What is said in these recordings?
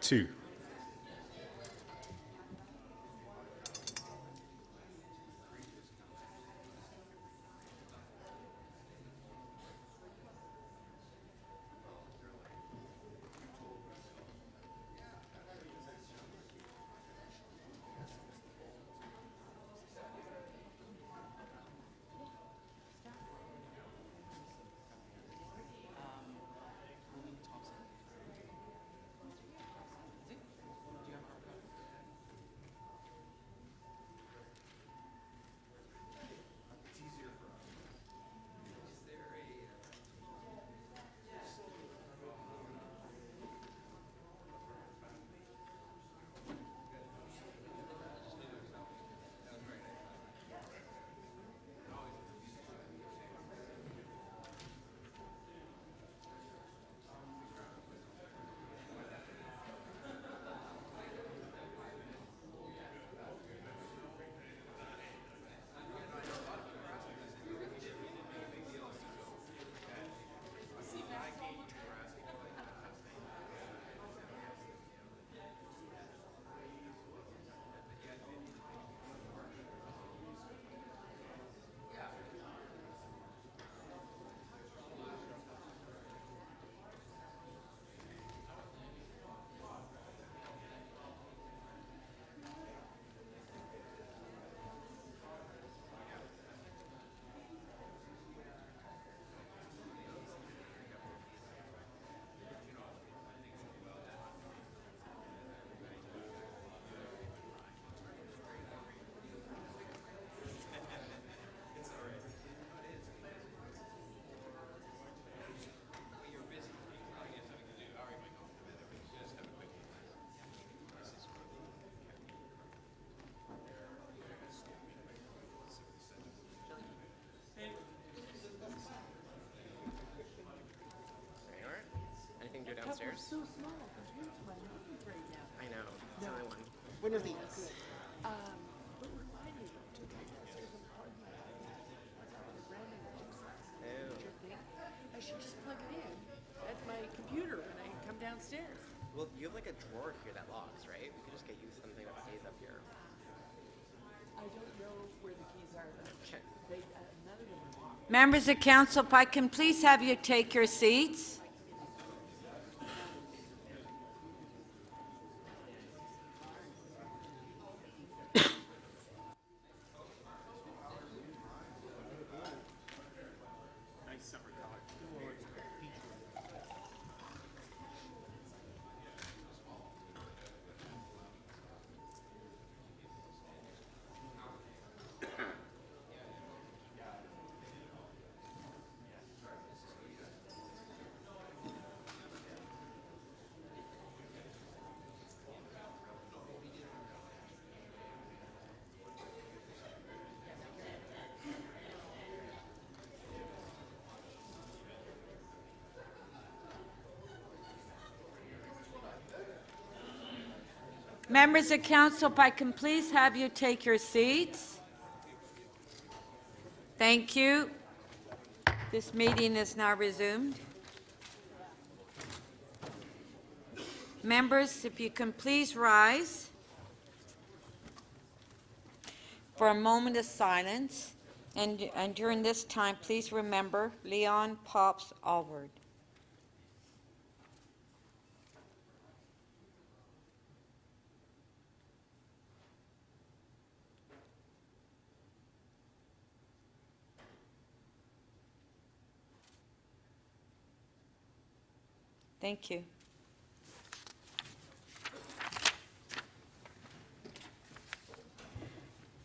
2. Anything to do downstairs? So small. Here's my mouth right now. I know. It's the only one. When are these? But remind me to go downstairs and plug my iPad. The random Ew. I should just plug it in at my computer when I come downstairs. Well, you have like a drawer here that locks, right? We could just get you something that stays up here. I don't know where the keys are though. Okay. None of them are locked. Members of council, if I can please have you take your seats. Members of council, if I can please have you take your seats. Thank you. This meeting is now resumed. Members, if you can please rise for a moment of silence. And during this time, please remember Leon Pops Allward. Thank you.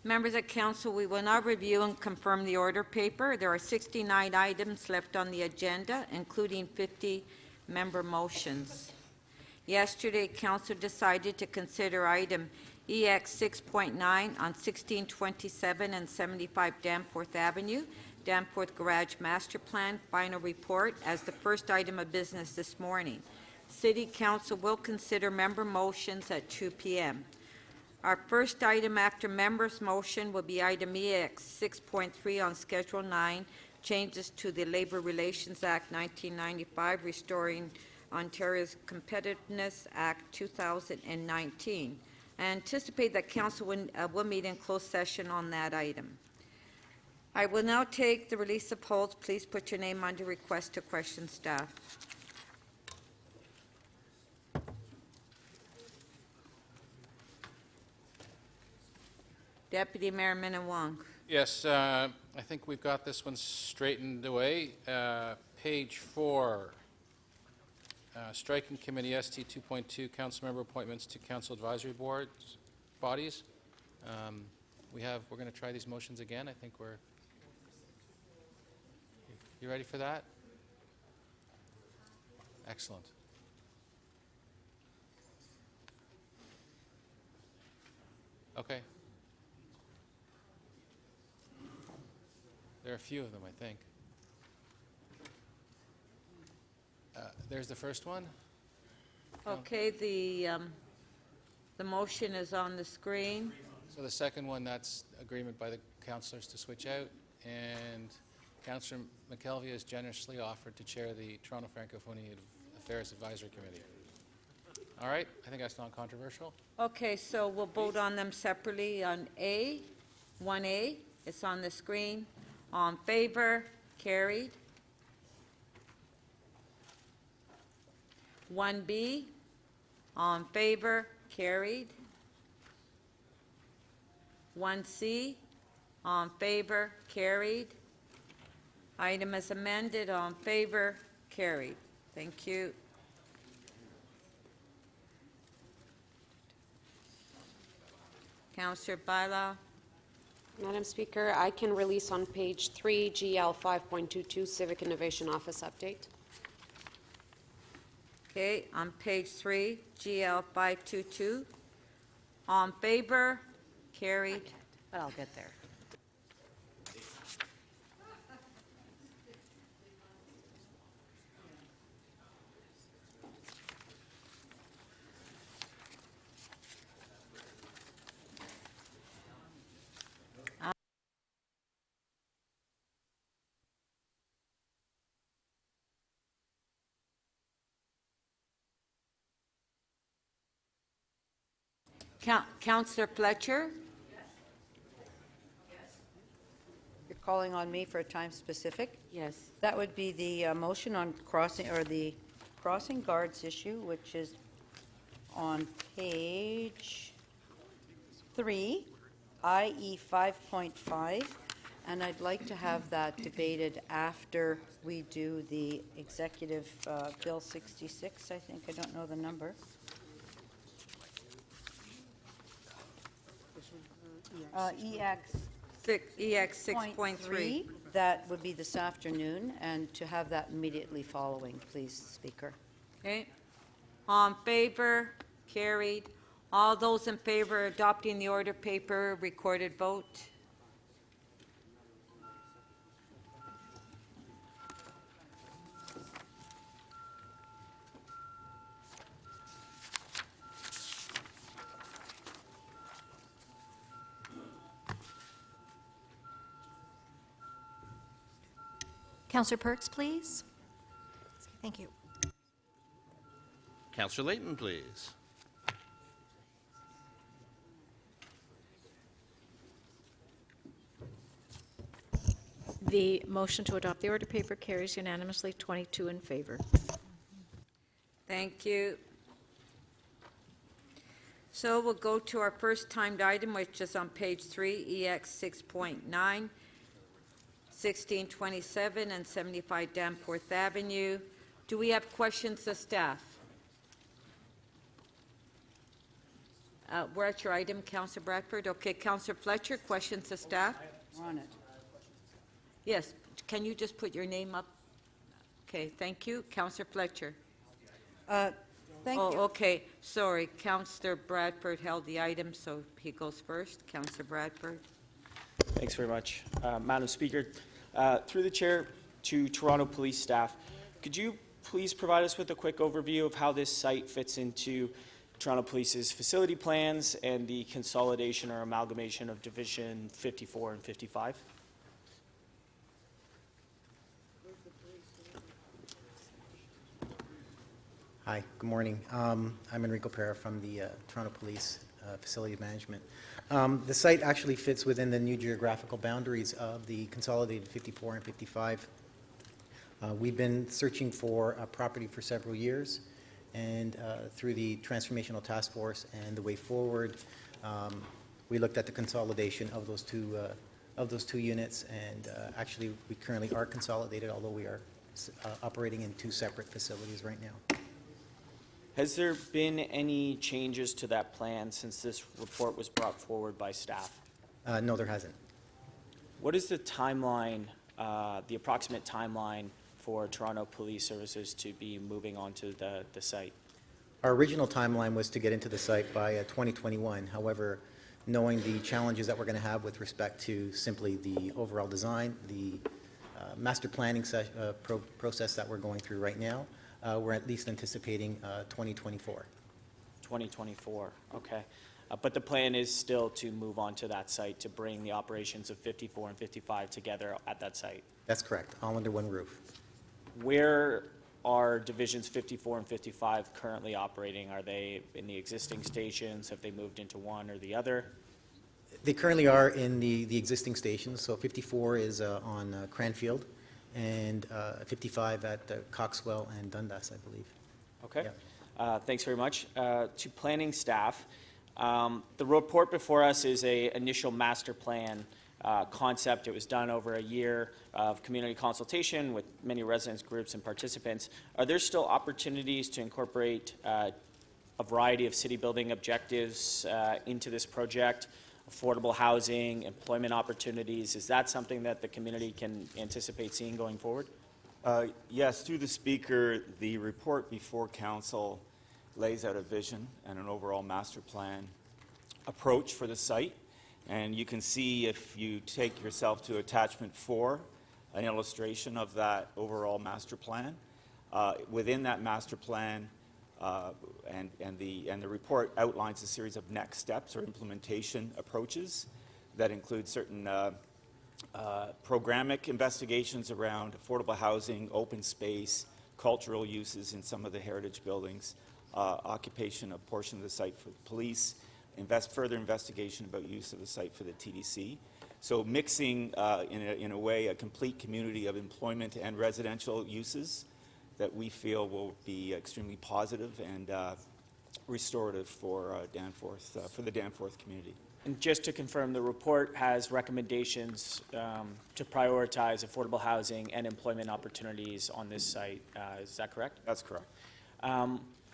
Members of council, we will now review and confirm the order paper. There are 69 items left on the agenda, including 50 member motions. Yesterday, council decided to consider item EX 6.9 on 1627 and 75 Danforth Avenue, Danforth Garage Master Plan Final Report as the first item of business this morning. City Council will consider member motions at 2 p.m. Our first item after members' motion will be item EX 6.3 on Schedule 9, changes to the Labor Relations Act 1995, restoring Ontario's Competitiveness Act 2019. I anticipate that council will meet in closed session on that item. I will now take the release of polls. Please put your name under request to question staff. Deputy Mayor Minnan-Wong. Yes, I think we've got this one straightened away. Page 4, Striking Committee ST 2.2, council member appointments to council advisory boards, bodies. We're going to try these motions again. I think you ready for that? Excellent. Okay. There are a few of them, I think. There's the first one. Okay, the motion is on the screen. So the second one, that's agreement by the councillors to switch out, and Councillor McKelvey has generously offered to chair the Toronto Francophonie Affairs Advisory Committee. All right, I think that's non-controversial. Okay, so we'll vote on them separately. On A, 1A, it's on the screen. All in favor, carried. 1B, all in favor, carried. 1C, all in favor, carried. Item as amended, all in favor, carried. Thank you. Councillor Bailao. Madam Speaker, I can release on page 3, GL 5.22, Civic Innovation Office Update. Okay, on page 3, GL 522. All in favor? Carried. But I'll get there. Councillor Fletcher? You're calling on me for a time specific? Yes. That would be the motion on crossing, or the crossing guards issue, which is on page 3, IE 5.5, and I'd like to have that debated after we do the executive Bill 66, I think. I don't know the number. EX EX 6.3. That would be this afternoon, and to have that immediately following, please, Speaker. Okay. All in favor? Carried. All those in favor of adopting the order paper, recorded vote. Councillor Perks, please. Thank you. Councillor Layton, please. The motion to adopt the order paper carries unanimously, 22 in favor. Thank you. So we'll go to our first timed item, which is on page 3, EX 6.9, 1627 and 75 Danforth Avenue. Do we have questions of staff? We're at your item, Councillor Bradford. Okay, Councillor Fletcher, questions of staff? We're on it. Yes, can you just put your name up? Okay, thank you. Councillor Fletcher. Thank Oh, you. okay, sorry. Councillor Bradford held the item, so he goes first. Councillor Bradford. Thanks very much. Madam Speaker, through the chair to Toronto Police staff, could you please provide us with a quick overview of how this site fits into Toronto Police's facility plans and the consolidation or amalgamation of Division 54 and 55? Hi, good morning. I'm Enrico Pera from the Toronto Police Facility Management. The site actually fits within the new geographical boundaries of the consolidated 54 and 55. We've been searching for a property for several years, and through the Transformational Task Force and the way forward, we looked at the consolidation of those two units, and actually we currently are consolidated, although we are operating in two separate facilities right now. Has there been any changes to that plan since this report was brought forward by staff? No, there hasn't. What is the timeline, the approximate timeline for Toronto Police Services to be moving onto the site? Our original timeline was to get into the site by 2021. However, knowing the challenges that we're going to have with respect to simply the overall design, the master planning process that we're going through right now, we're at least anticipating 2024. 2024, okay. But the plan is still to move on to that site to bring the operations of 54 and 55 together at that site? That's correct, all under one roof. Where are divisions 54 and 55 currently operating? Are they in the existing stations? Have they moved into one or the other? They currently are in the existing stations. So 54 is on Cranfield, and 55 at Coxwell and Dundas, I believe. Okay. Yeah. Thanks very much. To planning staff, the report before us is a initial master plan concept. It was done over a year of community consultation with many residents, groups, and participants. Are there still opportunities to incorporate a variety of city building objectives into this project? Affordable housing, employment opportunities, is that something that the community can anticipate seeing going forward? Yes, through the Speaker, the report before Council lays out a vision and an overall master plan approach for the site. And you can see, if you take yourself to attachment 4, an illustration of that overall master plan. Within that master plan, and the report outlines a series of next steps or implementation approaches that include certain programmatic investigations around affordable housing, open space, cultural uses in some of the heritage buildings, occupation of portion of the site for the police, further investigation about use of the site for the TDC. So mixing, in a way, a complete community of employment and residential uses that we feel will be extremely positive and restorative for Danforth, for the Danforth community. And just to confirm, the report has recommendations to prioritize affordable housing and employment opportunities on this site. Is that correct? That's correct.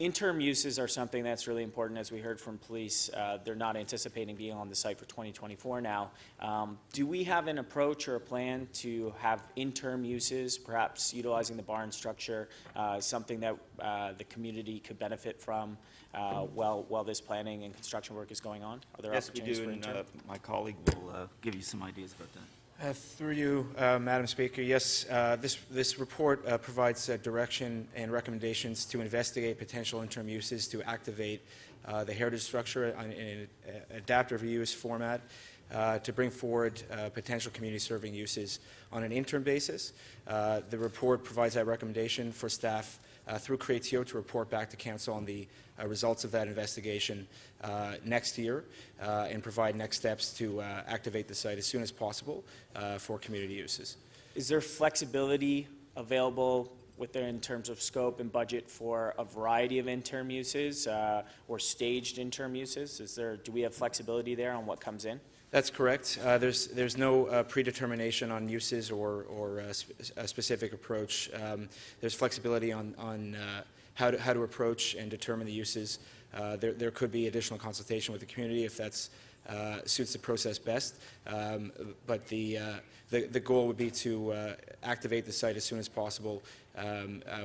Interim uses are something that's really important. As we heard from police, they're not anticipating being on the site for 2024 now. Do we have an approach or a plan to have interim uses, perhaps utilizing the barn structure, something that the community could benefit from while this planning and construction work is going on? Are there Yes, we opportunities do, for and interim? my colleague will give you some ideas about that. Through you, Madam Speaker, yes, this report provides direction and recommendations to investigate potential interim uses to activate the heritage structure in an adaptive reuse format to bring forward potential community-serving uses on an interim basis. The report provides that recommendation for staff through Creatio to report back to Council on the results of that investigation next year and provide next steps to activate the site as soon as possible for community uses. Is there flexibility available in terms of scope and budget for a variety of interim uses or staged interim uses? Do we have flexibility there on what comes in? That's correct. There's no predetermination on uses or a specific approach. There's flexibility on how to approach and determine the uses. There could be additional consultation with the community if that suits the process best. But the goal would be to activate the site as soon as possible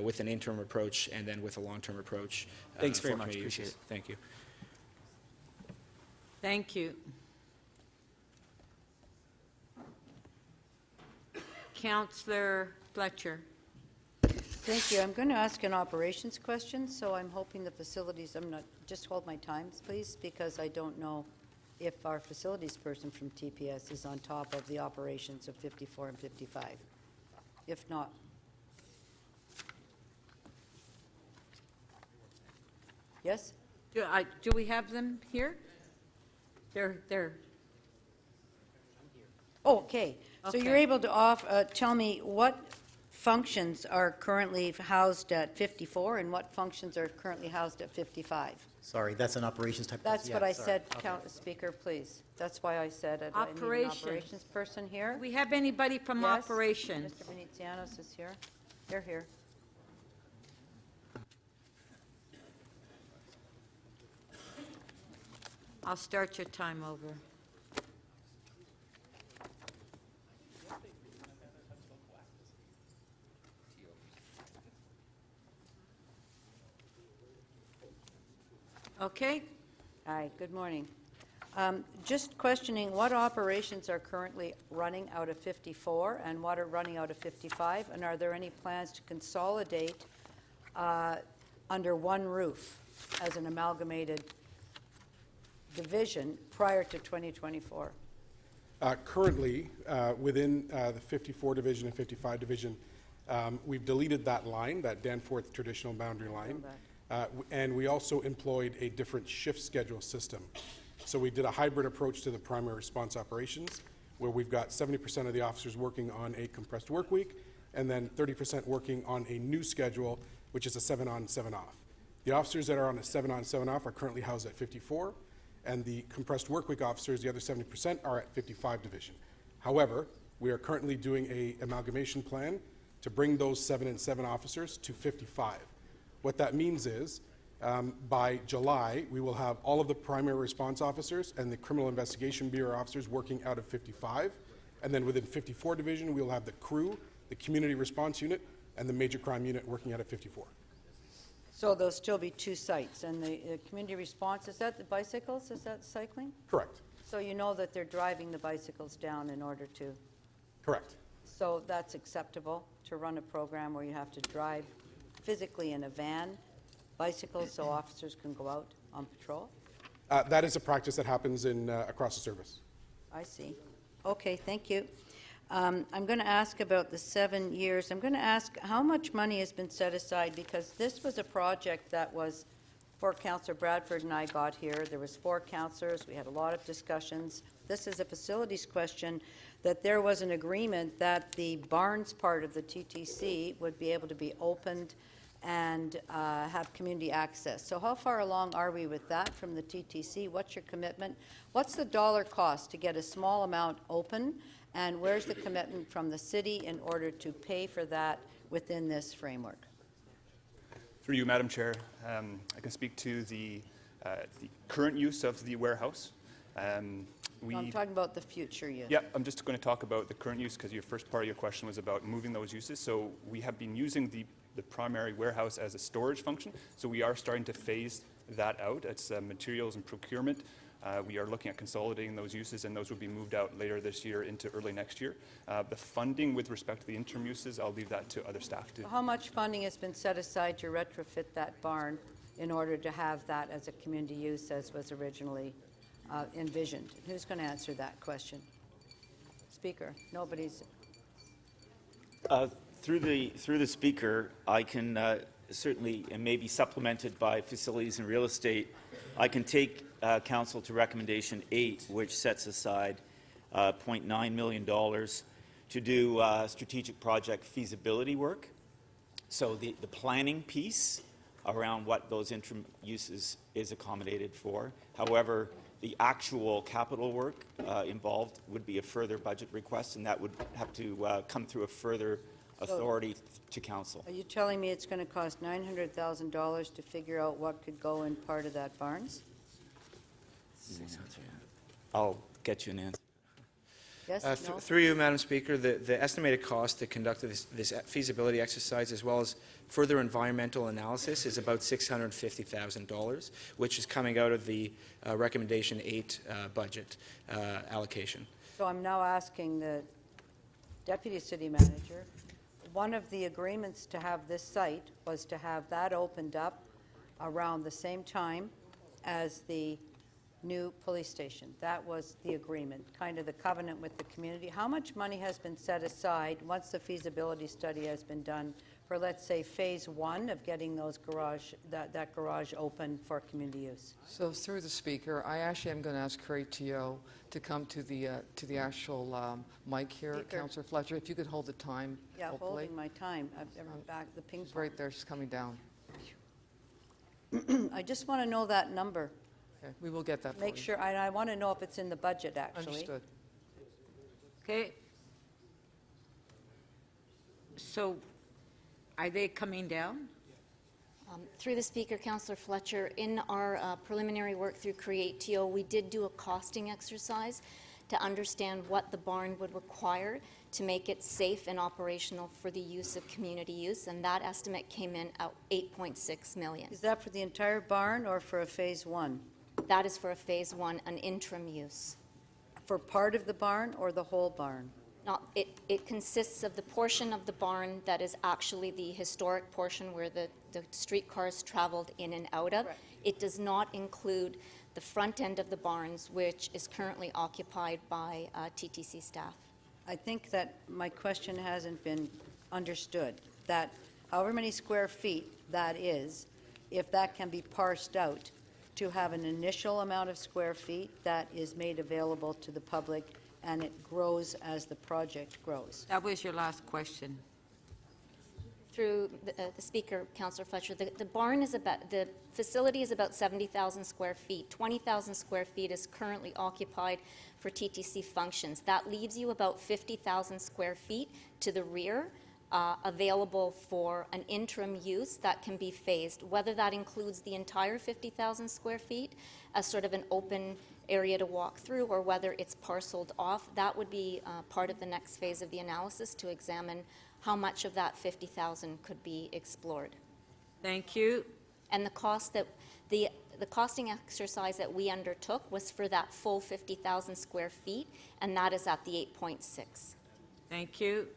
with an interim approach and then with a long-term approach. Thanks very for much. community Appreciate uses. it. Thank you. Thank you. Councillor Fletcher. Thank you. I'm going to ask an operations question, so I'm hoping the facilities, just hold my times, please, because I don't know if our facilities person from TPS is on top of the operations of 54 and 55. If not, Yes? Do we have them here? They're, Oh, okay. So you're Okay. able to tell me what functions are currently housed at 54 and what functions are currently housed at 55? Sorry, that's an operations type. That's yeah, what I sorry. said, Okay. Speaker, please. That's why I said it. I need an Operations. operations person here. do we have anybody from Yes? operations? Mr. Venetianos is here. They're here. I'll start your time over. Okay, Hi, good morning. Just questioning, what operations are currently running out of 54 and what are running out of 55? And are there any plans to consolidate under one roof as an amalgamated division prior to 2024? Currently, within the 54 division and 55 division, we've deleted that line, that Danforth traditional boundary line, and we also employed a different shift schedule system. So we did a hybrid approach to the primary response operations, where we've got 70% of the officers working on a compressed work week, and then 30% working on a new schedule, which is a 7-on, 7-off. The officers that are on a 7-on, 7-off are currently housed at 54, and the compressed workweek officers, the other 70%, are at 55 division. However, we are currently doing a amalgamation plan to bring those 7 and 7 officers to 55. What that means is, by July, we will have all of the primary response officers and the criminal investigation bureau officers working out of 55, and then within 54 division, we will have the crew, the community response unit, and the major crime unit working out of 54. So there'll still be two sites, and the community response, is that the bicycles, is that cycling? Correct. So you know that they're driving the bicycles down in order to, Correct. so that's acceptable to run a program where you have to drive physically in a van, bicycles, so officers can go out on patrol? That is a practice that happens in across the service. I see. Okay, thank you. I'm going to ask about the 7 years. I'm going to ask how much money has been set aside, because this was a project that was, before Councillor Bradford and I got here, there was 4 councillors, we had a lot of discussions. This is a facilities question, that there was an agreement that the Barnes part of the TTC would be able to be opened and have community access. So how far along are we with that from the TTC? What's your commitment? What's the dollar cost to get a small amount open? And where's the commitment from the city in order to pay for that within this framework? Through you, Madam Chair, I can speak to the current use of the warehouse. I'm talking about the future use. Yeah, I'm just going to talk about the current use because your first part of your question was about moving those uses. So we have been using the primary warehouse as a storage function. So we are starting to phase that out. It's materials and procurement. We are looking at consolidating those uses, and those will be moved out later this year into early next year. The funding with respect to the interim uses, I'll leave that to other staff to. How much funding has been set aside to retrofit that barn in order to have that as a community use as was originally envisioned? Who's going to answer that question? Speaker, nobody's. Through the speaker, I can certainly, and maybe supplemented by facilities and real estate, I can take council to recommendation 8, which sets aside $0.9 million to do strategic project feasibility work. So the planning piece around what those interim uses is accommodated for. However, the actual capital work involved would be a further budget request, and that would have to come through a further authority to council. Are you telling me it's going to cost $900,000 to figure out what could go in part of that Barnes? I'll get you an answer. Yes, no? Through you, Madam Speaker, the estimated cost to conduct this feasibility exercise, as well as further environmental analysis, is about $650,000, which is coming out of the Recommendation 8 budget allocation. So I'm now asking the Deputy City Manager, one of the agreements to have this site was to have that opened up around the same time as the new police station. That was the agreement, kind of the covenant with the community. How much money has been set aside once the feasibility study has been done let's say, Phase 1 of getting those that garage open for community use? So through the speaker, I actually am going to ask Curry Teo to come to the actual mic here, Speaker. Councillor Fletcher. If you could hold the time, Yeah, hopefully. holding my time. I've back the ping It's pong. right there. She's coming down. I just want to know that number. Okay, we will get that for Make you. sure, and I want to know if it's in the budget, actually. Understood. Okay. So are they coming down? Through the Speaker, Councillor Fletcher, in our preliminary work through Create TO, we did do a costing exercise to understand what the barn would require to make it safe and operational for the use of community use, and that estimate came in at $8.6 million. Is that for the entire barn or for a Phase 1? That is for a Phase 1, an interim use. For part of the barn or the whole barn? It consists of the portion of the barn that is actually the historic portion where the streetcars traveled in and out of. Right. It does not include the front end of the barns, which is currently occupied by TTC staff. I think that my question hasn't been understood, that however many square feet that is, if that can be parsed out to have an initial amount of square feet that is made available to the public and it grows as the project grows. That was your last question. Through the Speaker, Councillor Fletcher, the barn is about, the facility is about 70,000 square feet. 20,000 square feet is currently occupied for TTC functions. That leaves you about 50,000 square feet to the rear available for an interim use that can be phased, whether that includes the entire 50,000 square feet as sort of an open area to walk through, or whether it's parceled off. That would be part of the next phase of the analysis to examine how much of that 50,000 could be explored. Thank you. And the cost that the costing exercise that we undertook was for that full 50,000 square feet, and that is at the 8.6. Thank you.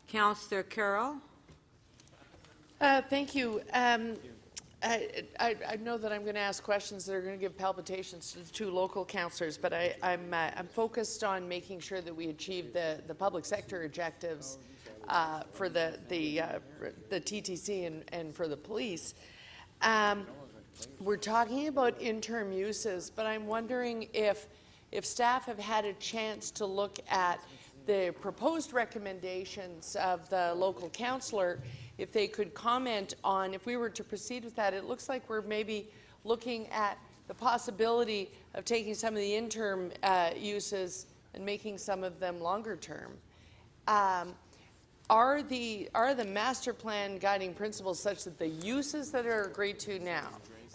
Councillor Carroll? Thank you. I know that I'm going to ask questions that are going to give palpitations to the two local councillors, but I'm focused on making sure that we achieve the public sector objectives for the TTC and for the police. We're talking about interim uses, but I'm wondering if staff have had a chance to look at the proposed recommendations of the local councillor, if they could comment on, if we were to proceed with that, it looks like we're maybe looking at the possibility of taking some of the interim uses and making some of them longer term. Are the master plan guiding principles such that the uses that are agreed to now,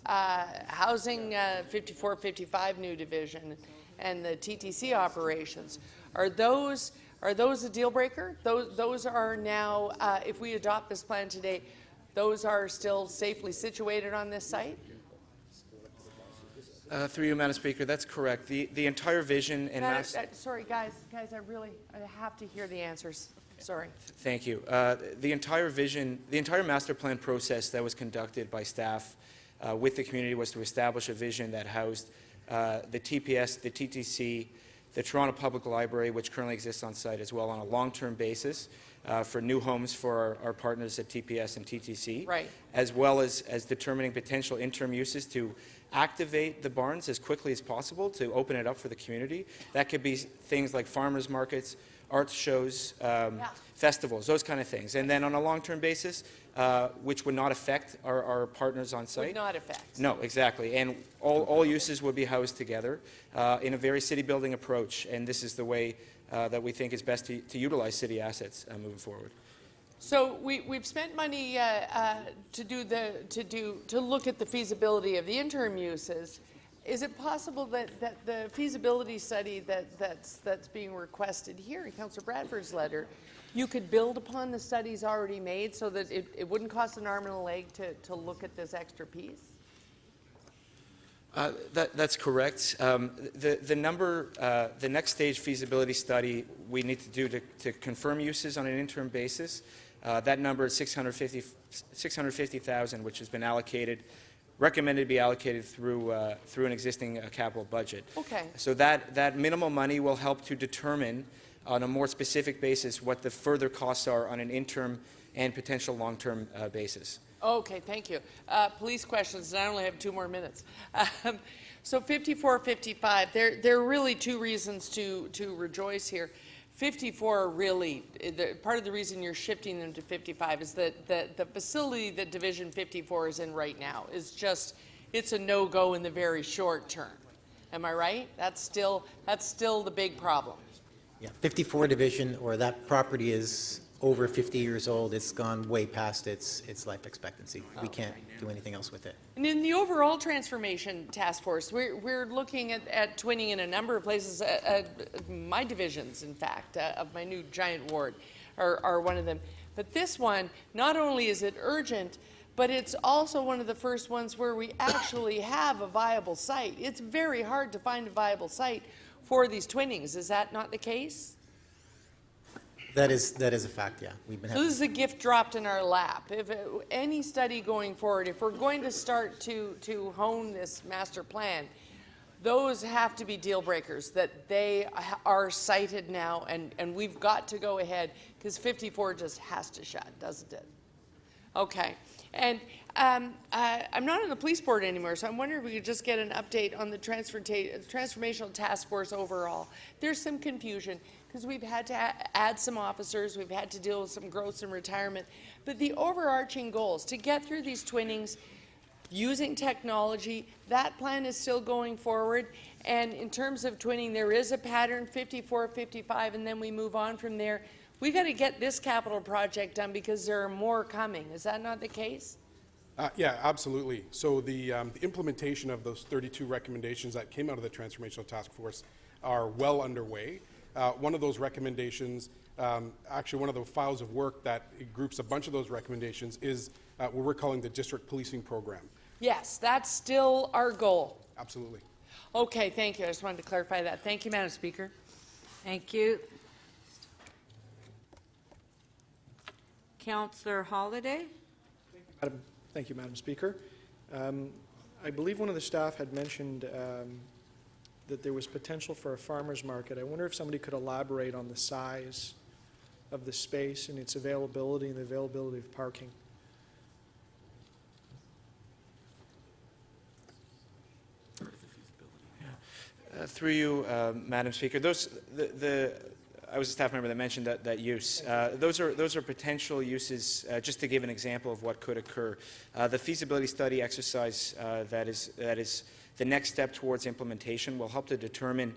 housing 54-55 new division and the TTC operations, are those a deal breaker? Those are now, if we adopt this plan today, those are still safely situated on this site? Through you, Madam Speaker, that's correct. The entire vision and Sorry, guys, I have to hear the answers. Sorry. Thank you. The entire vision, the entire master plan process that was conducted by staff with the community was to establish a vision that housed the TPS, the TTC, the Toronto Public Library, which currently exists on site as well, on a long-term basis for new homes for our partners at TPS and TTC, right, as well as determining potential interim uses to activate the barns as quickly as possible to open it up for the community. That could be things like farmers markets, art shows, festivals, those kind of things. And then on a long-term basis, which would not affect our partners on site. Would not affect. No, exactly. And all uses would be housed together in a very city-building approach. And this is the way that we think is best to utilize city assets moving forward. So we've spent money to look at the feasibility of the interim uses. Is it possible that the feasibility study that's being requested here in Councillor Bradford's letter, you could build upon the studies already made so that it wouldn't cost an arm and a leg to look at this extra piece? That's correct. The next stage feasibility study we need to do to confirm uses on an interim basis, that number is $650,000, which has been allocated, recommended to be allocated through an existing capital budget. Okay. So that minimal money will help to determine on a more specific basis what the further costs are on an interim and potential long-term basis. Okay, thank you. Police questions, and I only have 2 more minutes. So 54, 55, there are really 2 reasons to rejoice here. 54 really, part of the reason you're shifting them to 55 is that the facility that Division 54 is in right now is just, it's a no-go in the very short term. Am I right? That's still the big problem. Yeah, 54 division, or that property is over 50 years old. It's gone way past its life expectancy. We can't do anything else with it. And in the overall transformation task force, we're looking at twinning in a number of places. My divisions, in fact, of my new giant ward are one of them. But this one, not only is it urgent, but it's also one of the first ones where we actually have a viable site. It's very hard to find a viable site for these twinnings. Is that not the case? That is a fact, yeah. We've been So this is a gift dropped in our lap. If any study going forward, if we're going to start to hone this master plan, those have to be deal breakers, that they are cited now, and we've got to go ahead, because 54 just has to shut, doesn't it? Okay. And I'm not on the police board anymore, so I'm wondering if we could just get an update on the transformational task force overall. There's some confusion because we've had to add some officers, we've had to deal with some growth and retirement, but the overarching goals to get through these twinnings using technology, that plan is still going forward. And in terms of twinning, there is a pattern, 54, 55, and then we move on from there. We got to get this capital project done because there are more coming. Is that not the case? Yeah, absolutely. So the implementation of those 32 recommendations that came out of the Transformational Task Force are well underway. One of those recommendations, actually one of the files of work that groups a bunch of those recommendations is what we're calling the District Policing Program. Yes, that's still our goal. Absolutely. Okay, thank you. I just wanted to clarify that. Thank you, Madam Speaker. Thank you. Councillor Holliday? Thank you, Madam Speaker. I believe one of the staff had mentioned that there was potential for a farmer's market. I wonder if somebody could elaborate on the size of the space and its availability and the availability of parking. Through you, Madam Speaker, I was a staff member that mentioned that use. Those are potential uses. Just to give an example of what could occur, the feasibility study exercise that is the next step towards implementation will help to determine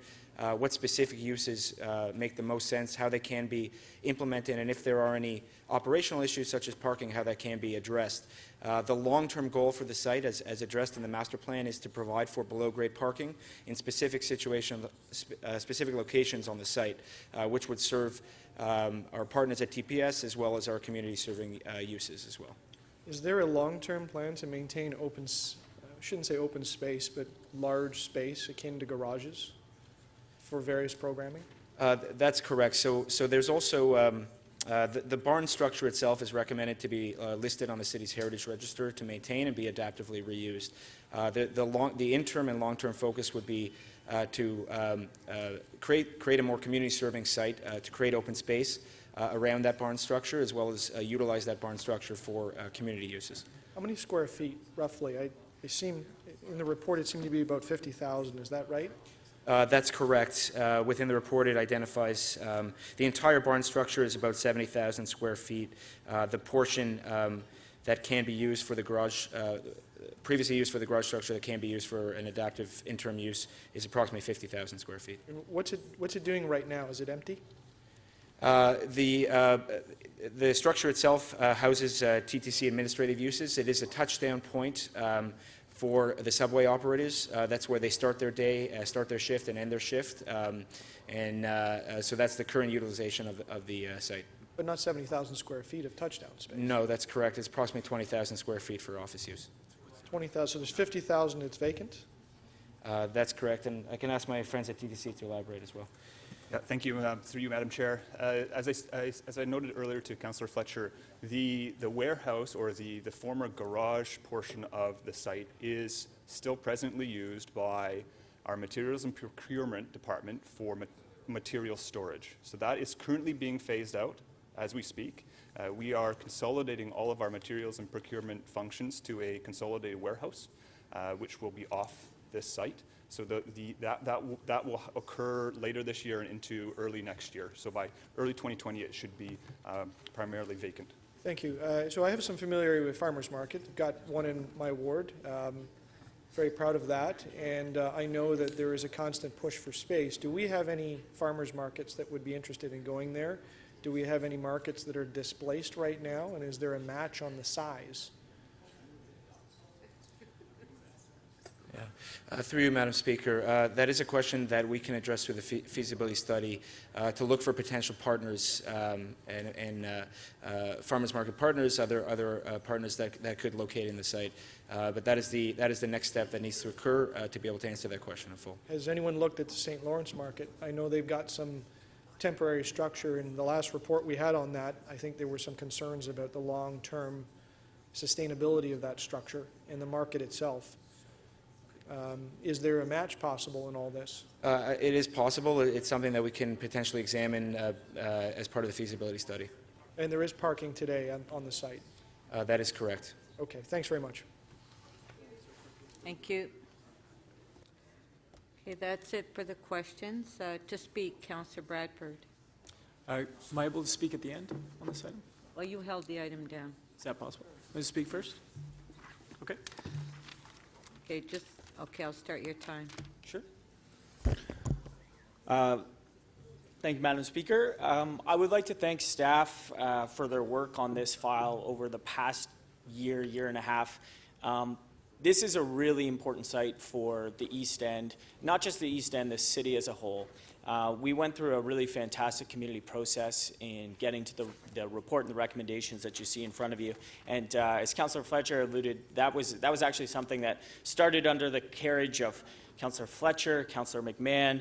what specific uses make the most sense, how they can be implemented, and if there are any operational issues such as parking, how that can be addressed. The long-term goal for the site, as addressed in the master plan, is to provide for below-grade parking in specific locations on the site, which would serve our partners at TPS as well as our community-serving uses as well. Is there a long-term plan to maintain open, shouldn't say open space, but large space akin to garages for various programming? That's correct. So there's also the barn structure itself is recommended to be listed on the city's heritage register to maintain and be adaptively reused. The interim and long-term focus would be to create a more community-serving site, to create open space around that barn structure, as well as utilize that barn structure for community uses. How many square feet, roughly? I seem, in the report, it seemed to be about 50,000. Is that right? That's correct. Within the report, it identifies the entire barn structure is about 70,000 square feet. The portion that can be used for the garage, previously used for the garage structure that can be used for an adaptive interim use is approximately 50,000 square feet. And what's it doing right now? Is it empty? The structure itself houses TTC administrative uses. It is a touchdown point for the subway operators. That's where they start their day, start their shift, and end their shift. So that's the current utilization of the site. But not 70,000 square feet of touchdown space? No, that's correct. It's approximately 20,000 square feet for office use. 20,000. So there's 50,000 that's vacant? That's correct. And I can ask my friends at TTC to elaborate as well. Yeah, thank you. Through you, Madam Chair. As I noted earlier to Councillor Fletcher, the warehouse or the former garage portion of the site is still presently used by our Materials and Procurement Department for material storage. So that is currently being phased out as we speak. We are consolidating all of our materials and procurement functions to a consolidated warehouse, which will be off this site. So that will occur later this year and into early next year. So by early 2020, it should be primarily vacant. Thank you. So I have some familiarity with farmers market. Got one in my ward. Very proud of that. And I know that there is a constant push for space. Do we have any farmers markets that would be interested in going there? Do we have any markets that are displaced right now? And is there a match on the size? Through you, Madam Speaker, that is a question that we can address through the feasibility study to look for potential partners and farmers market partners, other partners that could locate in the site. But that is the next step that needs to occur to be able to answer that question in full. Has anyone looked at the St. Lawrence market? I know they've got some temporary structure. In the last report we had on that, I think there were some concerns about the long-term sustainability of that structure and the market itself. Is there a match possible in all this? It is possible. It's something that we can potentially examine as part of the feasibility study. And there is parking today on the site? That is correct. Okay, thanks very much. Thank you. Okay, that's it for the questions. To speak, Councillor Bradford. Am I able to speak at the end on this item? Well, you held the item down. Is that possible? May I speak first? Okay. Okay, I'll start your time. Sure. Thank you, Madam Speaker. I would like to thank staff for their work on this file over the past year and a half. This is a really important site for the East End, not just the East End, the city as a whole. We went through a really fantastic community process in getting to the report and the recommendations that you see in front of you. And as Councillor Fletcher alluded, that was actually something that started under the carriage of Councillor Fletcher, Councillor McMahon,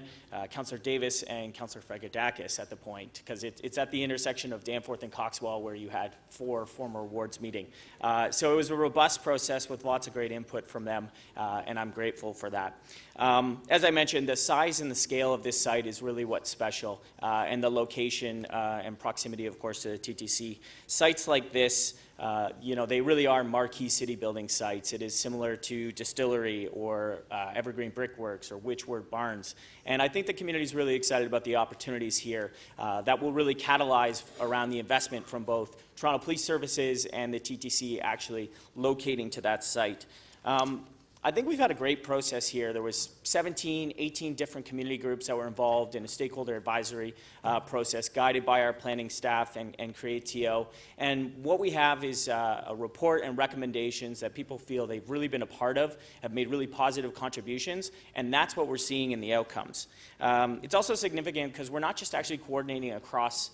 Councillor Davis, and Councillor Fregadakis at the point, because it's at the intersection of Danforth and Coxwell where you had 4 former wards meeting. So it was a robust process with lots of great input from them, and I'm grateful for that. As I mentioned, the size and the scale of this site is really what's special, and the location and proximity, of course, to the TTC. Sites like this, they really are marquee city building sites. It is similar to Distillery or Evergreen Brickworks or Witchward Barns. And I think the community is really excited about the opportunities here that will really catalyze around the investment from both Toronto Police Services and the TTC actually locating to that site. I think we've had a great process here. There was 17, 18 different community groups that were involved in a stakeholder advisory process guided by our planning staff and Create TO. And what we have is a report and recommendations that people feel they've really been a part of, have made really positive contributions, and that's what we're seeing in the outcomes. It's also significant because we're not just actually coordinating across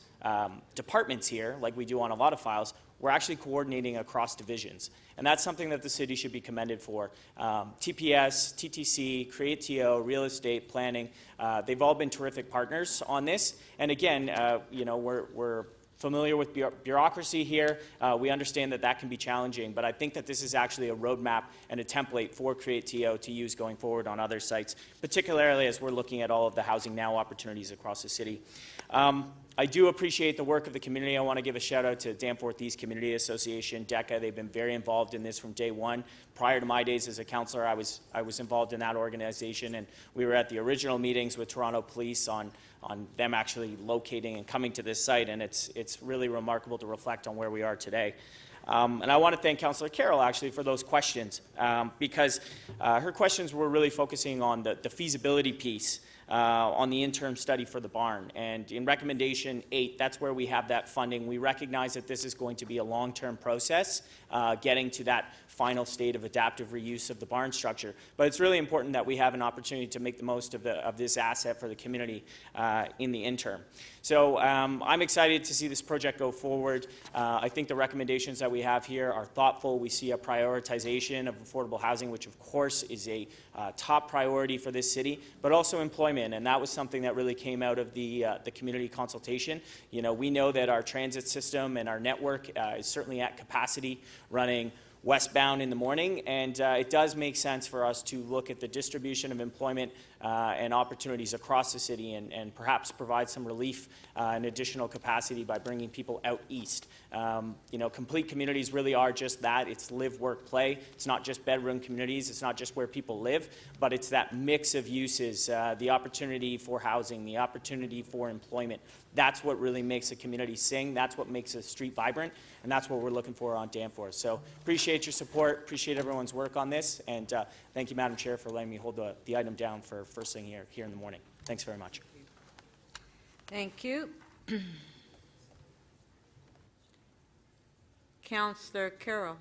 departments here like we do on a lot of files. We're actually coordinating across divisions. And that's something that the city should be commended for. TPS, TTC, Create TO, Real Estate, Planning, they've all been terrific partners on this. And again, we're familiar with bureaucracy here. We understand that can be challenging, but I think that this is actually a roadmap and a template for Create TO to use going forward on other sites, particularly as we're looking at all of the Housing Now opportunities across the city. I do appreciate the work of the community. I want to give a shout out to Danforth East Community Association, DECA. They've been very involved in this from day one. Prior to my days as a councillor, I was involved in that organization, and we were at the original meetings with Toronto Police on them actually locating and coming to this site, and it's really remarkable to reflect on where we are today. And I want to thank Councillor Carroll actually for those questions because her questions were really focusing on the feasibility piece. On the interim study for the barn. And in recommendation 8, that's where we have that funding. We recognize that this is going to be a long-term process, getting to that final state of adaptive reuse of the barn structure. But it's really important that we have an opportunity to make the most of this asset for the community in the interim. So I'm excited to see this project go forward. I think the recommendations that we have here are thoughtful. We see a prioritization of affordable housing, which of course is a top priority for this city, but also employment. And that was something that really came out of the community consultation. We know that our transit system and our network is certainly at capacity, running westbound in the morning, and it does make sense for us to look at the distribution of employment and opportunities across the city and perhaps provide some relief and additional capacity by bringing people out east. Complete communities really are just that. It's live, work, play. It's not just bedroom communities. It's not just where people live, but it's that mix of uses, the opportunity for housing, the opportunity for employment. That's what really makes a community sing. That's what makes a street vibrant, and that's what we're looking for on Danforth. So appreciate your support, appreciate everyone's work on this, and thank you, Madam Chair, for letting me hold the item down for first thing here in the morning. Thanks very much. Thank you. Councillor Carroll.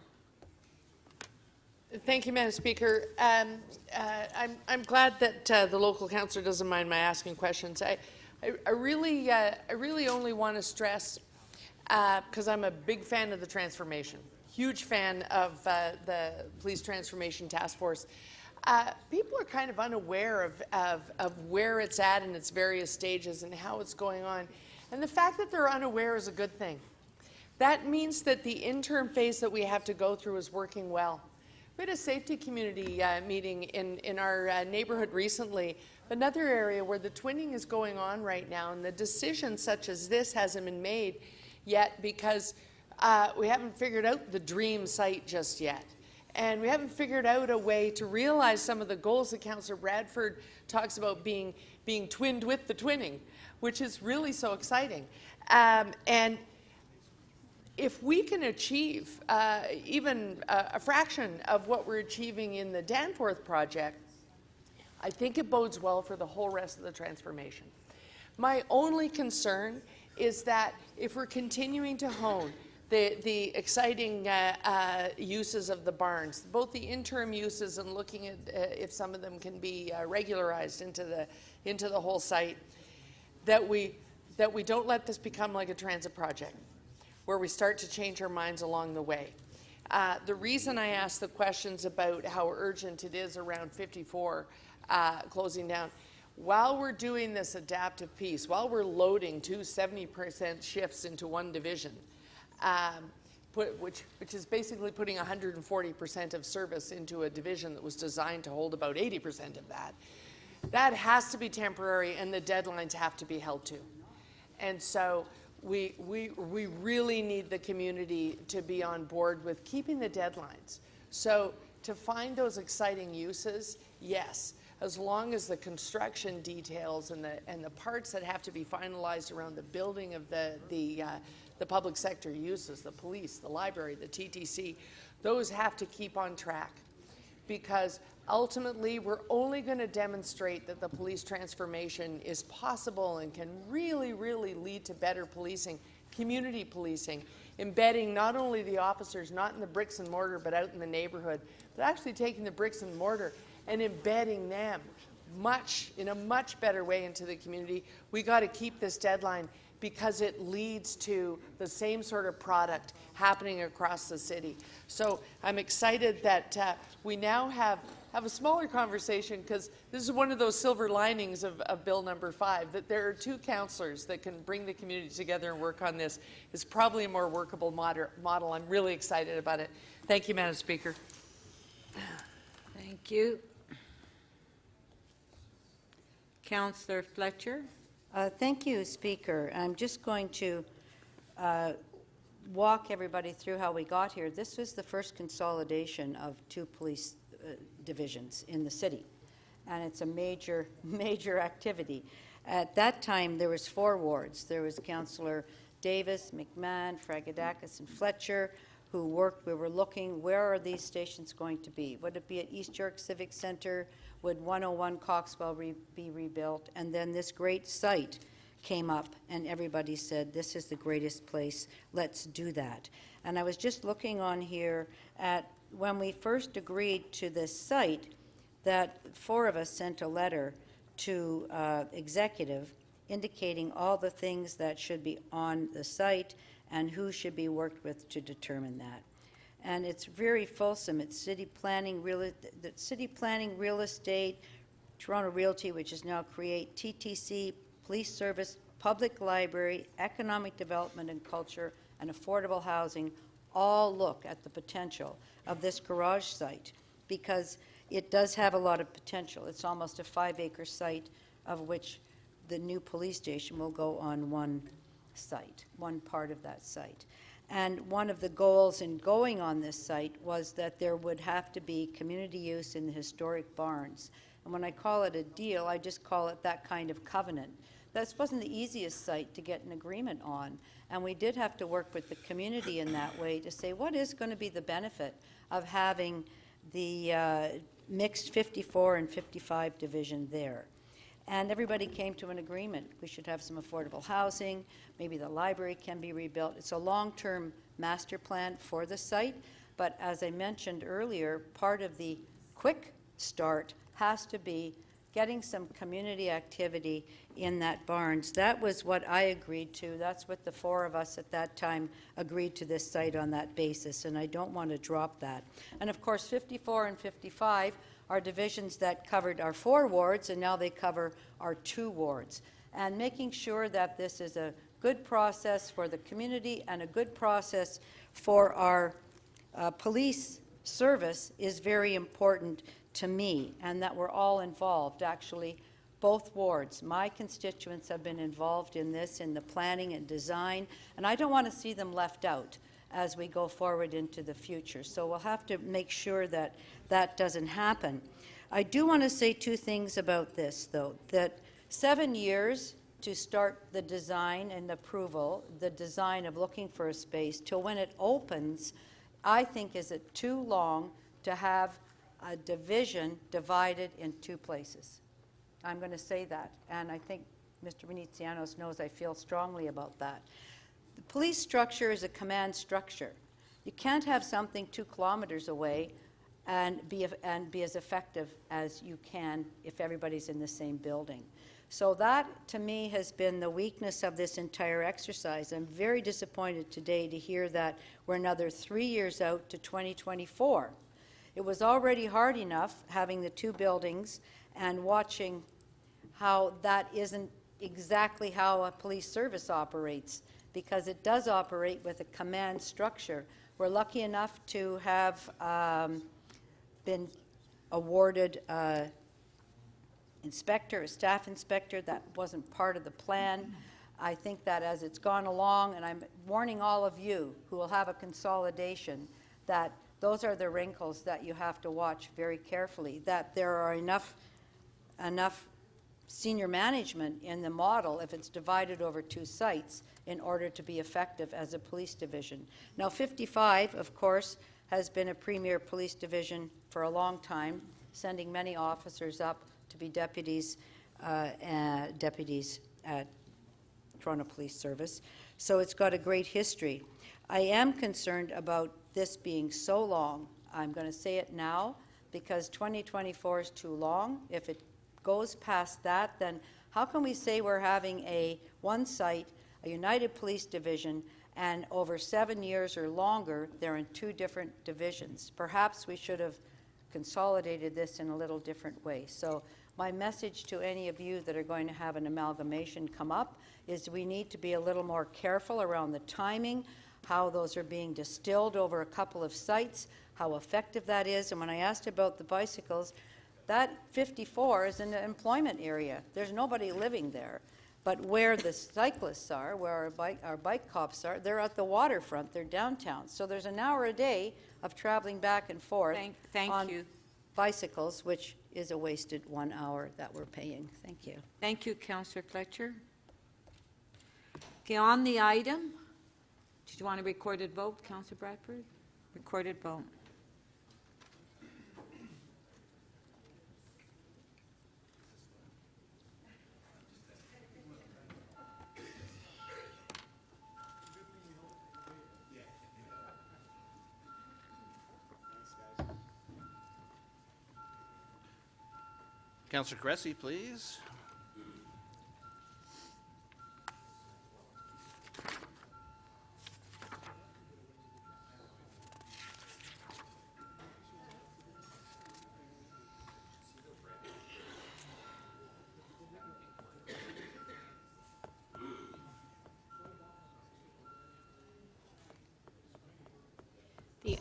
Thank you, Madam Speaker. I'm glad that the local councillor doesn't mind my asking questions. I really only want to stress, because I'm a big fan of the transformation, huge fan of the Police Transformation Task Force. People are kind of unaware of where it's at in its various stages and how it's going on. And the fact that they're unaware is a good thing. That means that the interim phase that we have to go through is working well. We had a safety community meeting in our neighborhood recently, another area where the twinning is going on right now, and the decision such as this hasn't been made yet because we haven't figured out the dream site just yet. And we haven't figured out a way to realize some of the goals that Councillor Bradford talks about being twinned with the twinning, which is really so exciting. And if we can achieve even a fraction of what we're achieving in the Danforth project, I think it bodes well for the whole rest of the transformation. My only concern is that if we're continuing to hone the exciting uses of the barns, both the interim uses and looking at if some of them can be regularized into the whole site, that we don't let this become like a transit project, where we start to change our minds along the way. The reason I asked the questions about how urgent it is around 54 closing down, while we're doing this adaptive piece, while we're loading two 70% shifts into one division, which is basically putting 140% of service into a division that was designed to hold about 80% of that, that has to be temporary and the deadlines have to be held to. And so we really need the community to be on board with keeping the deadlines. So to find those exciting uses, yes, as long as the construction details and the parts that have to be finalized around the building of the public sector uses, the police, the library, the TTC, those have to keep on track. Because ultimately, we're only going to demonstrate that the police transformation is possible and can really, really lead to better policing, community policing, embedding not only the officers, not in the bricks and mortar, but out in the neighborhood, but actually taking the bricks and mortar and embedding them in a much better way into the community. We got to keep this deadline because it leads to the same sort of product happening across the city. So I'm excited that we now have a smaller conversation, because this is one of those silver linings of Bill number 5, that there are two councillors that can bring the community together and work on this. It's probably a more workable model. I'm really excited about it. Thank you, Madam Speaker. Thank you. Councillor Fletcher. Thank you, Speaker. I'm just going to walk everybody through how we got here. This was the first consolidation of two police divisions in the city, and it's a major, major activity. At that time, there was 4 wards. There was Councillor Davis, McMahon, Fragadakis, and Fletcher, who worked. We were looking, where are these stations going to be? Would it be at East York Civic Centre? Would 101 Coxwell be rebuilt? And then this great site came up, and everybody said, this is the greatest place, let's do that. And I was just looking on here at when we first agreed to this site, that 4 of us sent a letter to executive indicating all the things that should be on the site and who should be worked with to determine that. And it's very fulsome. It's city planning, real estate, Toronto Realty, which is now Create, TTC, police service, public library, economic development and culture, and affordable housing, all look at the potential of this garage site, because it does have a lot of potential. It's almost a 5-acre site, of which the new police station will go on one site, one part of that site. And one of the goals in going on this site was that there would have to be community use in the historic barns. And when I call it a deal, I just call it that kind of covenant. This wasn't the easiest site to get an agreement on, and we did have to work with the community in that way to say, what is going to be the benefit of having the mixed 54 and 55 division there? And everybody came to an agreement. We should have some affordable housing, maybe the library can be rebuilt. It's a long-term master plan for the site, but as I mentioned earlier, part of the quick start has to be getting some community activity in that barns. That was what I agreed to. That's what the 4 of us at that time agreed to this site on that basis, and I don't want to drop that. And of course, 54 and 55 are divisions that covered our 4 wards, and now they cover our 2 wards. And making sure that this is a good process for the community and a good process for our police service is very important to me, and that we're all involved. Actually, both wards, my constituents have been involved in this, in the planning and design, and I don't want to see them left out as we go forward into the future. So we'll have to make sure that that doesn't happen. I do want to say 2 things about this, though, that 7 years to start the design and approval, the design of looking for a space, till when it opens, I think is it too long to have a division divided in 2 places. I'm going to say that, and I think Mr. Venetianos knows I feel strongly about that. The police structure is a command structure. You can't have something 2 kilometers away and be as effective as you can if everybody's in the same building. So that, to me, has been the weakness of this entire exercise. I'm very disappointed today to hear that we're another 3 years out to 2024. It was already hard enough having the 2 buildings and watching how that isn't exactly how a police service operates, because it does operate with a command structure. We're lucky enough to have been awarded inspector, a staff inspector. That wasn't part of the plan. I think that as it's gone along, and I'm warning all of you who will have a consolidation, that those are the wrinkles that you have to watch very carefully, that there are enough senior management in the model if it's divided over 2 sites in order to be effective as a police division. Now 55, of course, has been a premier police division for a long time, sending many officers up to be deputies at Toronto Police Service. So it's got a great history. I am concerned about this being so long. I'm going to say it now because 2024 is too long. If it goes past that, then how can we say we're having one site, a united police division, and over 7 years or longer, they're in 2 different divisions? Perhaps we should have consolidated this in a little different way. So my message to any of you that are going to have an amalgamation come up is we need to be a little more careful around the timing, how those are being distilled over a couple of sites, how effective that is. And when I asked about the bicycles, that 54 is an employment area. There's nobody living there. But where the cyclists are, where our bike cops are, they're at the waterfront, they're downtown. So there's an hour a day of traveling back and forth Thank you. bicycles, which is a wasted 1 hour that we're paying. Thank you. Thank you, Councillor Fletcher. Okay, on the item, did you want a recorded vote, Councillor Bradford? Recorded vote. Councillor Cressy, please.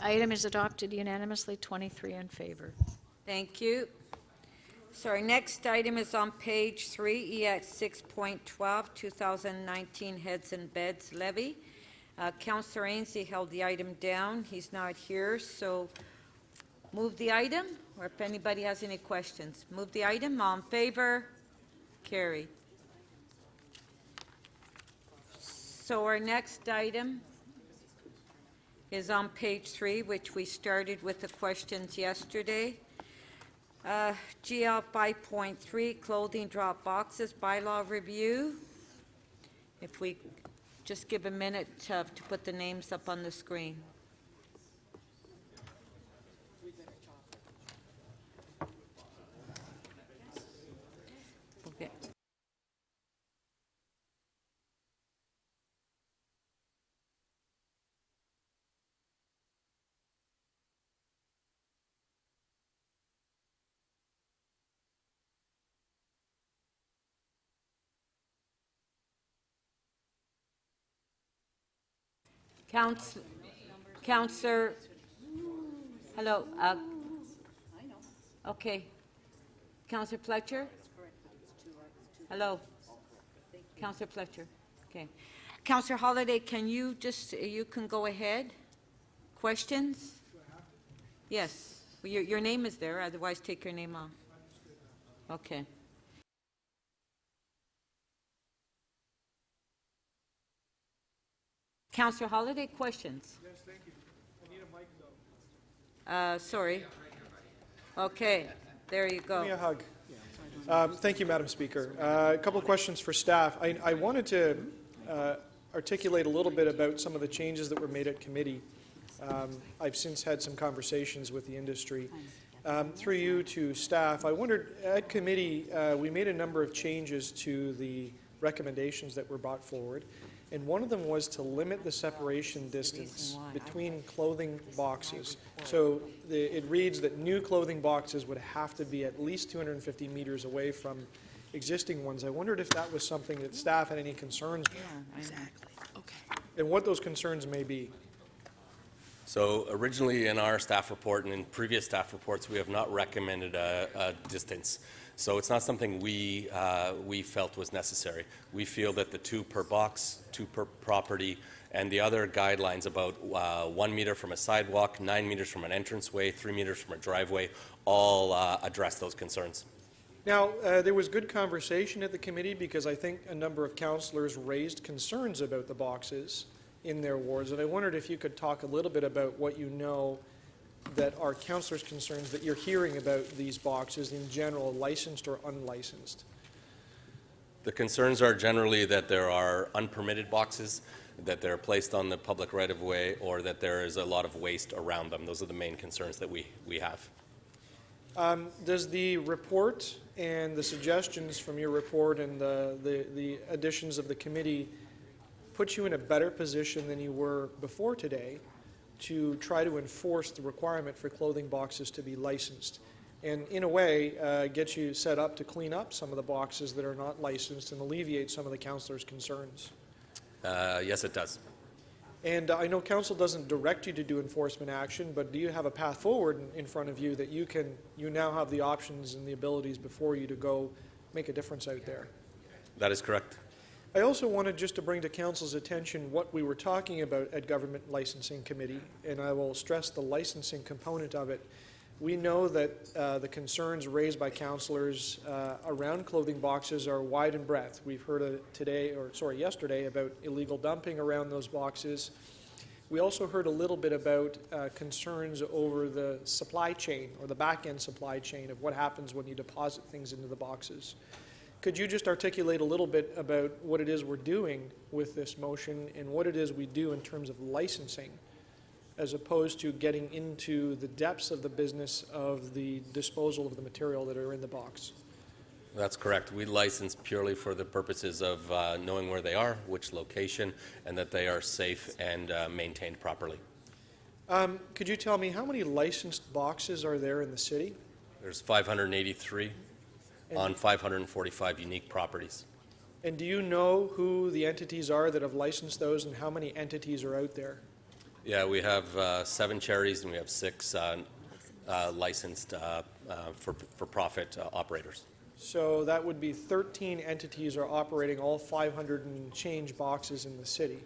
item is adopted unanimously, 23 in favor. Thank you. So our next item is on page 3, EX 6.12, 2019 Heads and Beds Levy. Councillor Ainsley held the item down. He's not here, so move the item, or if anybody has any questions. Move the item. All in favor? Carry. So our next item is on page 3, which we started with the questions yesterday. GL 5.3, clothing drop boxes, bylaw review. If we just give a minute to put the names up on the screen. Okay. Councillor, hello. Okay. Councillor Fletcher? Hello. Councillor Fletcher. Okay. Councillor Holliday, can you can go ahead? Questions? Yes. Your name is there, otherwise take your name off. Okay. Councillor Holliday, questions? Yes, thank you. I need a mic, though. Sorry. Okay, there you go. Give me a hug. Thank you, Madam Speaker. A couple of questions for staff. I wanted to articulate a little bit about some of the changes that were made at committee. I've since had some conversations with the industry. Through you to staff, I wondered, at committee, we made a number of changes to the recommendations that were brought forward. And one of them was to limit the separation distance between clothing boxes. So it reads that new clothing boxes would have to be at least 250 meters away from existing ones. I wondered if that was something that staff had any concerns with. Yeah, exactly. Okay. And what those concerns may be. So originally in our staff report and in previous staff reports, we have not recommended a distance. So it's not something we felt was necessary. We feel that the 2 per box, 2 per property, and the other guidelines about 1 meter from a sidewalk, 9 meters from an entranceway, 3 meters from a driveway, all address those concerns. Now, there was good conversation at the committee because I think a number of councillors raised concerns about the boxes in their wards, and I wondered if you could talk a little bit about what you know that are councillors' concerns that you're hearing about these boxes in general, licensed or unlicensed. The concerns are generally that there are unpermitted boxes, that they're placed on the public right-of-way, or that there is a lot of waste around them. Those are the main concerns that we have. Does the report and the suggestions from your report and the additions of the committee put you in a better position than you were before today to try to enforce the requirement for clothing boxes to be licensed, and in a way get you set up to clean up some of the boxes that are not licensed and alleviate some of the councillors' concerns? Yes, it does. And I know council doesn't direct you to do enforcement action, but do you have a path forward in front of you that you now have the options and the abilities before you to go make a difference out there? That is correct. I also wanted just to bring to council's attention what we were talking about at Government Licensing Committee, and I will stress the licensing component of it. We know that the concerns raised by councillors around clothing boxes are wide in breadth. We've heard yesterday about illegal dumping around those boxes. We also heard a little bit about concerns over the supply chain or the back-end supply chain of what happens when you deposit things into the boxes. Could you just articulate a little bit about what it is we're doing with this motion and what it is we do in terms of licensing, as opposed to getting into the depths of the business of the disposal of the material that are in the box? That's correct. We license purely for the purposes of knowing where they are, which location, and that they are safe and maintained properly. Could you tell me how many licensed boxes are there in the city? There's 583 on 545 unique properties. And do you know who the entities are that have licensed those and how many entities are out there? Yeah, we have 7 charities and we have 6 licensed for-profit operators. So that would be 13 entities are operating all 500 and change boxes in the city.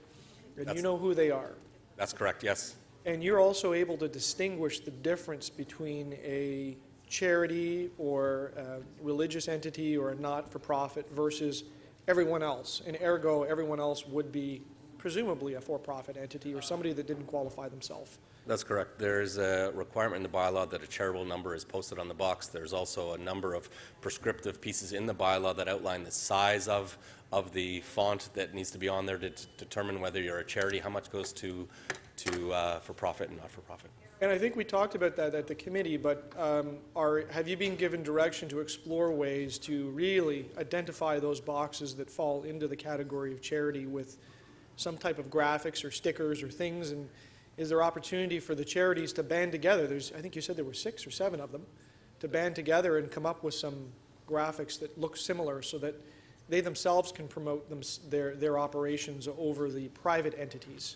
And you know who they are. That's correct, yes. And you're also able to distinguish the difference between a charity or a religious entity or a not-for-profit versus everyone else. And ergo, everyone else would be presumably a for-profit entity or somebody that didn't qualify themselves. That's correct. There's a requirement in the bylaw that a charitable number is posted on the box. There's also a number of prescriptive pieces in the bylaw that outline the size of the font that needs to be on there to determine whether you're a charity, how much goes to for-profit and not-for-profit. And I think we talked about that at the committee, but have you been given direction to explore ways to really identify those boxes that fall into the category of charity with some type of graphics or stickers or things? And is there opportunity for the charities to band together? I think you said there were 6 or 7 of them, to band together and come up with some graphics that look similar so that they themselves can promote their operations over the private entities.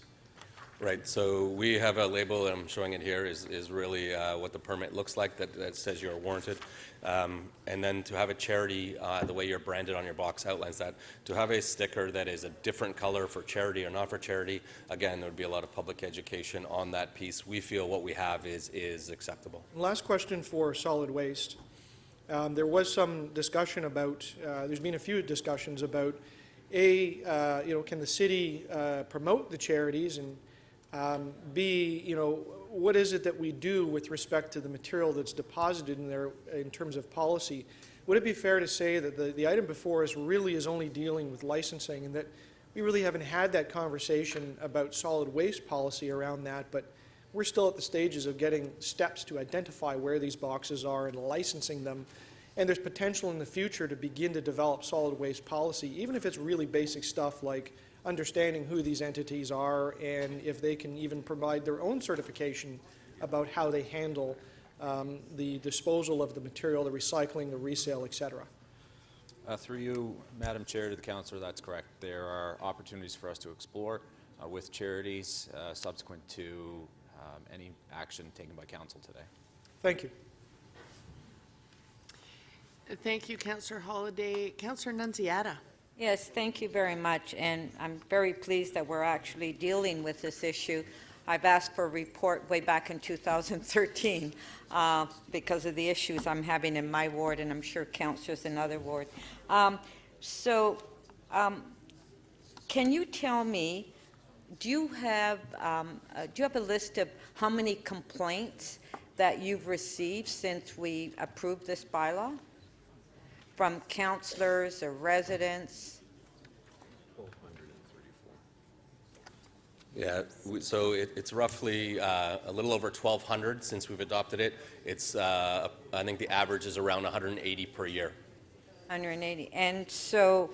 Right, so we have a label, and I'm showing it here, is really what the permit looks like, that says you're warranted. And then to have a charity, the way you're branded on your box outlines that. To have a sticker that is a different color for charity or not for charity, again, there would be a lot of public education on that piece. We feel what we have is acceptable. Last question for solid waste. There was some discussion about, there's been a few discussions about, can the city promote the charities, and B, what is it that we do with respect to the material that's deposited in there in terms of policy? Would it be fair to say that the item before us really is only dealing with licensing, and that we really haven't had that conversation about solid waste policy around that, but we're still at the stages of getting steps to identify where these boxes are and licensing them, and there's potential in the future to begin to develop solid waste policy, even if it's really basic stuff like understanding who these entities are and if they can even provide their own certification about how they handle the disposal of the material, the recycling, the resale, etc. Through you, Madam Chair, to the Councillor, that's correct. There are opportunities for us to explore with charities subsequent to any action taken by Council today. Thank you. Thank you, Councillor Holliday. Councillor Nunziata. Yes, thank you very much, and I'm very pleased that we're actually dealing with this issue. I've asked for a report way back in 2013 because of the issues I'm having in my ward, and I'm sure councillors in other wards. Can you tell me, do you have a list of how many complaints that you've received since we approved this bylaw? From councillors or residents? Yeah, so it's roughly a little over 1,200 since we've adopted it. It's, I think the average is around 180 per year. 180. And so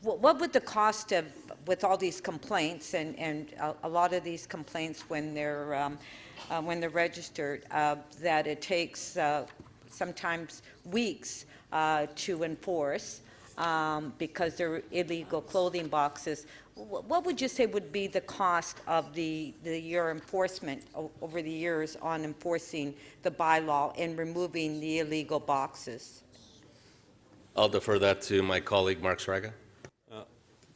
what would the cost of, with all these complaints, and a lot of these complaints when they're registered, that it takes sometimes weeks to enforce because they're illegal clothing boxes. What would you say would be the cost of your enforcement over the years on enforcing the bylaw and removing the illegal boxes? I'll defer that to my colleague, Mark Sraga.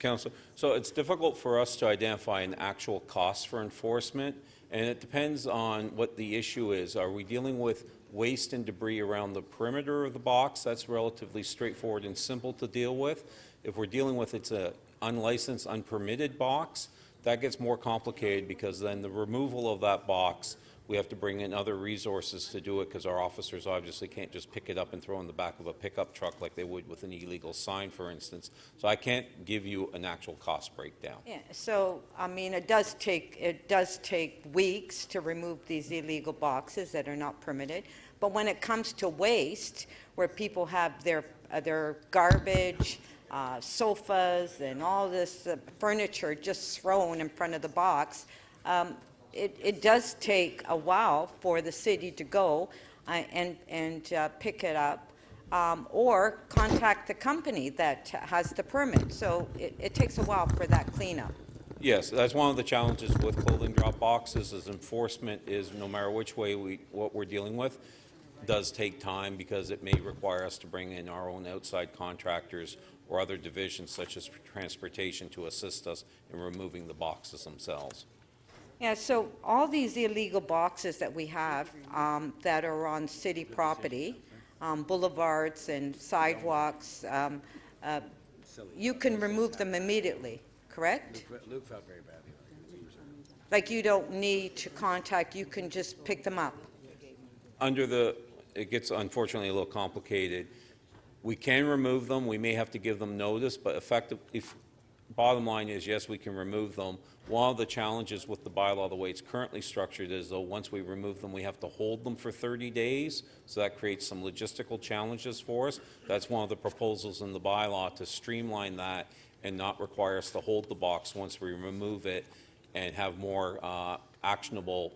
Councillor, so it's difficult for us to identify an actual cost for enforcement, and it depends on what the issue is. Are we dealing with waste and debris around the perimeter of the box? That's relatively straightforward and simple to deal with. If we're dealing with it's an unlicensed, unpermitted box, that gets more complicated because then the removal of that box, we have to bring in other resources to do it because our officers obviously can't just pick it up and throw in the back of a pickup truck like they would with an illegal sign, for instance. So I can't give you an actual cost breakdown. Yeah, so I mean, it does take weeks to remove these illegal boxes that are not permitted. But when it comes to waste, where people have their garbage, sofas, and all this furniture just thrown in front of the box, it does take a while for the city to go and pick it up, or contact the company that has the permit. So it takes a while for that cleanup. Yes, that's one of the challenges with clothing drop boxes, is enforcement is, no matter which way what we're dealing with, does take time because it may require us to bring in our own outside contractors or other divisions such as transportation to assist us in removing the boxes themselves. Yeah, so all these illegal boxes that we have that are on city property, boulevards and sidewalks, you can remove them immediately, correct? Luke felt very badly. Like you don't need to contact, you can just pick them up. It gets unfortunately a little complicated. We can remove them, we may have to give them notice, but bottom line is, yes, we can remove them. One of the challenges with the bylaw, the way it's currently structured, is though once we remove them, we have to hold them for 30 days, so that creates some logistical challenges for us. That's one of the proposals in the bylaw, to streamline that and not require us to hold the box once we remove it, and have more actionable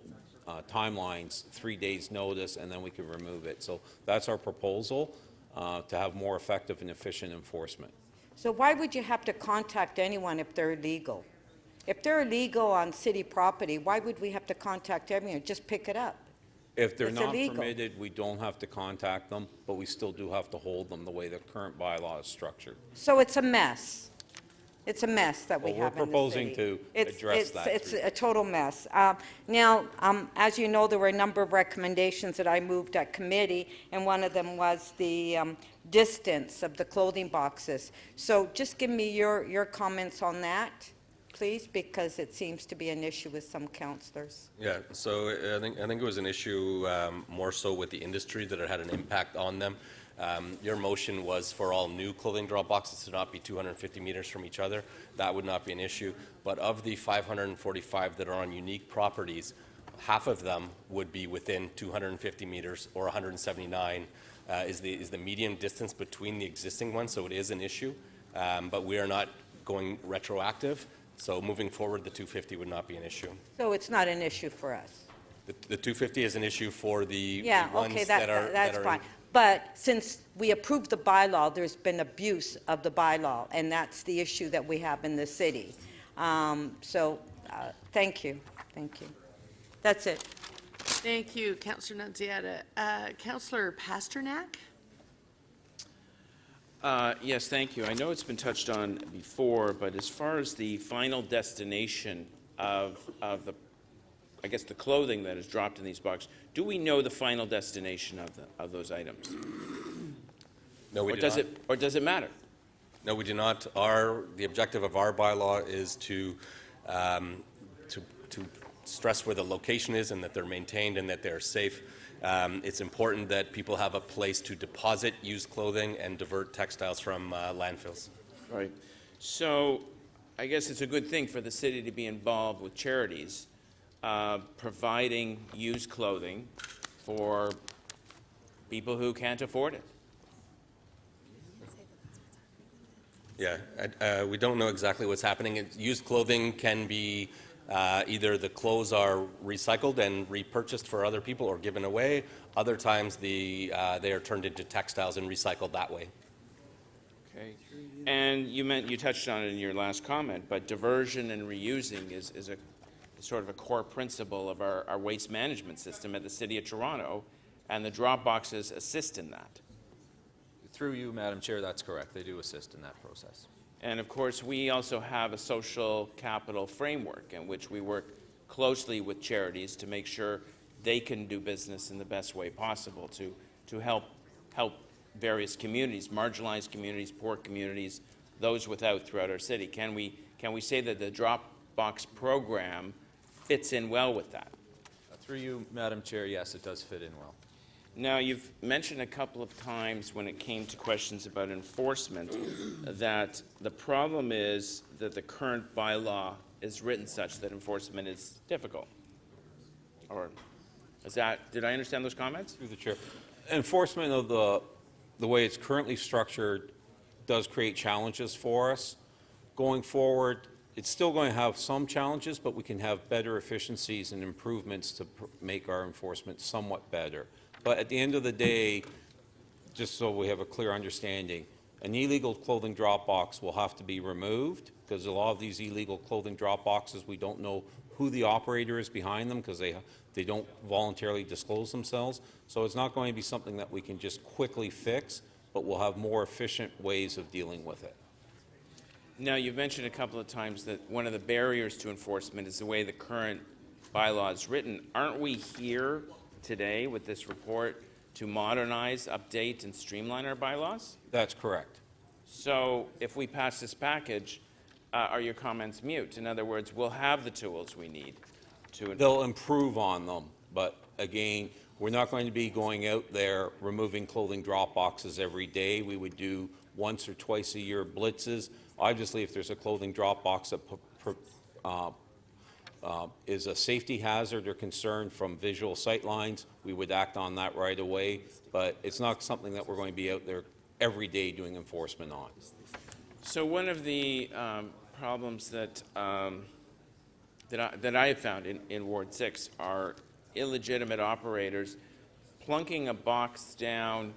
timelines, 3 days notice, and then we can remove it. So that's our proposal, to have more effective and efficient enforcement. So why would you have to contact anyone if they're illegal? If they're illegal on city property, why would we have to contact everyone? Just pick it up. If they're It's not illegal. permitted, we don't have to contact them, but we still do have to hold them the way the current bylaw is structured. So it's a mess. It's a mess that we Well, have we're in the proposing city. to address that. It's a total mess. Now, as you know, there were a number of recommendations that I moved at committee, and one of them was the distance of the clothing boxes. So just give me your comments on that, please, because it seems to be an issue with some councillors. Yeah, so I think it was an issue more so with the industry, that it had an impact on them. Your motion was for all new clothing drop boxes to not be 250 meters from each other. That would not be an issue. But of the 545 that are on unique properties, half of them would be within 250 meters, or 179 is the median distance between the existing ones. So it is an issue, but we are not going retroactive. So moving forward, the 250 would not be an issue. So it's not an issue for us. The 250 is an issue for the Yeah, ones okay, that are that's in- fine. But since we approved the bylaw, there's been abuse of the bylaw, and that's the issue that we have in the city. Thank you, thank you. That's it. Thank you, Councillor Nunziata. Councillor Pasternak? Yes, thank you. I know it's been touched on before, but as far as the final destination of the, I guess, the clothing that is dropped in these boxes, do we know the final destination of those items? No, we Or do does not. or does it matter? No, we do not. The objective of our bylaw is to stress where the location is, and that they're maintained and that they're safe. It's important that people have a place to deposit used clothing and divert textiles from landfills. Right. So I guess it's a good thing for the city to be involved with charities providing used clothing for people who can't afford it. Yeah, we don't know exactly what's happening. Used clothing can be either the clothes are recycled and repurchased for other people or given away. Other times they are turned into textiles and recycled that way. Okay. And you touched on it in your last comment, but diversion and reusing is sort of a core principle of our waste management system at the City of Toronto, and the drop boxes assist in that. Through you, Madam Chair, that's correct. They do assist in that process. And of course, we also have a social capital framework in which we work closely with charities to make sure they can do business in the best way possible to help various communities, marginalized communities, poor communities, those without throughout our city. Can we say that the drop box program fits in well with that? Through you, Madam Chair, yes, it does fit in well. Now, you've mentioned a couple of times when it came to questions about enforcement that the problem is that the current bylaw is written such that enforcement is difficult. Or did I understand those comments? Through the Chair. Enforcement of the way it's currently structured does create challenges for us. Going forward, it's still going to have some challenges, but we can have better efficiencies and improvements to make our enforcement somewhat better. But at the end of the day, just so we have a clear understanding, an illegal clothing drop box will have to be removed, because a lot of these illegal clothing drop boxes, we don't know who the operator is behind them because they don't voluntarily disclose themselves. So it's not going to be something that we can just quickly fix, but we'll have more efficient ways of dealing with it. Now, you've mentioned a couple of times that one of the barriers to enforcement is the way the current bylaw is written. Aren't we here today with this report to modernize, update, and streamline our bylaws? That's correct. So if we pass this package, are your comments mute? In other words, we'll have the tools we need to... They'll improve on them, but again, we're not going to be going out there removing clothing drop boxes every day. We would do once or twice a year blitzes. Obviously, if there's a clothing drop box that is a safety hazard or concern from visual sight lines, we would act on that right away, but it's not something that we're going to be out there every day doing enforcement on. So one of the problems that that I have found in Ward 6 are illegitimate operators plunking a box down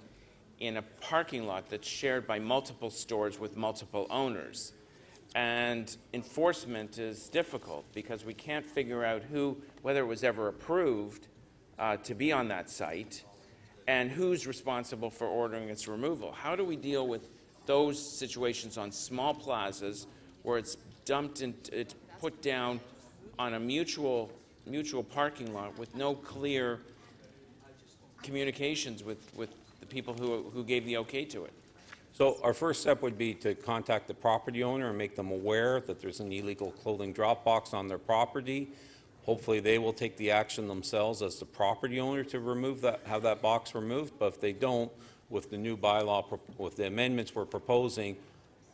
in a parking lot that's shared by multiple stores with multiple owners. And enforcement is difficult because we can't figure out whether it was ever approved to be on that site and who's responsible for ordering its removal. How do we deal with those situations on small plazas where it's dumped and it's put down on a mutual parking lot with no clear communications with the people who gave the okay to it? So our first step would be to contact the property owner and make them aware that there's an illegal clothing drop box on their property. Hopefully they will take the action themselves as the property owner to have that box removed. But if they don't, with the new bylaw, with the amendments we're proposing,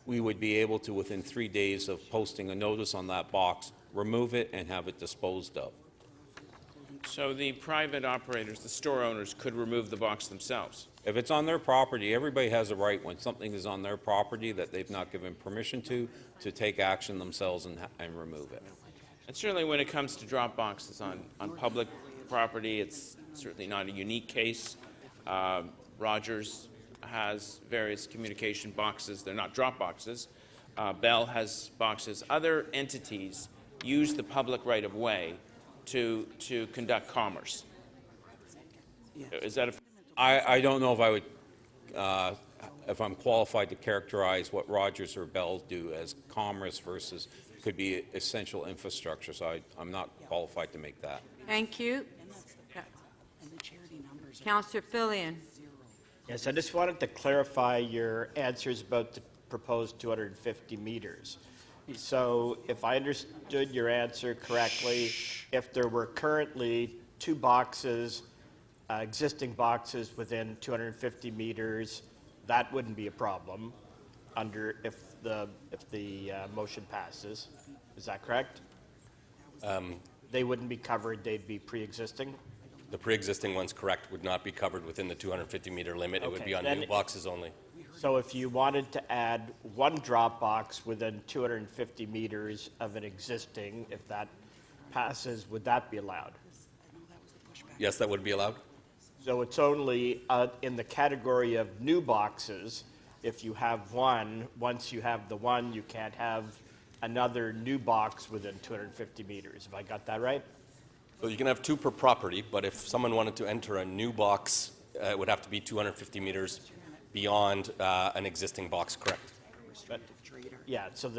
we would be able to, within 3 days of posting a notice on that box, remove it and have it disposed of. So the private operators, the store owners, could remove the box themselves? If it's on their property, everybody has a right when something is on their property that they've not given permission to take action themselves and remove it. And certainly when it comes to drop boxes on public property, it's certainly not a unique case. Rogers has various communication boxes. They're not drop boxes. Bell has boxes. Other entities use the public right-of-way to conduct commerce. Is that a... I don't know if I would, if I'm qualified to characterize what Rogers or Bell do as commerce versus could be essential infrastructure, so I'm not qualified to make that. Thank you. Councillor Fillion. Yes, I just wanted to clarify your answers about the proposed 250 meters. So if I understood your answer correctly, if there were currently two boxes, existing boxes within 250 meters, that wouldn't be a problem if the motion passes. Is that correct? They wouldn't be covered, they'd be pre-existing? The pre-existing ones, correct, would not be covered within the 250-meter limit. It would be on then new boxes only. So if you wanted to add one drop box within 250 meters of an existing, if that passes, would that be allowed? Yes, that would be allowed. So it's only in the category of new boxes. If you have one, once you have the one, you can't have another new box within 250 meters. Have I got that right? So you can have two per property, but if someone wanted to enter a new box, it would have to be 250 meters beyond an existing box, correct? But, yeah, so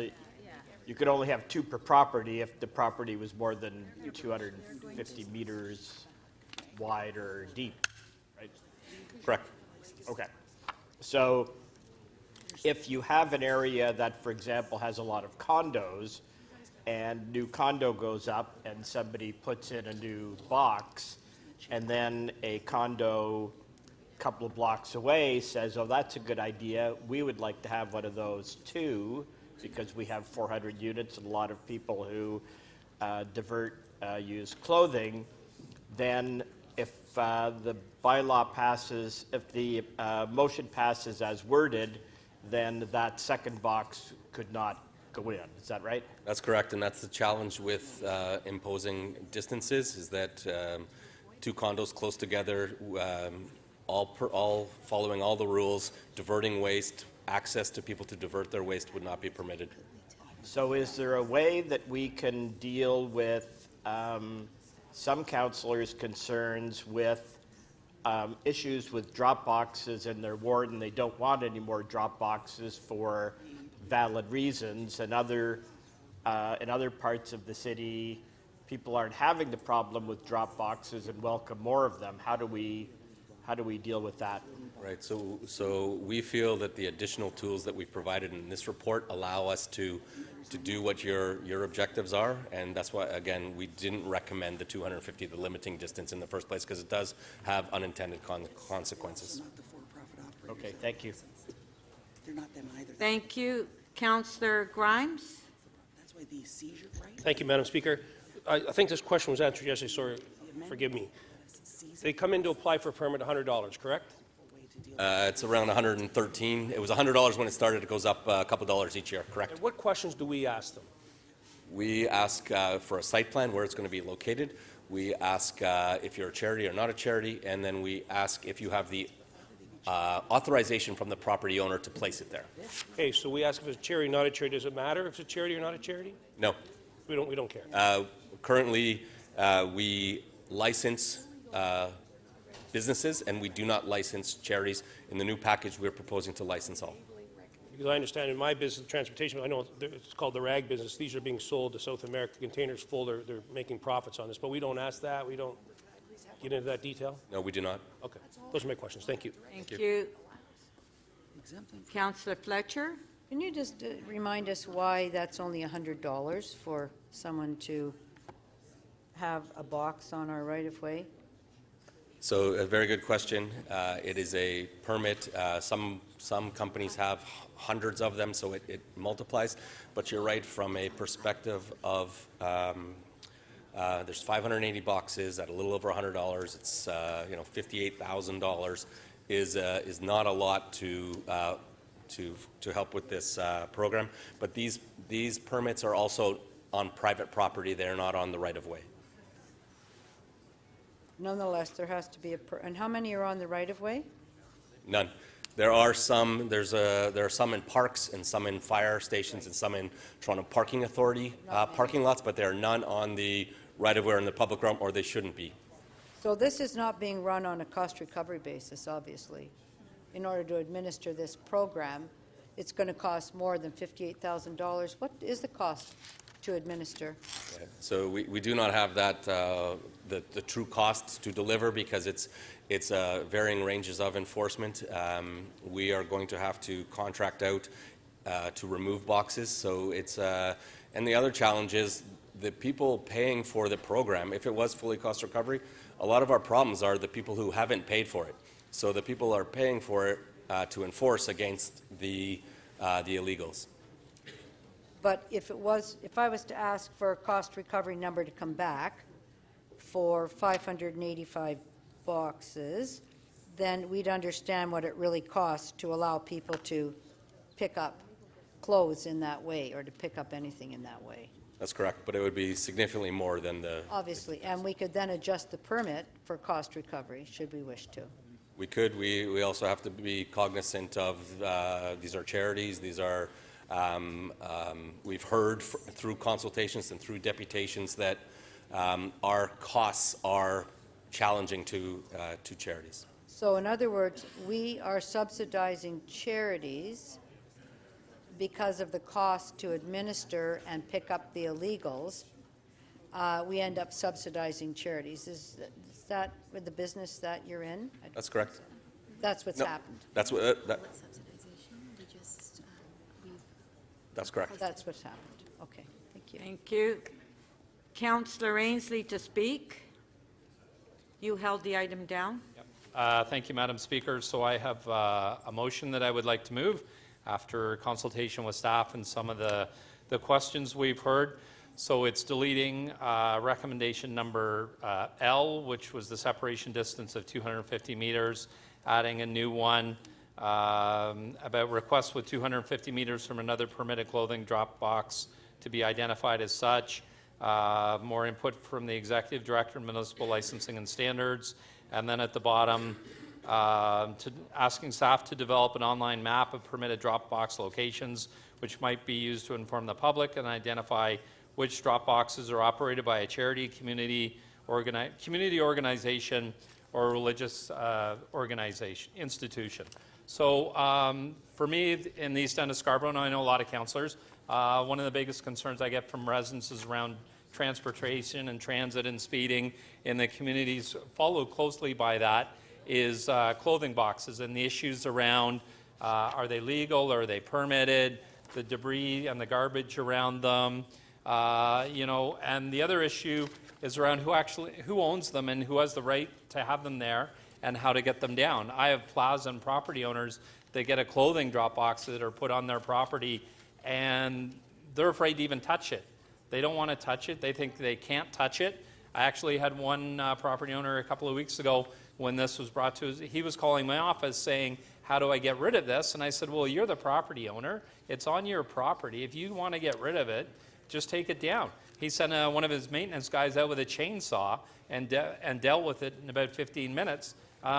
you could only have two per property if the property was more than 250 meters wide or deep, right? Correct. Okay. So if you have an area that, for example, has a lot of condos, and new condo goes up and somebody puts in a new box, and then a condo a couple of blocks away says, oh, that's a good idea, we would like to have one of those too, because we have 400 units and a lot of people who divert used clothing, then if the bylaw passes, if the motion passes as worded, then that second box could not go in. Is that right? That's correct, and that's the challenge with imposing distances, is that two condos close together, all following all the rules, diverting waste, access to people to divert their waste would not be permitted. So is there a way that we can deal with some councillors' concerns with issues with drop boxes in their ward, and they don't want any more drop boxes for valid reasons, and in other parts of the city, people aren't having the problem with drop boxes and welcome more of them? How do we deal with that? Right, so we feel that the additional tools that we've provided in this report allow us to do what your objectives are, and that's why, again, we didn't recommend the 250, the limiting distance in the first place, because it does have unintended consequences. Okay, thank you. They're not them either. Thank you. Councillor Grimes? That's why the seizure, right? Thank you, Madam Speaker. I think this question was answered yesterday, so forgive me. They come in to apply for a permit, $100, correct? It's around 113. It was $100 when it started. It goes up a couple dollars each year, correct? And what questions do we ask them? We ask for a site plan, where it's going to be located. We ask if you're a charity or not a charity, and then we ask if you have the authorization from the property owner to place it there. Okay, so we ask if it's a charity, not a charity. Does it matter if it's a charity or not a charity? No. We don't care. Currently, we license businesses, and we do not license charities. In the new package, we're proposing to license all. Because I understand in my business, transportation, I know it's called the rag business. These are being sold to South America. Containers full. They're making profits on this, but we don't ask that. We don't get into that detail. No, we do not. Okay, those are my questions. Thank you. Thank you. Councillor Fletcher? Can you just remind us why that's only $100 for someone to have a box on our right-of-way? So a very good question. It is a permit. Some companies have hundreds of them, so it multiplies. But you're right, from a perspective of there's 580 boxes at a little over $100. It's $58,000 is not a lot to help with this program. But these permits are also on private property. They're not on the right-of-way. Nonetheless, there has to be and how many are on the right-of-way? None. There are some. There are some in parks and some in fire stations and some in Toronto Parking Authority parking lots, but there are none on the right-of-way or in the public realm, or they shouldn't be. So this is not being run on a cost recovery basis, obviously. In order to administer this program, it's going to cost more than $58,000. What is the cost to administer? Yeah. So we do not have that the true costs to deliver, because it's varying ranges of enforcement. We are going to have to contract out to remove boxes. So it's and the other challenge is the people paying for the program. If it was fully cost recovery, a lot of our problems are the people who haven't paid for it. So the people are paying for it to enforce against the illegals. But if I was to ask for a cost recovery number to come back for 585 boxes, then we'd understand what it really costs to allow people to pick up clothes in that way, or to pick up anything in that way. That's correct, but it would be significantly more than the... Obviously, and we could then adjust the permit for cost recovery, should we wish to. We could. We also have to be cognizant of these are charities. These are... we've heard through consultations and through deputations that our costs are challenging to charities. So in other words, we are subsidizing charities because of the cost to administer and pick up the illegals. We end up subsidizing charities. Is that with the business that you're in? That's correct. That's what's happened. That's what... That's correct. That's what's happened. Okay, thank you. Thank you. Councillor Ainsley to speak. You held the item down. Thank you, Madam Speaker. So I have a motion that I would like to move after consultation with staff and some of the questions we've heard. So it's deleting recommendation number L, which was the separation distance of 250 meters, adding a new one about requests with 250 meters from another permitted clothing drop box to be identified as such. More input from the Executive Director of Municipal Licensing and Standards. And then at the bottom, asking staff to develop an online map of permitted drop box locations which might be used to inform the public and identify which drop boxes are operated by a charity, community organization, or religious institution. So for me, in the east end of Scarborough, and I know a lot of councillors, one of the biggest concerns I get from residents is around transportation and transit and speeding in the communities. Followed closely by that is clothing boxes and the issues around are they legal, are they permitted, the debris and the garbage around them, and the other issue is around who owns them and who has the right to have them there and how to get them down. I have plaza and property owners that get a clothing drop box that are put on their property and they're afraid to even touch it. They don't want to touch it. They think they can't touch it. I actually had one property owner a couple of weeks ago when this was brought to us. He was calling my office saying, how do I get rid of this? And I said, well, you're the property owner. It's on your property. If you want to get rid of it, just take it down. He sent one of his maintenance guys out with a chainsaw and dealt with it in about 15 minutes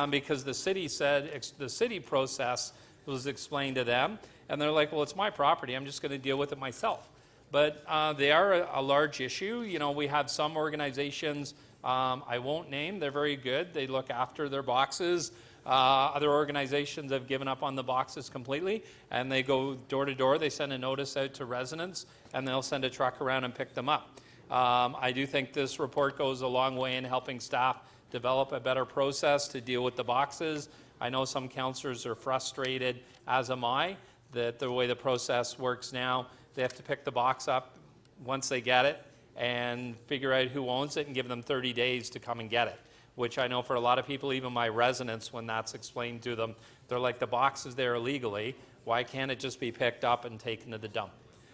because the city said the city process was explained to them. And they're like, well, it's my property. I'm just going to deal with it myself. But they are a large issue. You know, we have some organizations, I won't name, they're very good. They look after their boxes. Other organizations have given up on the boxes completely, and they go door to door. They send a notice out to residents, and they'll send a truck around and pick them up. I do think this report goes a long way in helping staff develop a better process to deal with the boxes. I know some councillors are frustrated, as am I, that the way the process works now, they have to pick the box up once they get it and figure out who owns it and give them 30 days to come and get it, which I know for a lot of people, even my residents, when that's explained to them, they're like, the box is there illegally. Why can't it just be picked up and taken to the dump?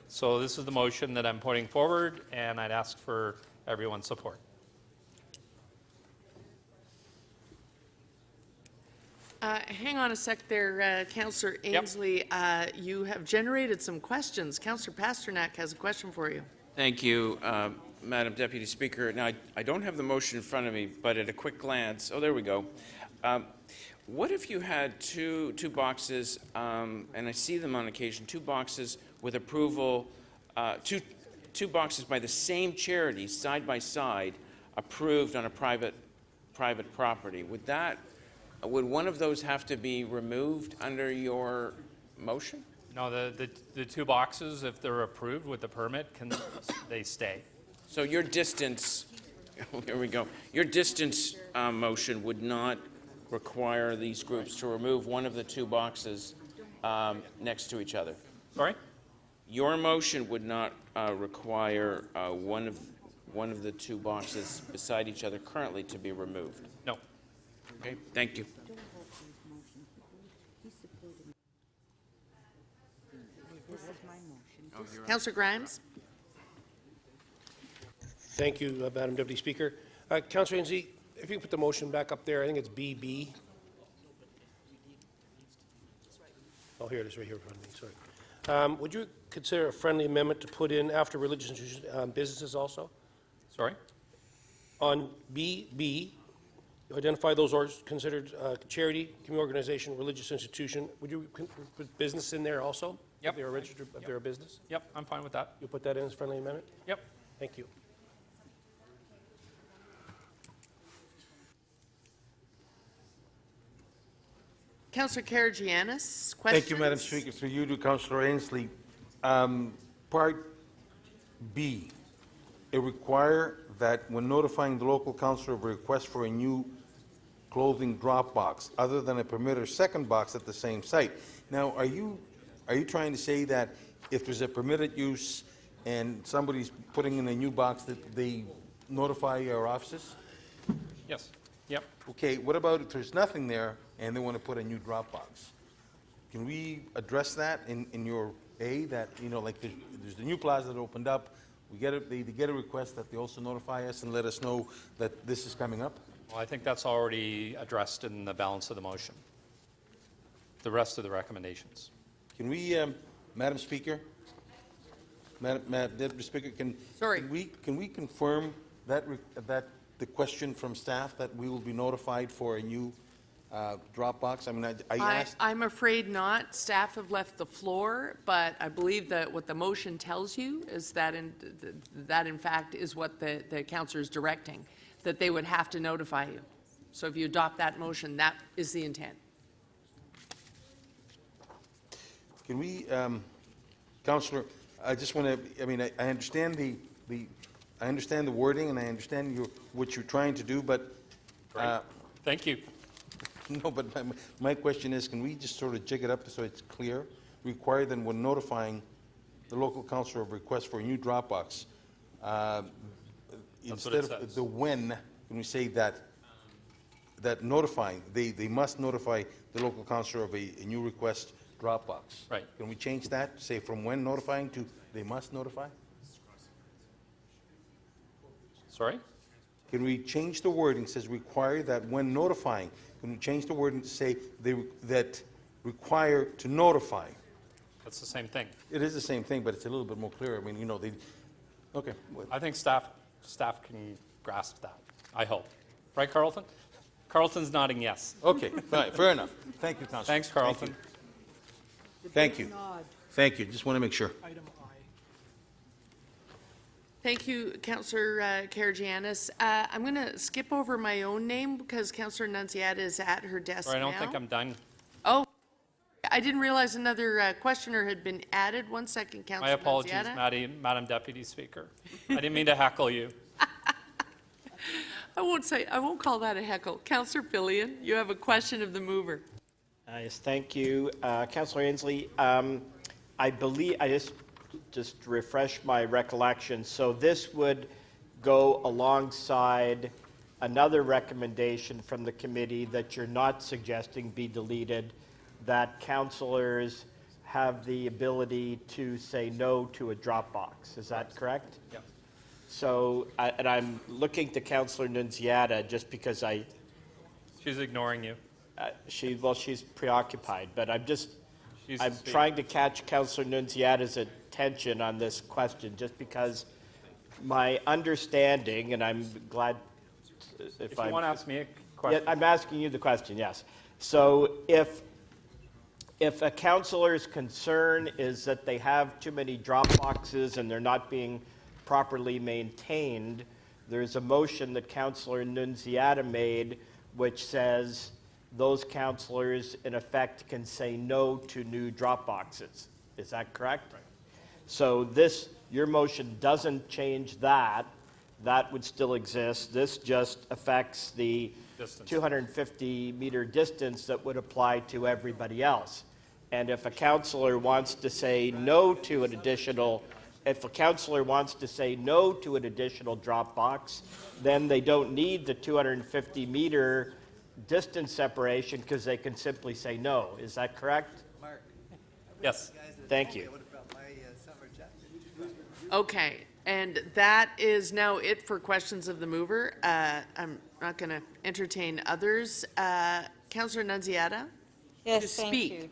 So this is the motion that I'm putting forward, and I'd ask for everyone's support. Hang on a sec there, Councillor Ainsley. You have generated some questions. Councillor Pasternak has a question for you. Thank you, Madam Deputy Speaker. Now, I don't have the motion in front of me, but at a quick glance, oh, there we go. What if you had two boxes, and I see them on occasion, two boxes with approval, two boxes by the same charity, side by side, approved on a private property? Would one of those have to be removed under your motion? No, the two boxes, if they're approved with the permit, they stay. So your distance, here we go, your distance motion would not require these groups to remove one of the two boxes next to each other? Sorry? Your motion would not require one of the two boxes beside each other currently to be removed? No. Okay, thank you. Councillor Grimes. Thank you, Madam Deputy Speaker. Councillor Ainsley, if you can put the motion back up there, I think it's BB. Oh, here it is, right here in front of me, sorry. Would you consider a friendly amendment to put in after religious institutions, businesses also? Sorry? On BB, you identify those considered charity, community organization, religious institution. Would you put business in there also? Yep. If they're registered, if they're a business? Yep, I'm fine with that. You'll put that in as friendly amendment? Yep. Thank you. Councillor Karagianis, questions? Thank you, Madam Speaker. Through you to Councillor Ainsley. Part B, it require that when notifying the local councillor of a request for a new clothing drop box, other than a permitted second box at the same site. Now, are you trying to say that if there's a permitted use and somebody's putting in a new box that they notify your offices? Yes. Yep. Okay, what about if there's nothing there and they want to put a new drop box? Can we address that in your A, that, you know, like there's the new plaza that opened up, they get a request that they also notify us and let us know that this is coming up? Well, I think that's already addressed in the balance of the motion. The rest of the recommendations. Can we, Madam Speaker, Madam Deputy Speaker, can we confirm that the question from staff that we will be notified for a new Dropbox? I mean, I asked, I'm afraid not. Staff have left the floor, but I believe that what the motion tells you is that in fact is what the councillor is directing, that they would have to notify you. So if you adopt that motion, that is the intent. can we, Councillor, I just want to, I mean, I understand I understand the wording and I understand what you're trying to do, but. Great. Thank you. No, but my question is, can we just sort of jig it up so it's clear? Require that when notifying the local councillor of request for a new Dropbox, instead of the when, can we say that notifying, they must notify the local councillor of a new request Dropbox? Right. Can we change that, say from when notifying to they must notify? Sorry? Can we change the wording, says require that when notifying, can we change the wording to say that require to notify? That's the same thing. It is the same thing, but it's a little bit more clear. I mean, you know, okay. I think staff can grasp that, I hope. Right, Carlton? Carlton's nodding yes. Okay, fine, fair enough. Thank you, Councillor. Thanks, Carlton. Thank you. Thank you. Just want to make sure. Thank you, Councillor Karygiannis. I'm going to skip over my own name because Councillor Nunziata is at her desk Or I don't now. think I'm done. Oh, I didn't realize another questioner had been added. 1 second, My Councillor apologies, Nunziata. Madam Deputy Speaker. I didn't mean to heckle you. I won't call that a heckle. Councillor Fillion, you have a question of the mover. Yes, thank you. Councillor Inslee, I believe, just to refresh my recollection, so this would go alongside another recommendation from the committee that you're not suggesting be deleted, that councillors have the ability to say no to a Dropbox. Is that correct? Yeah. So, and I'm looking to Councillor Nunziata just because She's ignoring you. she's preoccupied, but I'm She's trying to catch Councillor Nunziata's attention on this question, just because my understanding, and I'm glad if you want to ask me a Yeah, question. I'm asking you the question, yes. So if a councillor's concern is that they have too many drop boxes and they're not being properly maintained, there's a motion that Councillor Nunziata made which says those councillors, in effect, can say no to new drop boxes. Is that correct? Right. So your motion doesn't change that. That would still exist. This just affects the 250-meter distance that would apply to everybody else. And if a councillor wants to say no to an additional drop box, then they don't need the 250-meter distance separation because they can simply say no. Is that correct? Mark. Yes. Thank you. Okay, and that is now it for questions of the mover. I'm not going to entertain others. Councillor Nunziata? Yes, to thank speak. you.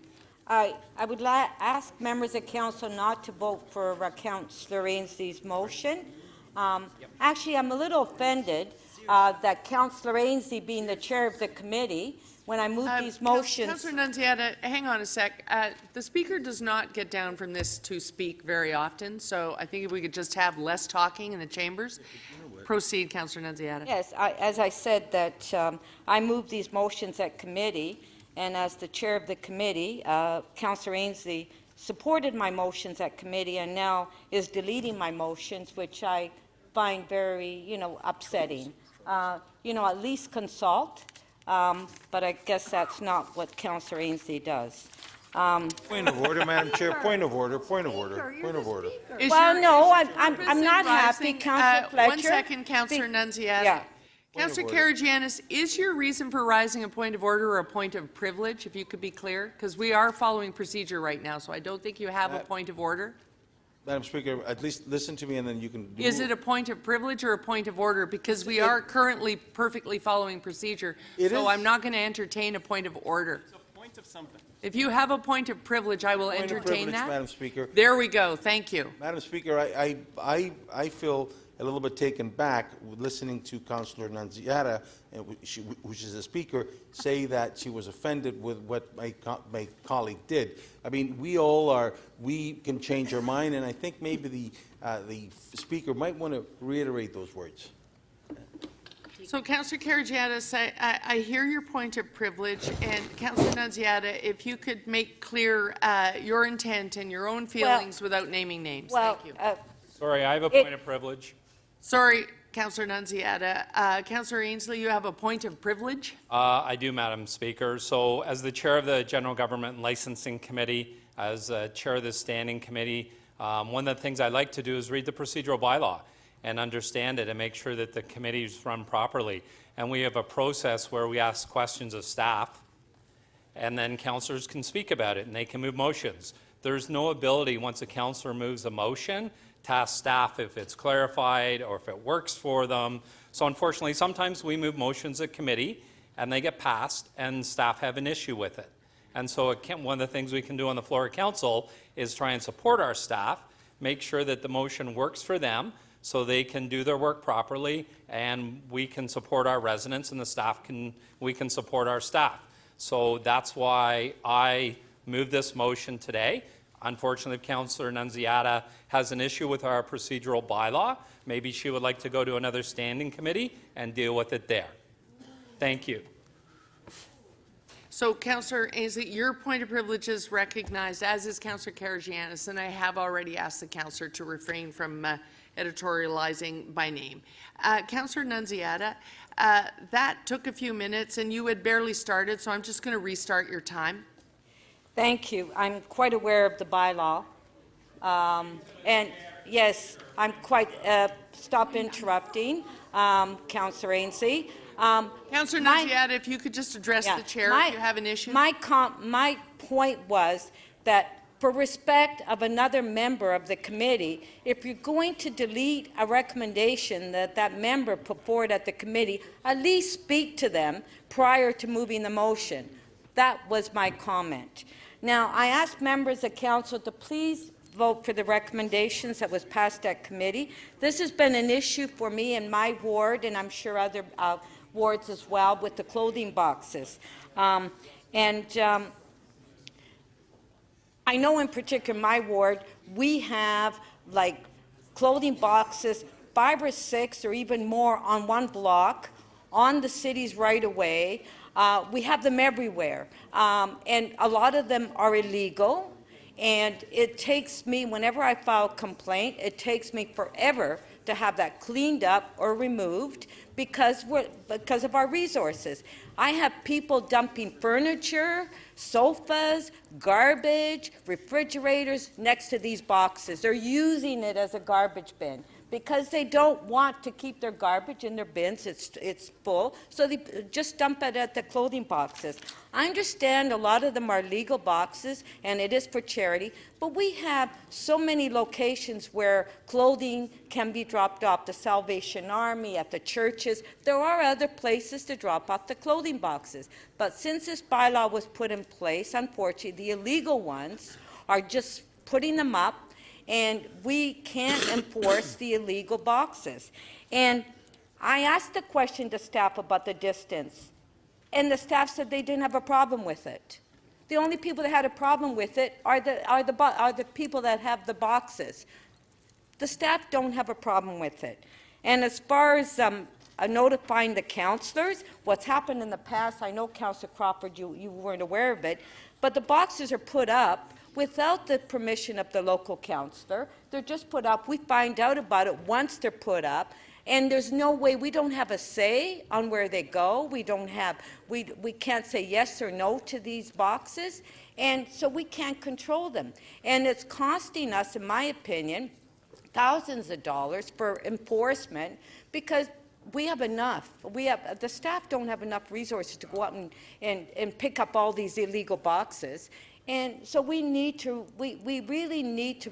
I would ask members of council not to vote for Councillor Ainsley's motion. Actually, I'm a little offended that Councillor Ainsley, being the chair of the committee, when I move these motions... Councillor Nunziata, hang on a sec. The speaker does not get down from this to speak very often, so I think if we could just have less talking in the chambers. Proceed, Councillor Nunziata. Yes, as I said, that I moved these motions at committee, and as the chair of the committee, Councillor Ainsley supported my motions at committee and now is deleting my motions, which I find very, upsetting. At least consult, but I guess that's not what Councillor Ainsley does. Point of order, Madam Chair. Point of order. Point of order. Point of order. Well, no, I'm not happy, Councillor Fletcher. 1 second, Councillor Nunziata. Yeah. Councillor Karygiannis, is your reason for rising a point of order or a point of privilege, if you could be clear? Because we are following procedure right now, so I don't think you have a point of order. Madam Speaker, at least listen to me and then you can... Is it a point of privilege or a point of order? Because we are currently perfectly following procedure, so I'm not going to entertain a point of order. It's a point of something. If you have a point of privilege, I will entertain Point of privilege, that. Madam Speaker. There we go. Thank you. Madam Speaker, I feel, a little bit taken back with listening to Councillor Nunziata, which is a speaker, say that she was offended with what my colleague did. I mean, we can change our mind, and I think maybe the speaker might want to reiterate those words. So, Councillor Karygiannis, I hear your point of privilege, and Councillor Nunziata, if you could make clear your intent and your own feelings without naming names. Thank you. Sorry, I have a point of privilege. Sorry, Councillor Nunziata. Councillor Ainsley, you have a point of privilege? I do, Madam Speaker. So as the chair of the General Government and Licensing Committee, as chair of the Standing Committee, one of the things I like to do is read the procedural bylaw and understand it and make sure that the committees run properly. And we have a process where we ask questions of staff, and then councillors can speak about it and they can move motions. There's no ability, once a councillor moves a motion, to ask staff if it's clarified or if it works for them. So unfortunately, sometimes we move motions at committee and they get passed and staff have an issue with it. And so one of the things we can do on the floor of council is try and support our staff, make sure that the motion works for them so they can do their work properly, and we can support our residents and the staff we can support our staff. So that's why I moved this motion today. Unfortunately, if Councillor Nunziata has an issue with our procedural bylaw, maybe she would like to go to another standing committee and deal with it there. Thank you. So, Councillor Ainsley, your point of privilege is recognized, as is Councillor Karygiannis, and I have already asked the councillor to refrain from editorializing by name. Councillor Nunziata, that took a few minutes, and you had barely started, so I'm just going to restart your time. Thank you. I'm quite aware of the bylaw. And yes, I'm quite, stop interrupting, Councillor Ainsley. Councillor Nunziata, if you could just address the chair if you have an issue. My point was that for respect of another member of the committee, if you're going to delete a recommendation that that member put forward at the committee, at least speak to them prior to moving the motion. That was my comment. Now, I asked members of council to please vote for the recommendations that was passed at committee. This has been an issue for me in my ward, and I'm sure other wards as well, with the clothing boxes. I know in particular my ward, we have like clothing boxes, 5 or 6 or even more on one block, on the city's right-of-way. We have them everywhere, and a lot of them are illegal, and it takes me, whenever I file a complaint, it takes me forever to have that cleaned up or removed because of our resources. I have people dumping furniture, sofas, garbage, refrigerators next to these boxes. They're using it as a garbage bin because they don't want to keep their garbage in their bins. It's full, so they just dump it at the clothing boxes. I understand a lot of them are legal boxes, and it is for charity, but we have so many locations where clothing can be dropped off, the Salvation Army, at the churches. There are other places to drop off the clothing boxes, but since this bylaw was put in place, unfortunately, the illegal ones are just putting them up, and we can't enforce the illegal boxes. And I asked a question to staff about the distance, and the staff said they didn't have a problem with it. The only people that had a problem with it are the people that have the boxes. The staff don't have a problem with it. And as far as notifying the councillors, what's happened in the past, I know, Councillor Crawford, you weren't aware of it, but the boxes are put up without the permission of the local councillor. They're just put up. We find out about it once they're put up, and there's no way, we don't have a say on where they go. We can't say yes or no to these boxes, and so we can't control them. And it's costing us, in my opinion, thousands of dollars for enforcement because we have enough. The staff don't have enough resources to go out and pick up all these illegal boxes. And so we really need to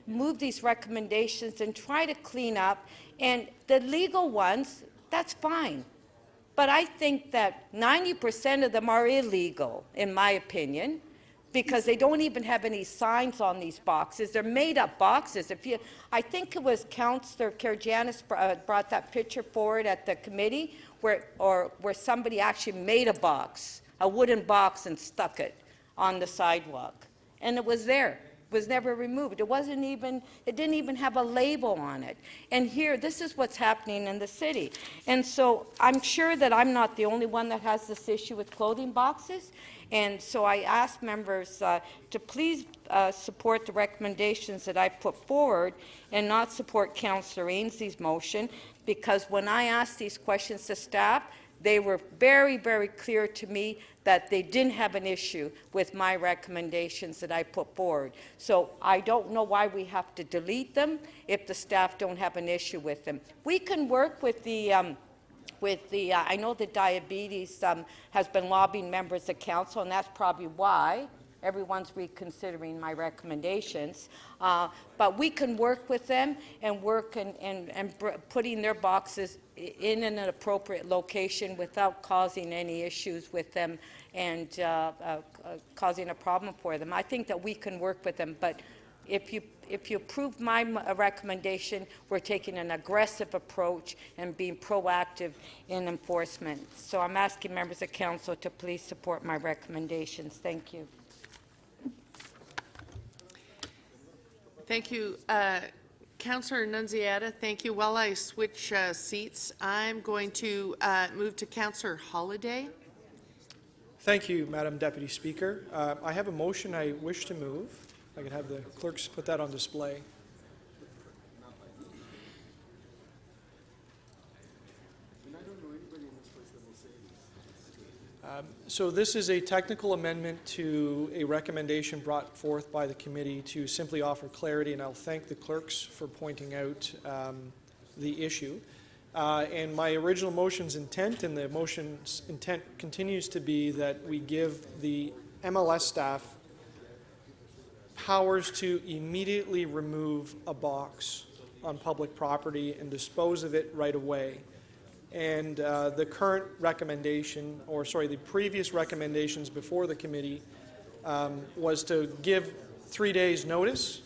move these recommendations and try to clean up. And the legal ones, that's fine. But I think that 90% of them are illegal, in my opinion. because they don't even have any signs on these boxes. They're made-up boxes. I think it was Councillor Karygiannis brought that picture forward at the committee where somebody actually made a box, a wooden box, and stuck it on the sidewalk. And it was there. It was never removed. It didn't even have a label on it. And here, this is what's happening in the city. And so I'm sure that I'm not the only one that has this issue with clothing boxes. And so I ask members to please support the recommendations that I put forward and not support Councillor Ainsley's motion, because when I asked these questions to staff, they were very, very clear to me that they didn't have an issue with my recommendations that I put forward. So I don't know why we have to delete them if the staff don't have an issue with them. We can work with the I know that diabetes has been lobbying members of council, and that's probably why everyone's reconsidering my recommendations. But we can work with them and work and putting their boxes in an appropriate location without causing any issues with them and causing a problem for them. I think that we can work with them, but if you approve my recommendation, we're taking an aggressive approach and being proactive in enforcement. So I'm asking members of council to please support my recommendations. Thank you. Thank you. Councillor Nunziata, thank you. While I switch seats, I'm going to move to Councillor Holyday. Thank you, Madam Deputy Speaker. I have a motion I wish to move. I could have the clerks put that on display. So this is a technical amendment to a recommendation brought forth by the committee to simply offer clarity, and I'll thank the clerks for pointing out the issue. And my original motion's intent, and the motion's intent continues to be that we give the MLS staff powers to immediately remove a box on public property and dispose of it right away. And the current recommendation, or sorry, the previous recommendations before the committee was to give 3 days notice,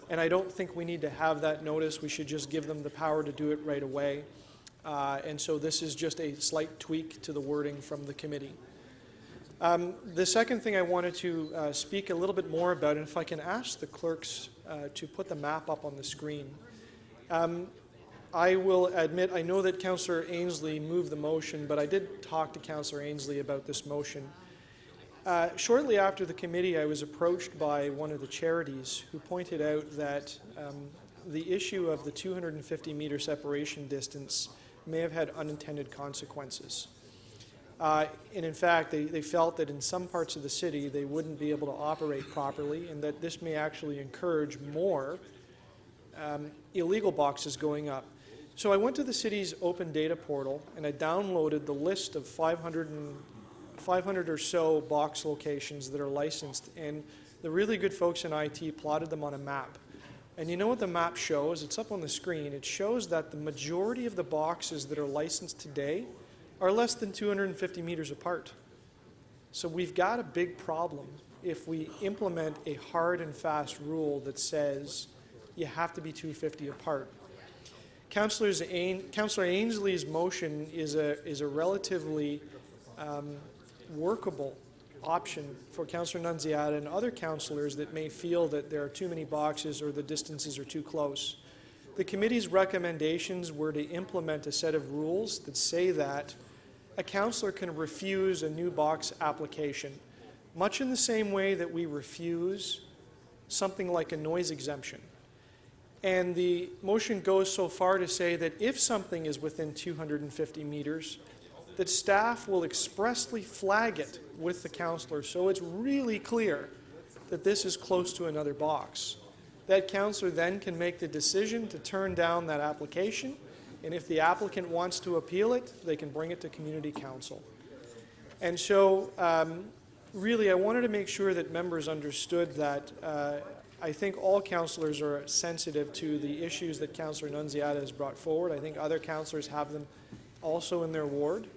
and I don't think we need to have that notice. We should just give them the power to do it right away. And so this is just a slight tweak to the wording from the committee. The second thing I wanted to speak a little bit more about, and if I can ask the clerks to put the map up on the screen. I will admit, I know that Councillor Ainsley moved the motion, but I did talk to Councillor Ainsley about this motion. Shortly after the committee, I was approached by one of the charities who pointed out that the issue of the 250-meter separation distance may have had unintended consequences. And in fact, they felt that in some parts of the city, they wouldn't be able to operate properly, and that this may actually encourage more illegal boxes going up. So I went to the city's open data portal, and I downloaded the list of 500 or so box locations that are licensed, and the really good folks in IT plotted them on a map. And you know what the map shows? It's up on the screen. It shows that the majority of the boxes that are licensed today are less than 250 meters apart. So we've got a big problem if we implement a hard and fast rule that says you have to be 250 apart. Councillor Ainsley's motion is a relatively workable option for Councillor Nunziata and other councillors that may feel that there are too many boxes or the distances are too close. The committee's recommendations were to implement a set of rules that say that a councillor can refuse a new box application, much in the same way that we refuse something like a noise exemption. And the motion goes so far to say that if something is within 250 meters, that staff will expressly flag it with the councillor so it's really clear that this is close to another box. That councillor then can make the decision to turn down that application, and if the applicant wants to appeal it, they can bring it to community council. And so really I wanted to make sure that members understood that I think all councillors are sensitive to the issues that Councillor Nunziata has brought forward. I think other councillors have them also in their ward.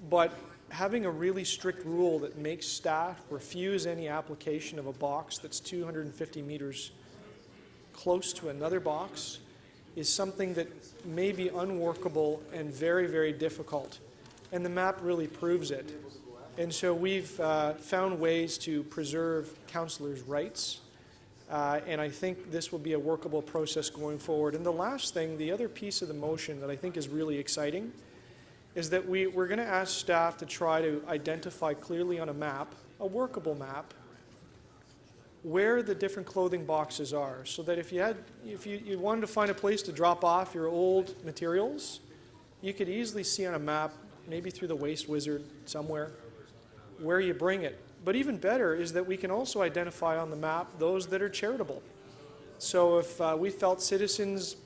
But having a really strict rule that makes staff refuse any application of a box that's 250 meters close to another box is something that may be unworkable and very, very difficult. And the map really proves it. And so we've found ways to preserve councillors' rights. And I think this will be a workable process going forward. And the last thing, the other piece of the motion that I think is really exciting, is that we're going to ask staff to try to identify clearly on a map, a workable map, where the different clothing boxes are, so that if you wanted to find a place to drop off your old materials, you could easily see on a map, maybe through the Waste Wizard somewhere, where you bring it. But even better is that we can also identify on the map those that are charitable. So if we felt citizens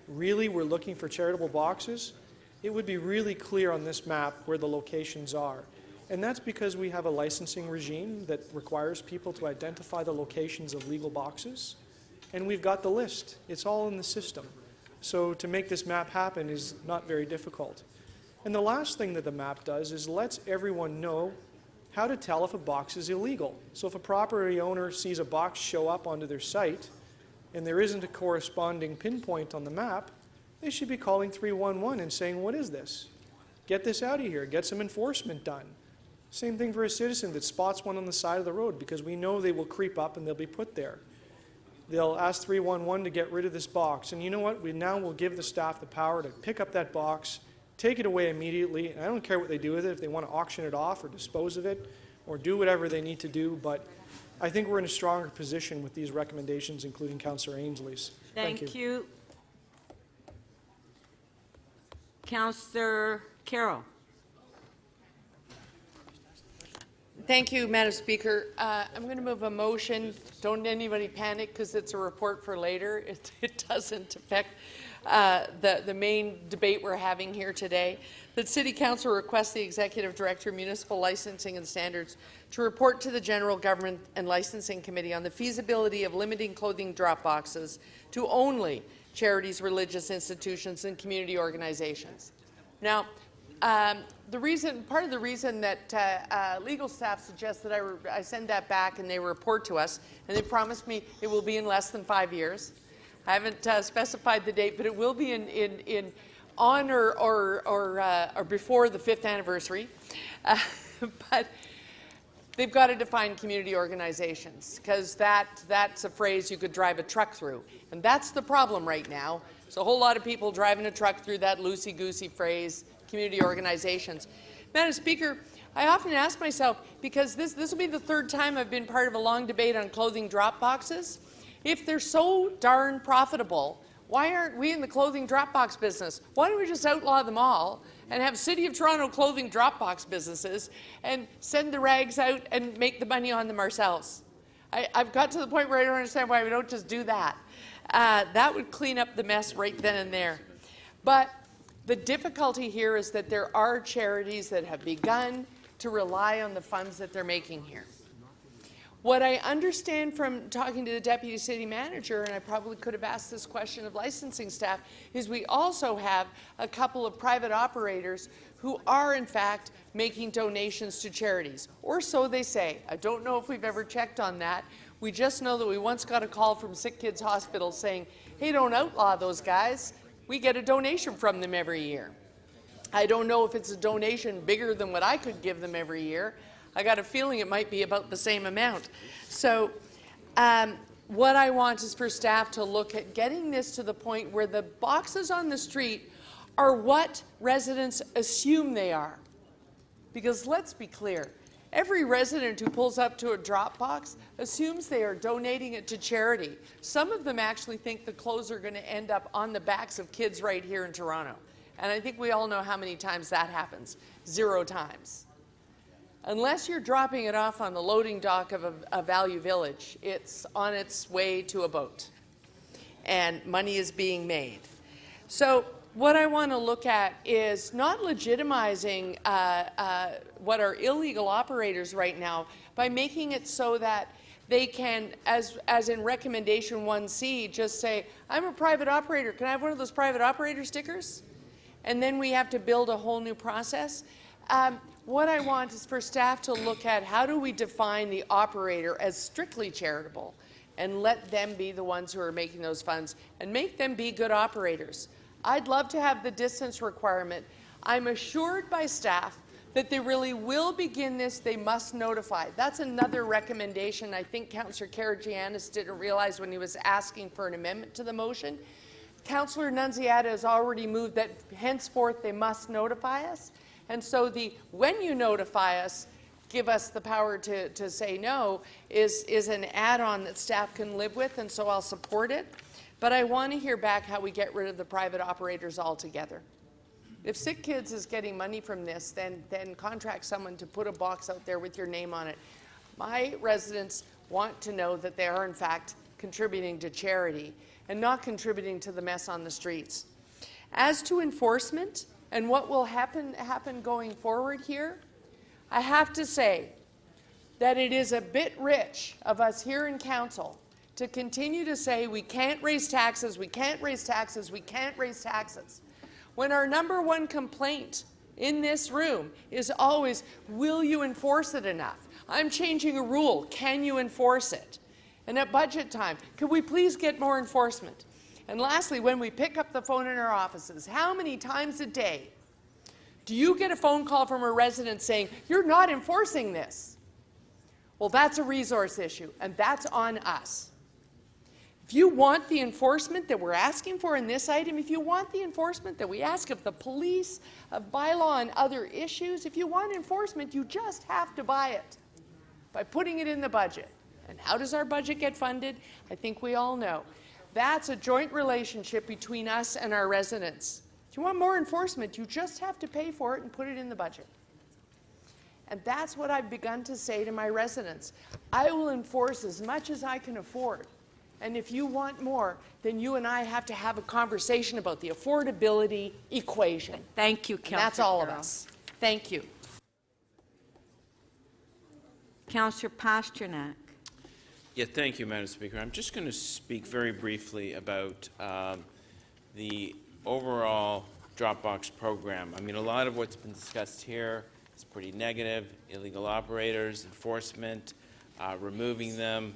really were looking for charitable boxes, it would be really clear on this map where the locations are. And that's because we have a licensing regime that requires people to identify the locations of legal boxes. And we've got the list. It's all in the system. So to make this map happen is not very difficult. And the last thing that the map does is lets everyone know how to tell if a box is illegal. So if a property owner sees a box show up onto their site and there isn't a corresponding pinpoint on the map, they should be calling 311 and saying, what is this? Get this out of here. Get some enforcement done. Same thing for a citizen that spots one on the side of the road, because we know they will creep up and they'll be put there. They'll ask 311 to get rid of this box. And you know what? We now will give the staff the power to pick up that box, take it away immediately. And I don't care what they do with it, if they want to auction it off or dispose of it or do whatever they need to do. But I think we're in a stronger position with these recommendations, including Councillor Ainsley's. Thank you. Councillor Carroll. Thank you, Madam Speaker. I'm going to move a motion. Don't anybody panic, because it's a report for later. It doesn't affect the main debate we're having here today. That City Council requests the Executive Director, Municipal Licensing and Standards to report to the General Government and Licensing Committee on the feasibility of limiting clothing drop boxes to only charities, religious institutions, and community organizations. Now, part of the reason that legal staff suggests that I send that back and they report to us, and they promised me it will be in less than 5 years. I haven't specified the date, but it will be in on or before the 5th anniversary. But they've got to define community organizations, because that's a phrase you could drive a truck through. And that's the problem right now. There's a whole lot of people driving a truck through that loosey-goosey phrase, community organizations. Madam Speaker, I often ask myself, because this will be the 3rd time I've been part of a long debate on clothing drop boxes, if they're so darn profitable, why aren't we in the clothing drop box business? Why don't we just outlaw them all and have City of Toronto clothing drop box businesses and send the rags out and make the money on them ourselves? I've got to the point where I don't understand why we don't just do that. That would clean up the mess right then and there. But the difficulty here is that there are charities that have begun to rely on the funds that they're making here. What I understand from talking to the Deputy City Manager, and I probably could have asked this question of licensing staff, is we also have a couple of private operators who are in fact making donations to charities, or so they say. I don't know if we've ever checked on that. We just know that we once got a call from Sick Kids Hospital saying, hey, don't outlaw those guys. We get a donation from them every year. I don't know if it's a donation bigger than what I could give them every year. I got a feeling it might be about the same amount. So what I want is for staff to look at getting this to the point where the boxes on the street are what residents assume they are. Because let's be clear, every resident who pulls up to a drop box assumes they are donating it to charity. Some of them actually think the clothes are going to end up on the backs of kids right here in Toronto. And I think we all know how many times that happens. 0 times. Unless you're dropping it off on the loading dock of a Value Village, it's on its way to a boat. And money is being made. So what I want to look at is not legitimizing what are illegal operators right now by making it so that they can, as in recommendation 1C, just say, I'm a private operator. Can I have one of those private operator stickers? And then we have to build a whole new process. What I want is for staff to look at how do we define the operator as strictly charitable and let them be the ones who are making those funds and make them be good operators. I'd love to have the distance requirement. I'm assured by staff that they really will begin this, they must notify. That's another recommendation I think Councillor Karygiannis didn't realize when he was asking for an amendment to the motion. Councillor Nunziata has already moved that henceforth they must notify us. And so the when you notify us, give us the power to say no is an add-on that staff can live with, and so I'll support it. But I want to hear back how we get rid of the private operators altogether. If Sick Kids is getting money from this, then contract someone to put a box out there with your name on it. My residents want to know that they are in fact contributing to charity and not contributing to the mess on the streets. As to enforcement and what will happen going forward here, I have to say that it is a bit rich of us here in council to continue to say we can't raise taxes, we can't raise taxes, we can't raise taxes, when our number one complaint in this room is always, will you enforce it enough? I'm changing a rule, can you enforce it? And at budget time, could we please get more enforcement? And lastly, when we pick up the phone in our offices, how many times a day do you get a phone call from a resident saying, you're not enforcing this? Well, that's a resource issue, and that's on us. If you want the enforcement that we're asking for in this item, if you want the enforcement that we ask of the police, of bylaw and other issues, if you want enforcement, you just have to buy it by putting it in the budget. And how does our budget get funded? I think we all know. That's a joint relationship between us and our residents. If you want more enforcement, you just have to pay for it and put it in the budget. And that's what I've begun to say to my residents. I will enforce as much as I can afford. And if you want more, then you and I have to have a conversation about the affordability equation. Thank you, Councillor. And that's all of Carroll. us. Thank you. Councillor Pasternak. Yeah, thank you, Madam Speaker. I'm just going to speak very briefly about the overall Dropbox program. I mean, a lot of what's been discussed here is pretty negative: illegal operators, enforcement, removing them,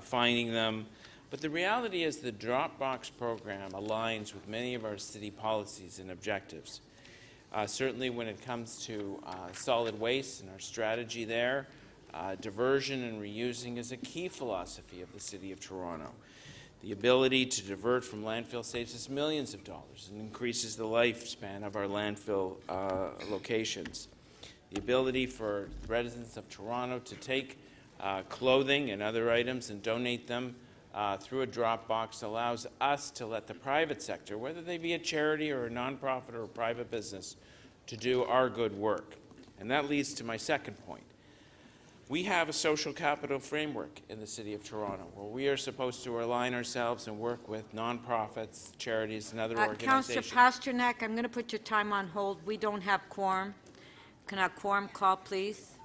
fining them. But the reality is the Dropbox program aligns with many of our city policies and objectives. Certainly when it comes to solid waste and our strategy there, diversion and reusing is a key philosophy of the City of Toronto. The ability to divert from landfill saves us millions of dollars and increases the lifespan of our landfill locations. The ability for residents of Toronto to take clothing and other items and donate them through a Dropbox allows us to let the private sector, whether they be a charity or a nonprofit or a private business, to do our good work. And that leads to my second point. We have a social capital framework in the City of Toronto where we are supposed to align ourselves and work with nonprofits, charities, and other Councillor organizations. Pasternak, I'm going to put your time on hold. We don't have quorum. Can our quorum call, please?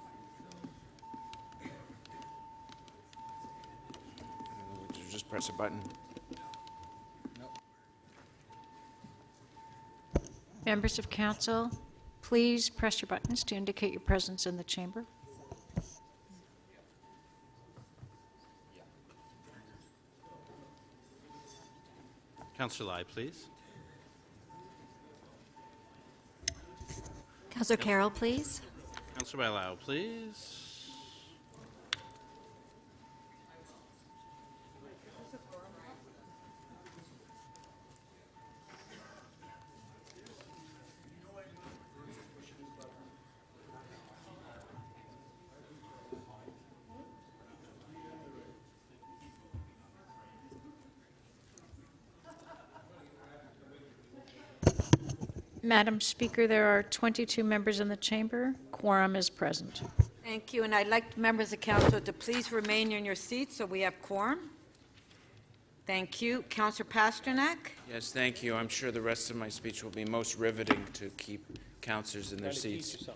Just press a button. Members of council, please press your buttons to indicate your presence in the chamber. Councillor Lai, please. Councillor Carroll, please. Councillor Bailao, please. Madam Speaker, there are 22 members in the chamber. Quorum is present. Thank you, and I'd like members of council to please remain in your seats so we have quorum. Thank you. Councillor Pasternak? Yes, thank you. I'm sure the rest of my speech will be most riveting to keep councillors in their seats.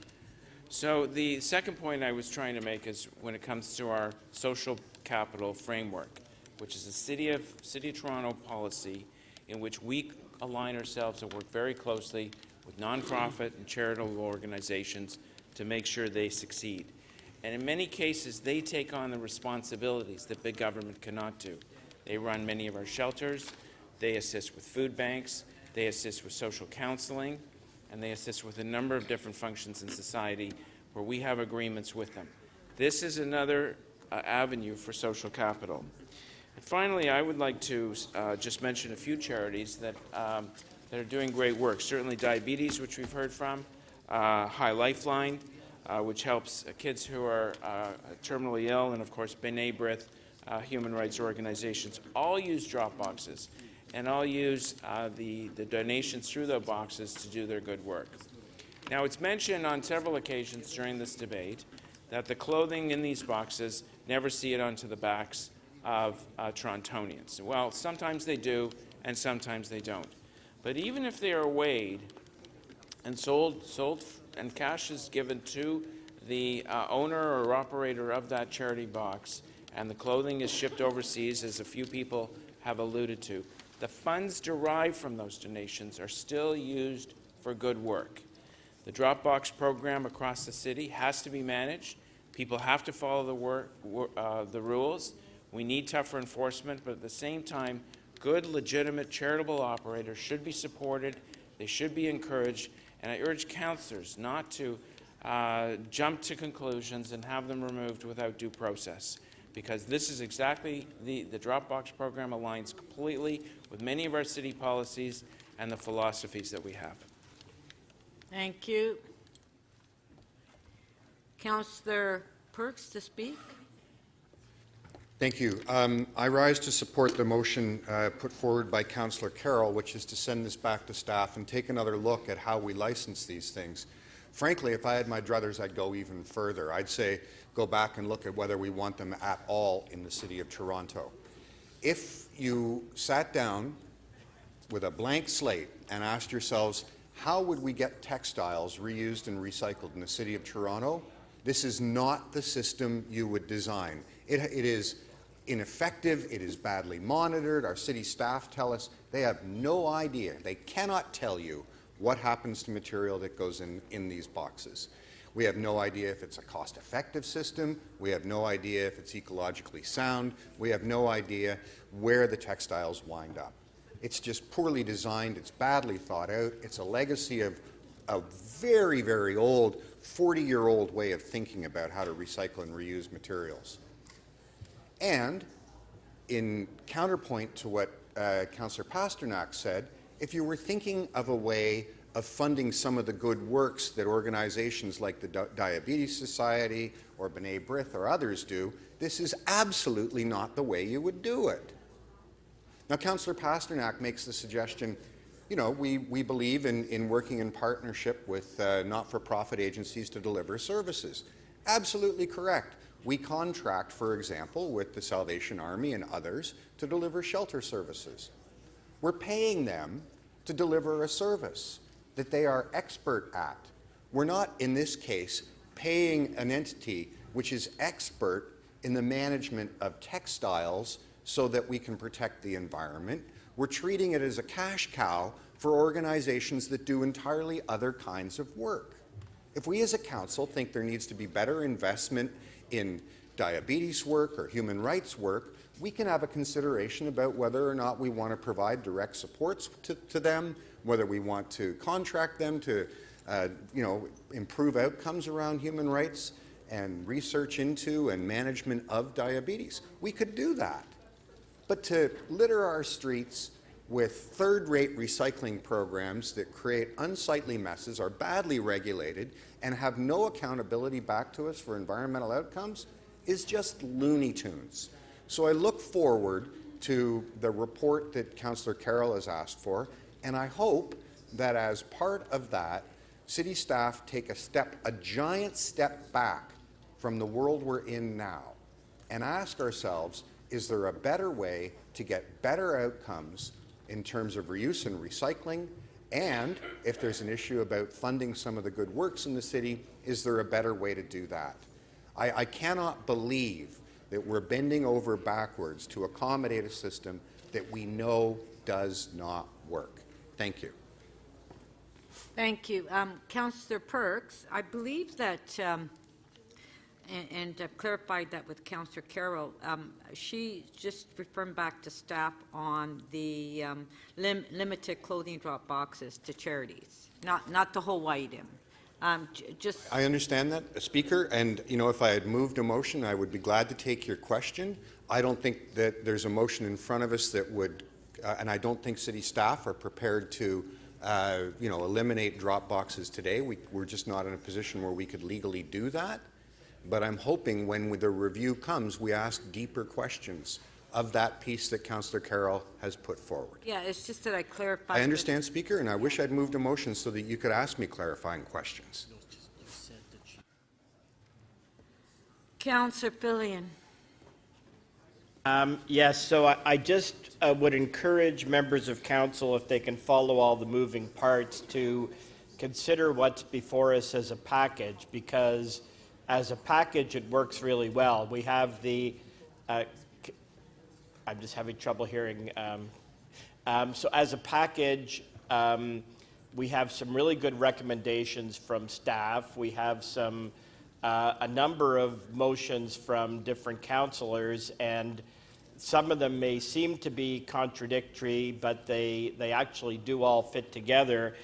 So the second point I was trying to make is when it comes to our social capital framework, which is a City of Toronto policy in which we align ourselves and work very closely with nonprofit and charitable organizations to make sure they succeed. And in many cases, they take on the responsibilities that big government cannot do. They run many of our shelters, they assist with food banks, they assist with social counseling, and they assist with a number of different functions in society where we have agreements with them. This is another avenue for social capital. And finally, I would like to just mention a few charities that are doing great work. Certainly diabetes, which we've heard from, High Lifeline, which helps kids who are terminally ill, and of course B'nai B'rith, human rights organizations, all use drop boxes and all use the donations through the boxes to do their good work. Now, it's mentioned on several occasions during this debate that the clothing in these boxes never see it onto the backs of Torontonians. Well, sometimes they do, and sometimes they don't. But even if they are weighed and sold, and cash is given to the owner or operator of that charity box, and the clothing is shipped overseas, as a few people have alluded to, the funds derived from those donations are still used for good work. The Dropbox program across the city has to be managed. People have to follow the rules. We need tougher enforcement, but at the same time, good, legitimate, charitable operators should be supported. They should be encouraged. And I urge councillors not to jump to conclusions and have them removed without due process, because this is exactly the Dropbox program aligns completely with many of our city policies and the philosophies that we have. Thank you. Councillor Perks to speak. Thank you. I rise to support the motion put forward by Councillor Carroll, which is to send this back to staff and take another look at how we license these things. Frankly, if I had my druthers, I'd go even further. I'd say go back and look at whether we want them at all in the City of Toronto. If you sat down with a blank slate and asked yourselves, how would we get textiles reused and recycled in the City of Toronto? This is not the system you would design. It is ineffective, it is badly monitored. Our city staff tell us they have no idea. They cannot tell you what happens to material that goes in these boxes. We have no idea if it's a cost-effective system. We have no idea if it's ecologically sound. We have no idea where the textiles wind up. It's just poorly designed. It's badly thought out. It's a legacy of a very, very old, 40-year-old way of thinking about how to recycle and reuse materials. And in counterpoint to what Councillor Pasternak said, if you were thinking of a way of funding some of the good works that organizations like the Diabetes Society or B'nai B'rith or others do, this is absolutely not the way you would do it. Now, Councillor Pasternak makes the suggestion, you know, we believe in working in partnership with not-for-profit agencies to deliver services. Absolutely correct. We contract, for example, with the Salvation Army and others to deliver shelter services. We're paying them to deliver a service that they are expert at. We're not, in this case, paying an entity which is expert in the management of textiles so that we can protect the environment. We're treating it as a cash cow for organizations that do entirely other kinds of work. If we as a council think there needs to be better investment in diabetes work or human rights work, we can have a consideration about whether or not we want to provide direct supports to them, whether we want to contract them to improve outcomes around human rights and research into and management of diabetes. We could do that. But to litter our streets with third-rate recycling programs that create unsightly messes, are badly regulated, and have no accountability back to us for environmental outcomes is just Looney Tunes. So I look forward to the report that Councillor Carroll has asked for, and I hope that as part of that, city staff take a giant step back from the world we're in now and ask ourselves, is there a better way to get better outcomes in terms of reuse and recycling? And if there's an issue about funding some of the good works in the city, is there a better way to do that? I cannot believe that we're bending over backwards to accommodate a system that we know does not work. Thank you. Thank you. Councillor Perks, I believe that, and I've clarified that with Councillor Carroll, she just referring back to staff on the limited clothing drop boxes to charities, not the whole item. Just. I understand that, Speaker, and if I had moved a motion, I would be glad to take your question. I don't think that there's a motion in front of us that would, and I don't think city staff are prepared to, eliminate drop boxes today. We're just not in a position where we could legally do that. But I'm hoping when the review comes, we ask deeper questions of that piece that Councillor Carroll has put forward. Yeah, it's just that I clarified. I understand, Speaker, and I wish I'd moved a motion so that you could ask me clarifying questions. Councillor Fillion. Yes, so I just would encourage members of council, if they can follow all the moving parts, to consider what's before us as a package, because as a package it works really well. We have the, I'm just having trouble hearing. So as a package, we have some really good recommendations from staff. We have some a number of motions from different councillors, and some of them may seem to be contradictory, but they actually do all fit together,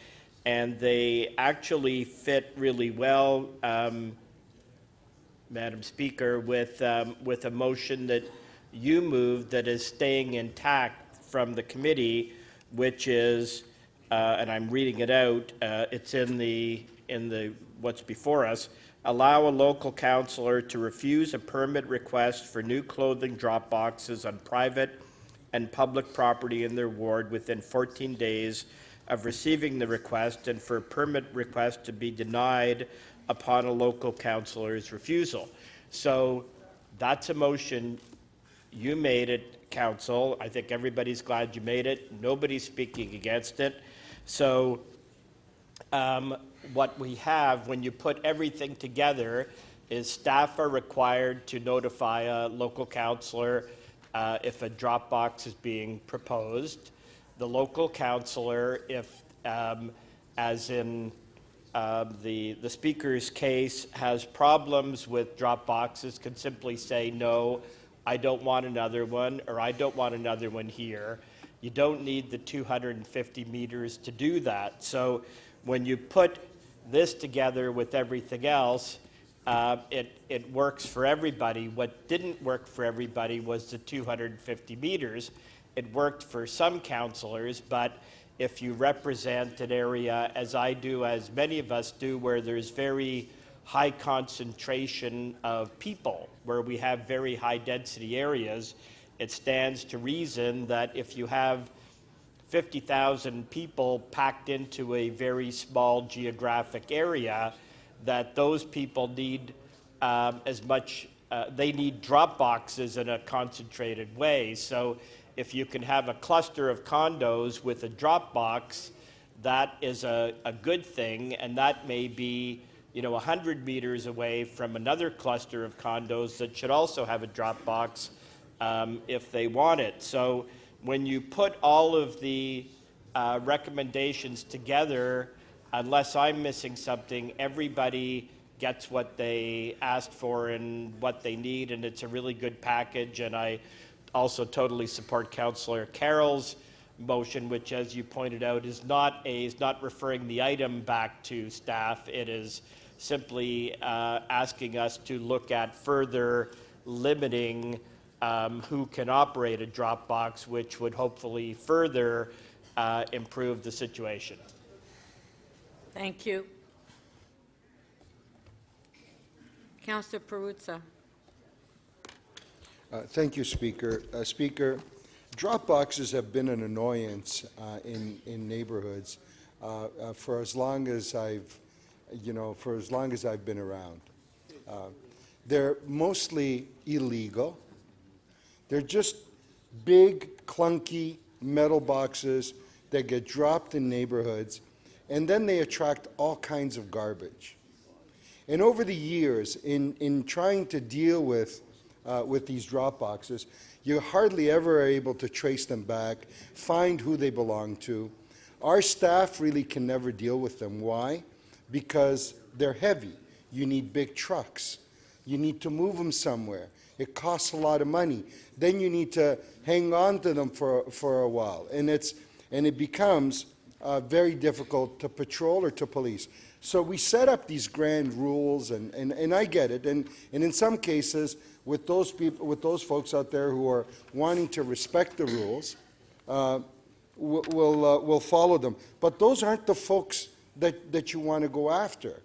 and they actually fit really well, Madam Speaker, with a motion that you moved that is staying intact from the committee, which is, and I'm reading it out, it's in the what's before us. Allow a local councillor to refuse a permit request for new clothing drop boxes on private and public property in their ward within 14 days of receiving the request, and for a permit request to be denied upon a local councillor's refusal. So that's a motion. You made it, Council. I think everybody's glad you made it. Nobody's speaking against it. So what we have, when you put everything together, is staff are required to notify a local councillor if a drop box is being proposed. The local councillor, if, as in the Speaker's case, has problems with drop boxes, can simply say, no, I don't want another one, or I don't want another one here. You don't need the 250 meters to do that. So when you put this together with everything else, it works for everybody. What didn't work for everybody was the 250 meters. It worked for some councillors, but if you represent an area, as I do, as many of us do, where there's very high concentration of people, where we have very high density areas, it stands to reason that if you have 50,000 people packed into a very small geographic area, that those people need they need drop boxes in a concentrated way. So if you can have a cluster of condos with a drop box, that is a good thing, and that may be 100 meters away from another cluster of condos that should also have a drop box if they want it. So when you put all of the recommendations together, unless I'm missing something, everybody gets what they asked for and what they need, and it's a really good package. And I also totally support Councillor Carroll's motion, which, as you pointed out, is not referring the item back to staff. It is simply asking us to look at further limiting who can operate a drop box, which would hopefully further improve the situation. Thank you. Councillor Perruzza. Thank you, Speaker. Speaker, drop boxes have been an annoyance in neighborhoods for as long as I've been around. They're mostly illegal. They're just big, clunky metal boxes that get dropped in neighborhoods, and then they attract all kinds of garbage. And over the years, in trying to deal with these drop boxes, you hardly ever are able to trace them back, find who they belong to. Our staff really can never deal with them. Why? Because they're heavy. You need big trucks. You need to move them somewhere. It costs a lot of money. Then you need to hang on to them for a while. And it becomes very difficult to patrol or to police. So we set up these grand rules, and I get it. And in some cases, with those people, with those folks out there who are wanting to respect the rules, we'll follow them. But those aren't the folks that you want to go after.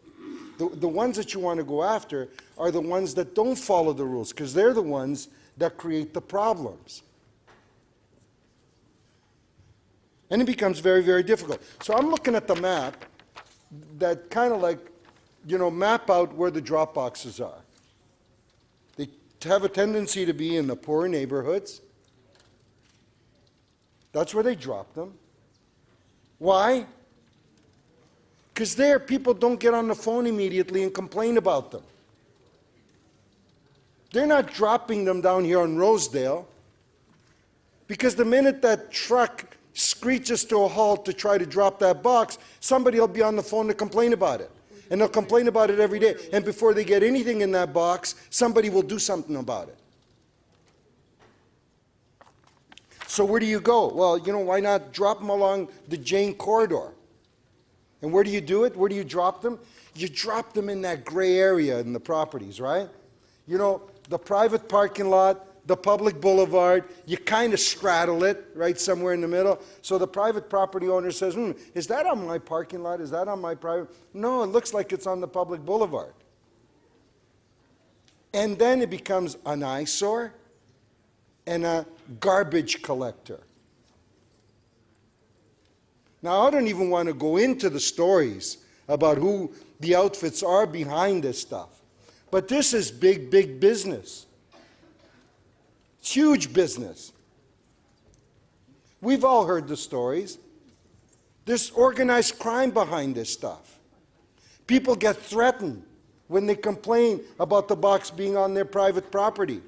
The ones that you want to go after are the ones that don't follow the rules, because they're the ones that create the problems. And it becomes very, very difficult. So I'm looking at the map that kind of like, map out where the drop boxes are. They have a tendency to be in the poor neighborhoods. That's where they drop them. Why? Because there, people don't get on the phone immediately and complain about them. They're not dropping them down here on Rosedale, because the minute that truck screeches to a halt to try to drop that box, somebody will be on the phone to complain about it. And they'll complain about it every day. And before they get anything in that box, somebody will do something about it. So where do you go? Well, why not drop them along the Jane corridor? And where do you do it? Where do you drop them? You drop them in that gray area in the properties, right? The private parking lot, the public boulevard, you kind of straddle it right somewhere in the middle. So the private property owner says, is that on my parking lot? Is that on my private? No, it looks like it's on the public boulevard. And then it becomes an eyesore and a garbage collector. Now, I don't even want to go into the stories about who the outfits are behind this stuff. But this is big, big business. It's huge business. We've all heard the stories. There's organized crime behind this stuff. People get threatened when they complain about the box being on their private property.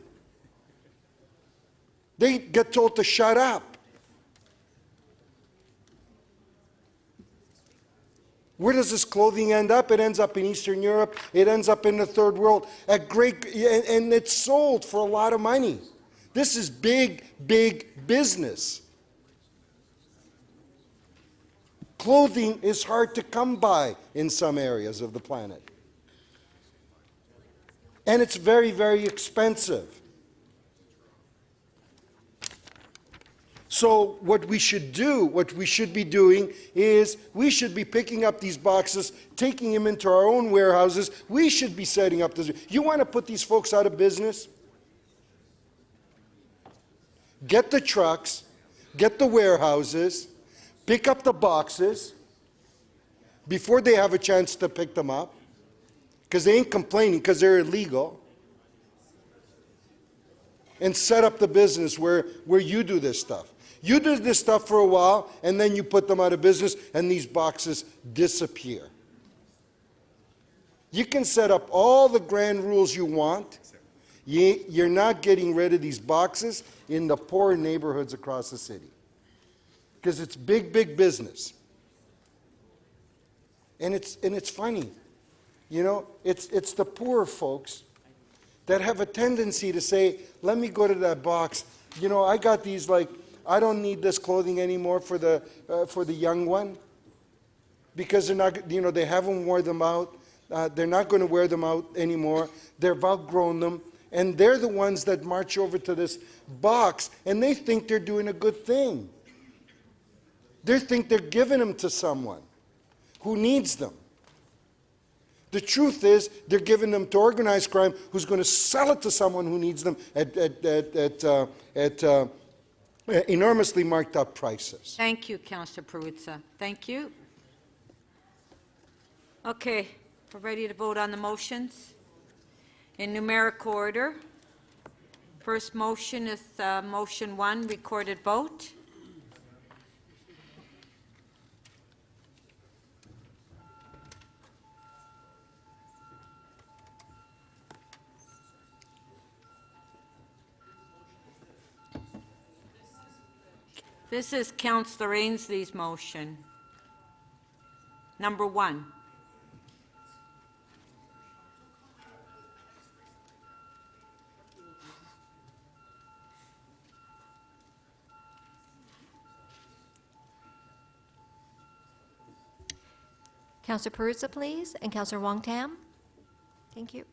They get told to shut up. Where does this clothing end up? It ends up in Eastern Europe. It ends up in the third world and it's sold for a lot of money. This is big, big business. Clothing is hard to come by in some areas of the planet. And it's very, very expensive. So what we should do, what we should be doing is we should be picking up these boxes, taking them into our own warehouses. We should be setting up this. You want to put these folks out of business? Get the trucks, get the warehouses, pick up the boxes before they have a chance to pick them up, because they ain't complaining because they're illegal, and set up the business where you do this stuff. You do this stuff for a while, and then you put them out of business, and these boxes disappear. You can set up all the grand rules you want. You're not getting rid of these boxes in the poor neighborhoods across the city, because it's big, big business. And it's funny. It's the poor folks that have a tendency to say, let me go to that box. I got these, I don't need this clothing anymore for the young one, because they're not, they haven't worn them out. They're not going to wear them out anymore. They've outgrown them. And they're the ones that march over to this box, and they think they're doing a good thing. They think they're giving them to someone who needs them. The truth is, they're giving them to organized crime, who's going to sell it to someone who needs them at enormously marked up prices. Thank you, Councillor Perruzza. Thank you. Okay, we're ready to vote on the motions. In numeric order, first motion is motion 1, recorded vote. This is Councillor Ainsley's motion. Number 1. Councillor Perruzza, please, and Councillor Wong Tam. Thank you.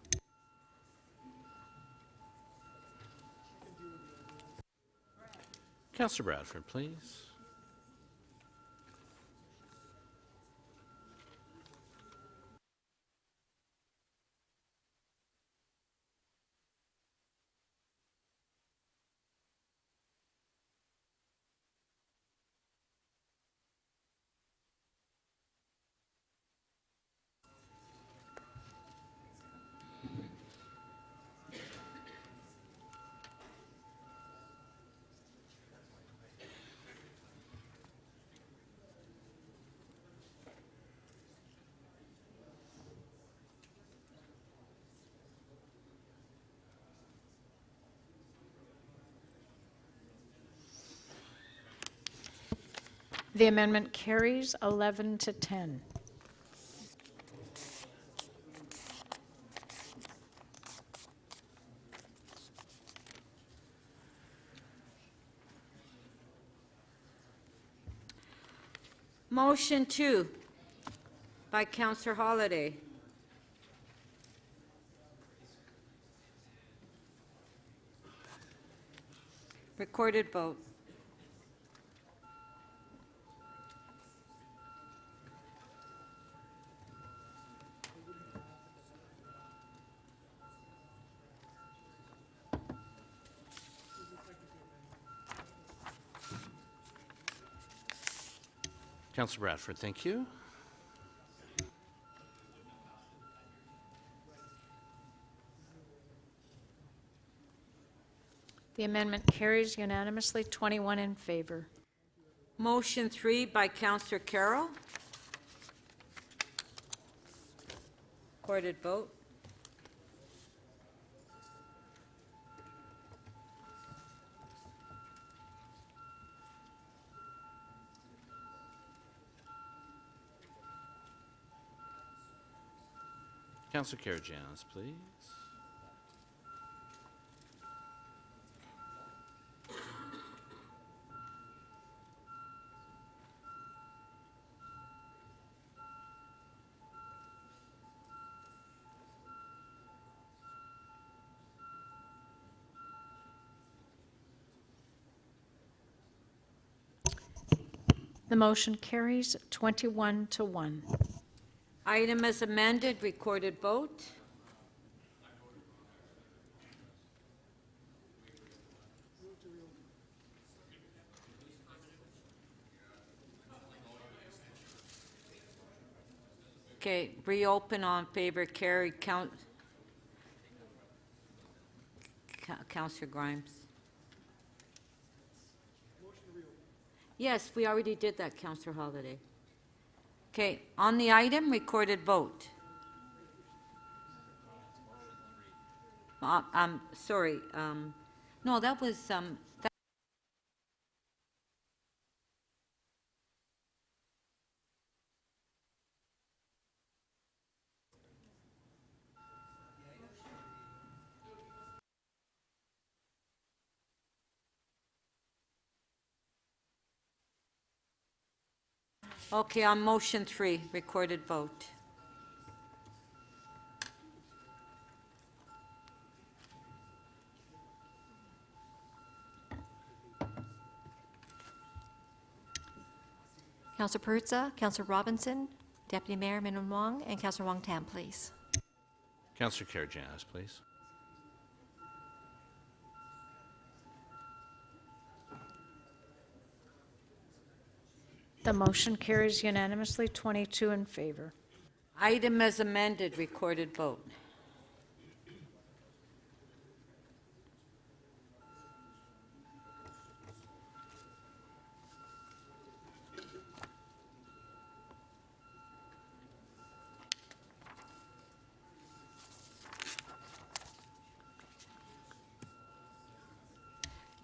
Councillor Bradford, please. The amendment carries 11 to 10. Motion 2 by Councillor Holliday. Recorded vote. Councillor Bradford, thank you. The amendment carries unanimously, 21 in favor. Motion 3 by Councillor Carroll. Recorded vote. Councillor Karygiannis, please. The motion carries 21 to 1. Item as amended, recorded vote. Okay, reopen on favor, carried. Councillor Grimes. Yes, we already did that, Councillor Holliday. Okay, on the item, recorded vote. Sorry, no, that was, okay, on motion 3, recorded vote. Councillor Perruzza, Councillor Robinson, Deputy Mayor Min Wong, and Councillor Wong Tam, please. Councillor Karygiannis, please. The motion carries unanimously, 22 in favor. Item as amended, recorded vote.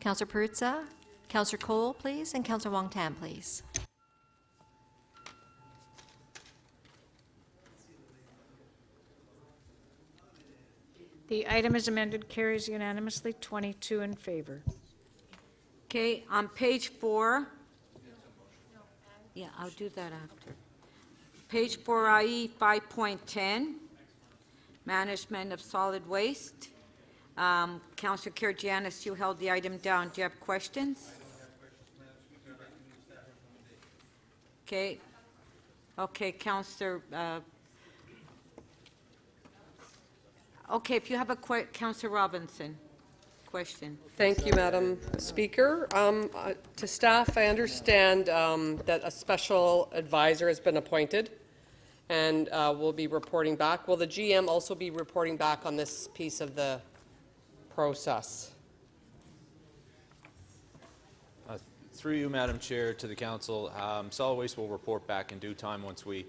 Councillor Perruzza, Councillor Cole, please, and Councillor Wong Tam, please. The item is amended, carries unanimously, 22 in favor. Okay, on page 4. Yeah, I'll do that after. Page 4 IE 5.10, management of solid waste. Councillor Karygiannis, you held the item down. Do you have questions? Okay. Okay, Councillor. Okay, if you have a Councillor Robinson question. Thank you, Madam Speaker. To staff, I understand that a special advisor has been appointed and will be reporting back. Will the GM also be reporting back on this piece of the process? Through you, Madam Chair, to the Council, Solid Waste will report back in due time once we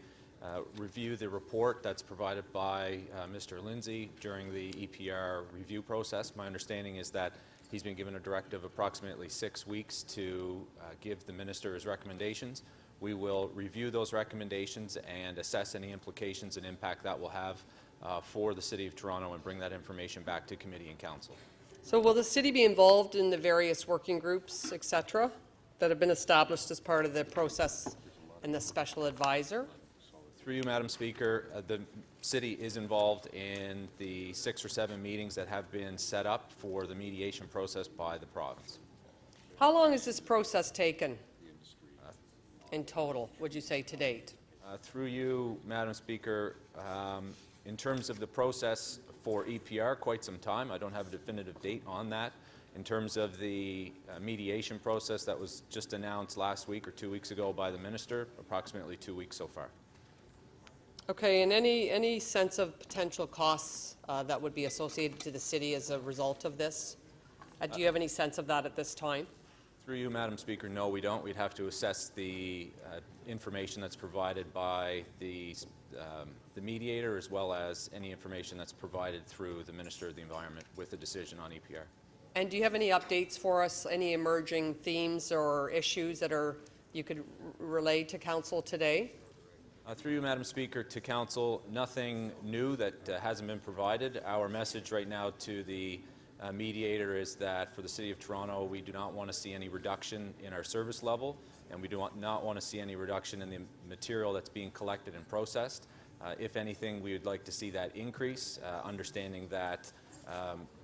review the report that's provided by Mr. Lindsay during the EPR review process. My understanding is that he's been given a directive of approximately 6 weeks to give the Minister his recommendations. We will review those recommendations and assess any implications and impact that will have for the City of Toronto and bring that information back to Committee and Council. So will the city be involved in the various working groups, etc., that have been established as part of the process and the special advisor? Through you, Madam Speaker, the City is involved in the 6 or 7 meetings that have been set up for the mediation process by the province. How long has this process taken in total, would you say, to date? Through you, Madam Speaker, in terms of the process for EPR, quite some time. I don't have a definitive date on that. In terms of the mediation process that was just announced last week or 2 weeks ago by the Minister, approximately 2 weeks so far. Okay, and any sense of potential costs that would be associated to the city as a result of this? Do you have any sense of that at this time? Through you, Madam Speaker, no, we don't. We'd have to assess the information that's provided by the mediator, as well as any information that's provided through the Minister of the Environment with the decision on EPR. And do you have any updates for us, any emerging themes or issues that you could relay to Council today? Through you, Madam Speaker, to Council, nothing new that hasn't been provided. Our message right now to the mediator is that for the City of Toronto, we do not want to see any reduction in our service level, and we do not want to see any reduction in the material that's being collected and processed. If anything, we would like to see that increase, understanding that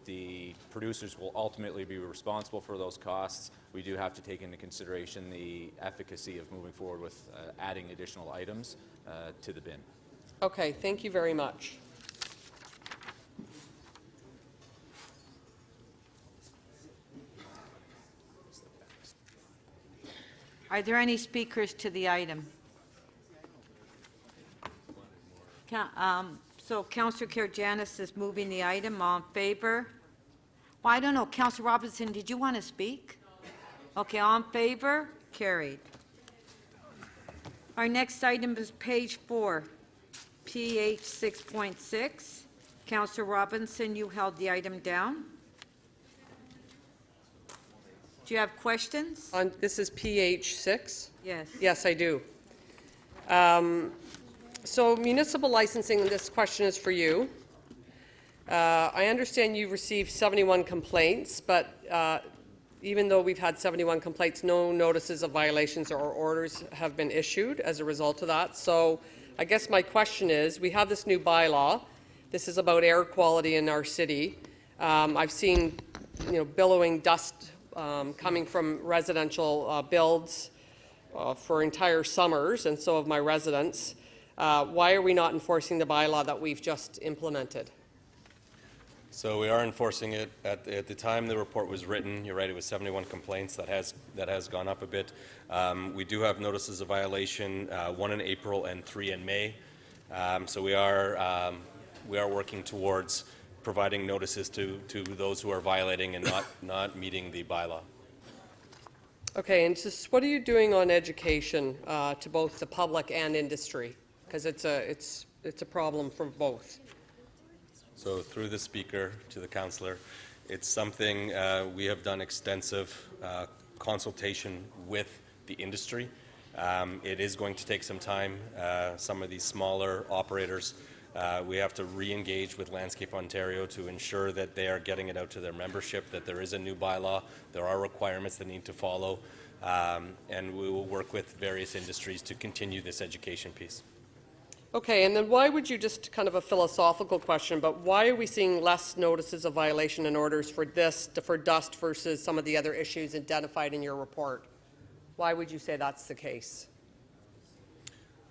the producers will ultimately be responsible for those costs. We do have to take into consideration the efficacy of moving forward with adding additional items to the bin. Okay, thank you very much. Are there any speakers to the item? So Councillor Karygiannis is moving the item. All in favor? Well, I don't know. Councillor Robinson, did you want to speak? Okay, all in favor? Carried. Our next item is page 4, PH 6.6. Councillor Robinson, you held the item down. Do you have questions? This is PH 6? Yes. Yes, I do. So municipal licensing, this question is for you. I understand you received 71 complaints, but even though we've had 71 complaints, no notices of violations or orders have been issued as a result of that. So I guess my question is, we have this new bylaw. This is about air quality in our city. I've seen, billowing dust coming from residential builds for entire summers, and so have my residents. Why are we not enforcing the bylaw that we've just implemented? So we are enforcing it. At the time the report was written, you're right, it was 71 complaints. That has gone up a bit. We do have notices of violation, 1 in April and 3 in May. So we are working towards providing notices to those who are violating and not meeting the bylaw. Okay, and just what are you doing on education to both the public and industry? Because it's a problem for both. So through the Speaker to the Councillor, it's something we have done extensive consultation with the industry. It is going to take some time. Some of these smaller operators We have to re-engage with Landscape Ontario to ensure that they are getting it out to their membership, that there is a new bylaw, there are requirements that need to follow, and we will work with various industries to continue this education piece. Okay, and then why would you, just kind of a philosophical question, but why are we seeing less notices of violation and orders for this, for dust versus some of the other issues identified in your report? Why would you say that's the case?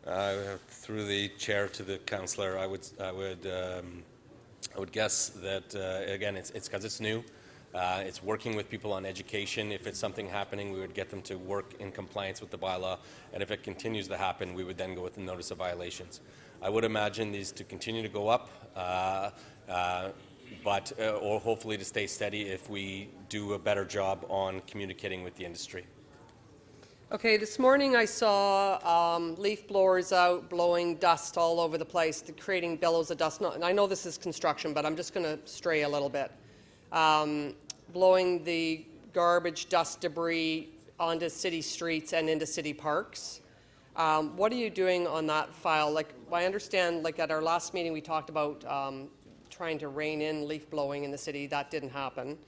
Through the chair to the councillor, I would guess that again, it's because it's new. It's working with people on education. If it's something happening, we would get them to work in compliance with the bylaw, and if it continues to happen, we would then go with the notice of violations. I would imagine these to continue to go up, but or hopefully to stay steady if we do a better job on communicating with the industry. Okay, this morning I saw leaf blowers out blowing dust all over the place, creating billows of dust. And I know this is construction, but I'm just going to stray a little bit. Blowing the garbage, dust, debris onto city streets and into city parks. What are you doing on that file? Like, I understand, like at our last meeting, we talked about trying to rein in leaf blowing in the city. That didn't happen.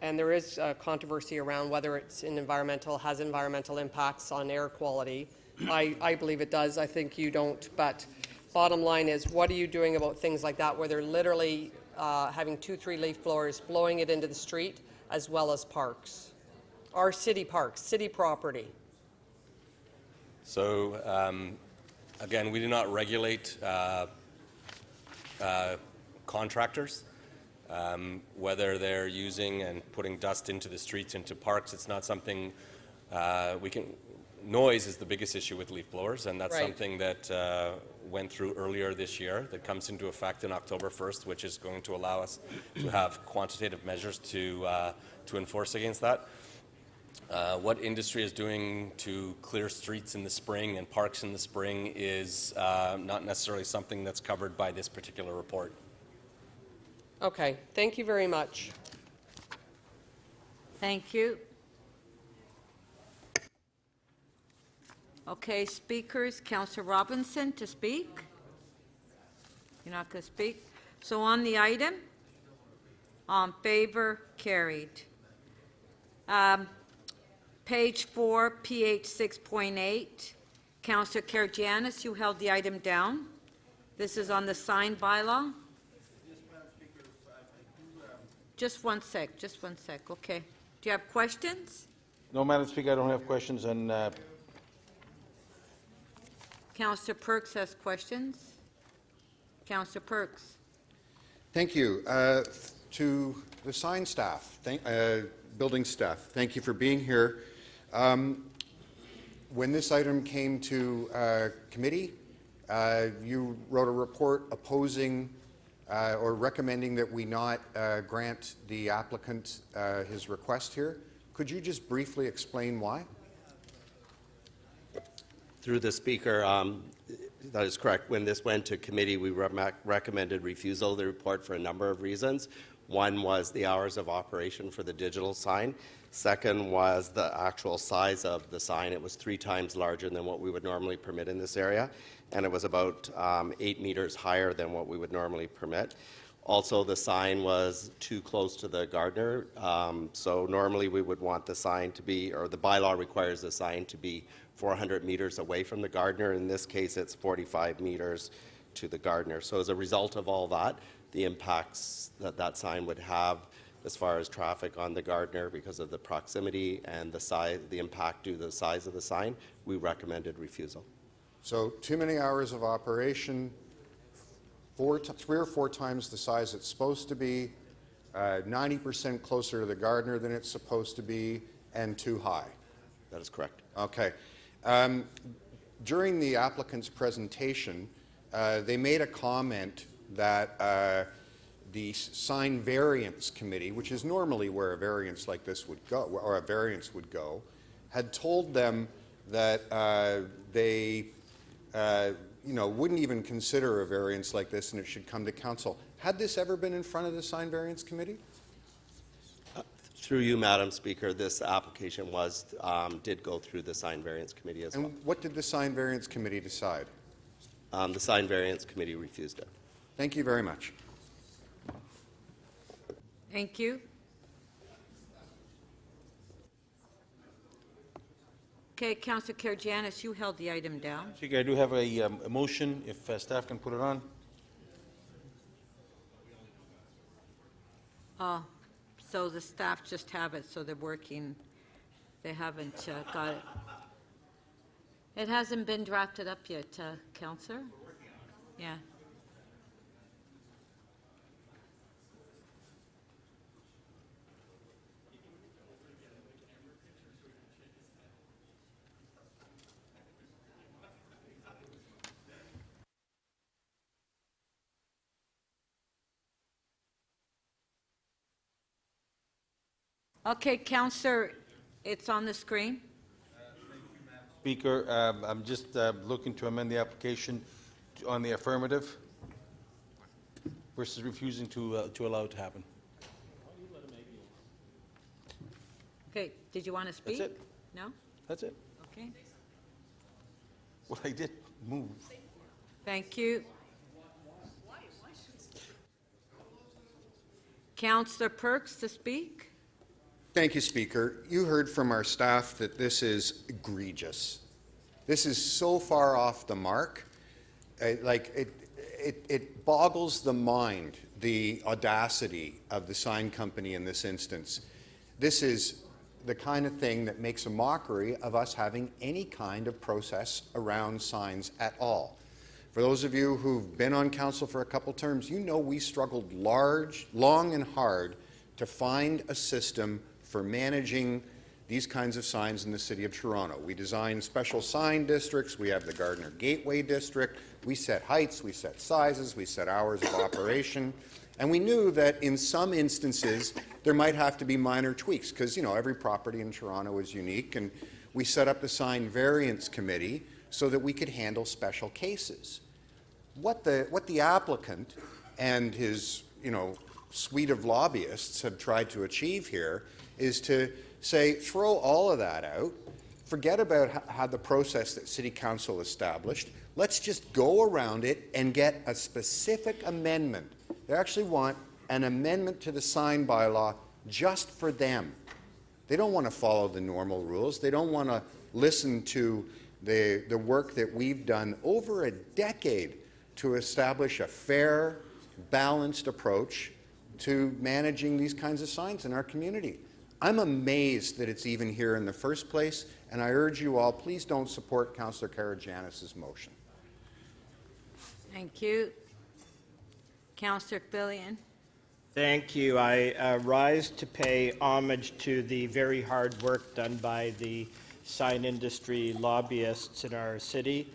And there is controversy around whether it's has environmental impacts on air quality. I believe it does. I think you don't. But bottom line is, what are you doing about things like that, where they're literally having 2-3 leaf blowers blowing it into the street, as well as parks? Our city parks, city property. So again, we do not regulate contractors. Whether they're using and putting dust into the streets, into parks, it's not something we can. Noise is the biggest issue with leaf blowers, and that's right. Something that went through earlier this year that comes into effect in October 1st, which is going to allow us to have quantitative measures to enforce against that. What industry is doing to clear streets in the spring and parks in the spring is not necessarily something that's covered by this particular report. Okay, thank you very much. Thank you. Okay, speakers, Councillor Robinson to speak. You're not going to speak. So on the item, on favor, carried. Page 4, PH 6.8. Councillor Karygiannis, you held the item down. This is on the sign bylaw. Just one sec, okay. Do you have questions? No, Madam Speaker, I don't have questions, and Councillor Perks has questions. Councillor Perks. Thank you. To the sign staff, building staff, thank you for being here. When this item came to committee, you wrote a report opposing or recommending that we not grant the applicant his request here. Could you just briefly explain why? Through the Speaker, that is correct. When this went to committee, we recommended refusal of the report for a number of reasons. One was the hours of operation for the digital sign. Second was the actual size of the sign. It was 3 times larger than what we would normally permit in this area, and it was about 8 meters higher than what we would normally permit. Also, the sign was too close to the gardener, so normally we would want the sign to be, or the bylaw requires the sign to be 400 meters away from the gardener. In this case, it's 45 meters to the gardener. So as a result of all that, the impacts that that sign would have as far as traffic on the gardener because of the proximity and the size, the impact due to the size of the sign, we recommended refusal. So too many hours of operation, 3 or 4 times the size it's supposed to be, 90% closer to the gardener than it's supposed to be, and too high. That is correct. Okay. During the applicant's presentation, they made a comment that the sign variance committee, which is normally where a variance like this would go, or a variance would go, had told them that they wouldn't even consider a variance like this and it should come to council. Had this ever been in front of the sign variance committee? Through you, Madam Speaker, this application did go through the sign variance committee as well. And what did the sign variance committee decide? The sign variance committee refused it. Thank you very much. Thank you. Okay, Councillor Karygiannis, you held the item down. Speaker, I do have a motion, if staff can put it on. Oh, so the staff just have it, so they're working, they haven't got it. It hasn't been drafted up yet, Councillor? Yeah. Okay, Councillor, it's on the screen. Speaker, I'm just looking to amend the application on the affirmative versus refusing to allow it to happen. Okay, did you want to speak? That's it. No? That's it. Okay. Well, I did move. Thank you. Councillor Perks to speak. Thank you, Speaker. You heard from our staff that this is egregious. This is so far off the mark. It boggles the mind, the audacity of the sign company in this instance. This is the kind of thing that makes a mockery of us having any kind of process around signs at all. For those of you who've been on council for a couple terms, you know we struggled long and hard to find a system for managing these kinds of signs in the City of Toronto. We designed special sign districts. We have the Gardner Gateway District. We set heights, we set sizes, we set hours of operation. And we knew that in some instances there might have to be minor tweaks because, you know, every property in Toronto is unique. And we set up the sign variance committee so that we could handle special cases. What the applicant and his, suite of lobbyists have tried to achieve here is to say, throw all of that out, forget about how the process that City Council established, let's just go around it and get a specific amendment. They actually want an amendment to the sign bylaw just for them. They don't want to follow the normal rules. They don't want to listen to the work that we've done over a decade to establish a fair, balanced approach to managing these kinds of signs in our community. I'm amazed that it's even here in the first place, and I urge you all, please don't support Councillor Karygiannis' motion. Thank you. Councillor Billion. Thank you. I rise to pay homage to the very hard work done by the sign industry lobbyists in our city.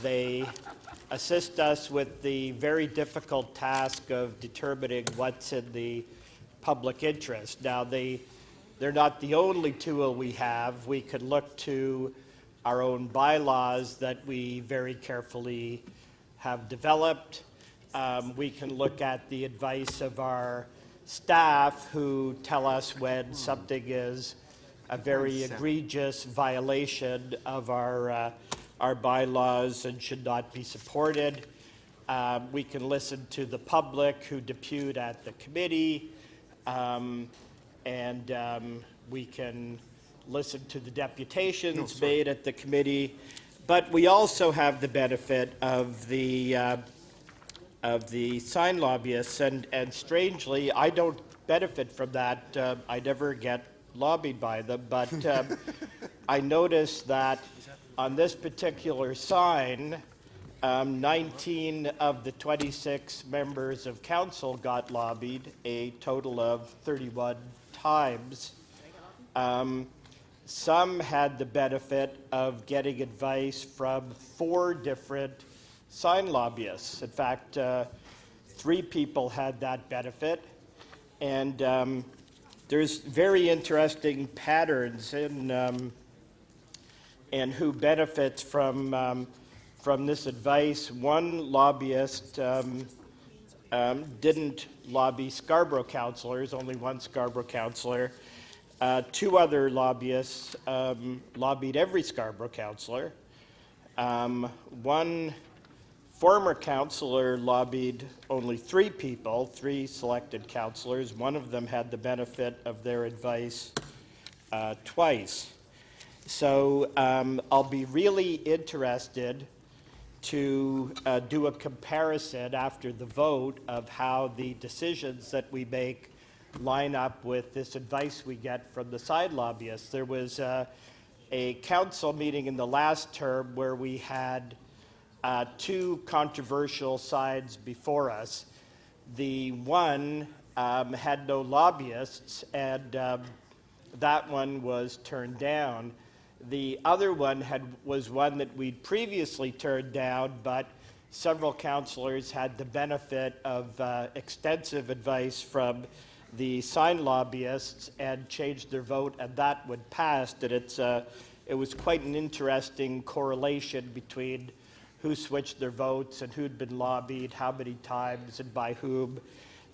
They assist us with the very difficult task of determining what's in the public interest. Now, they're not the only tool we have. We could look to our own bylaws that we very carefully have developed. We can look at the advice of our staff who tell us when something is a very egregious violation of our bylaws and should not be supported. We can listen to the public who depute at the committee, and we can listen to the deputations made at the committee. But we also have the benefit of the sign lobbyists, and strangely, I don't benefit from that. I never get lobbied by them, but I noticed that on this particular sign, 19 of the 26 members of council got lobbied, a total of 31 times. Some had the benefit of getting advice from 4 different sign lobbyists. In fact, 3 people had that benefit. And there's very interesting patterns in and who benefits from this advice. One lobbyist didn't lobby Scarborough councillors, only one Scarborough councillor. 2 other lobbyists lobbied every Scarborough councillor. One former councillor lobbied only 3 people, 3 selected councillors. One of them had the benefit of their advice twice. So I'll be really interested to do a comparison after the vote of how the decisions that we make line up with this advice we get from the side lobbyists. There was a council meeting in the last term where we had 2 controversial sides before us. The one had no lobbyists, and that one was turned down. The other one was one that we'd previously turned down, but several councillors had the benefit of extensive advice from the sign lobbyists and changed their vote, and that one passed. And it was quite an interesting correlation between who switched their votes and who'd been lobbied, how many times, and by whom.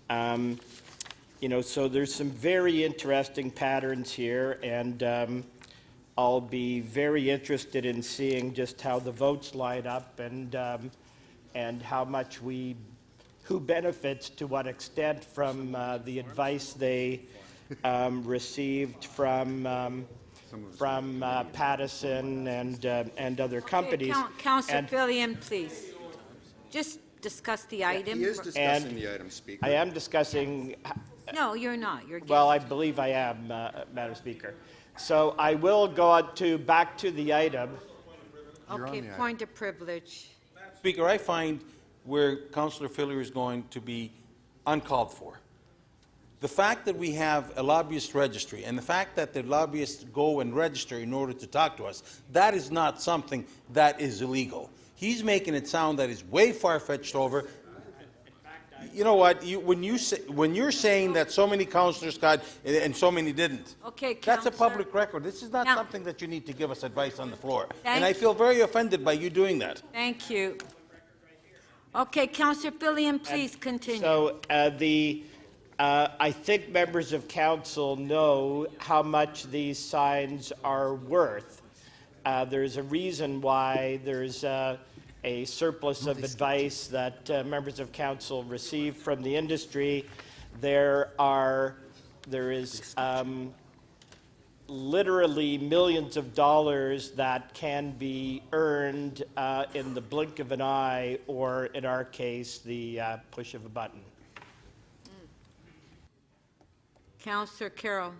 So there's some very interesting patterns here, and I'll be very interested in seeing just how the votes line up and how much who benefits to what extent from the advice they received from Pattison and other companies. Councillor Fillion, please. Just discuss the item. He is discussing the item, Speaker. I am discussing. No, you're not. You're Well, I believe I am, Madam Speaker. So I will go on back to the item. Okay, point of privilege. Speaker, I find where Councillor Fillier is going to be uncalled for. The fact that we have a lobbyist registry and the fact that the lobbyists go and register in order to talk to us, that is not something that is illegal. He's making it sound that is way far-fetched over. You know what? When you're saying that so many councillors got and so many didn't, Okay, that's a Councillor. public record. This is not Now- something that you need to give us advice on the floor. Thank And I feel very offended by you doing that. Thank you. Okay, Councillor Fillion, please continue. So I think members of council know how much these signs are worth. There's a reason why there's a surplus of advice that members of council receive from the industry. There is literally millions of dollars that can be earned in the blink of an eye, or in our case, the push of a button. Councillor Carroll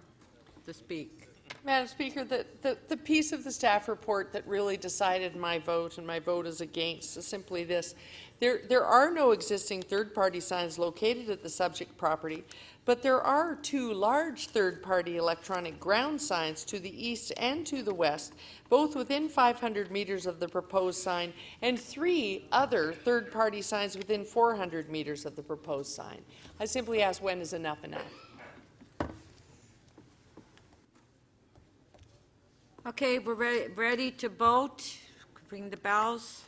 to speak. Madam Speaker, the piece of the staff report that really decided my vote, and my vote is against, is simply this. There are no existing third-party signs located at the subject property, but there are 2 large third-party electronic ground signs to the east and to the west, both within 500 meters of the proposed sign, and 3 other third-party signs within 400 meters of the proposed sign. I simply ask, when is enough enough? Okay, we're ready to vote. Ring the bells.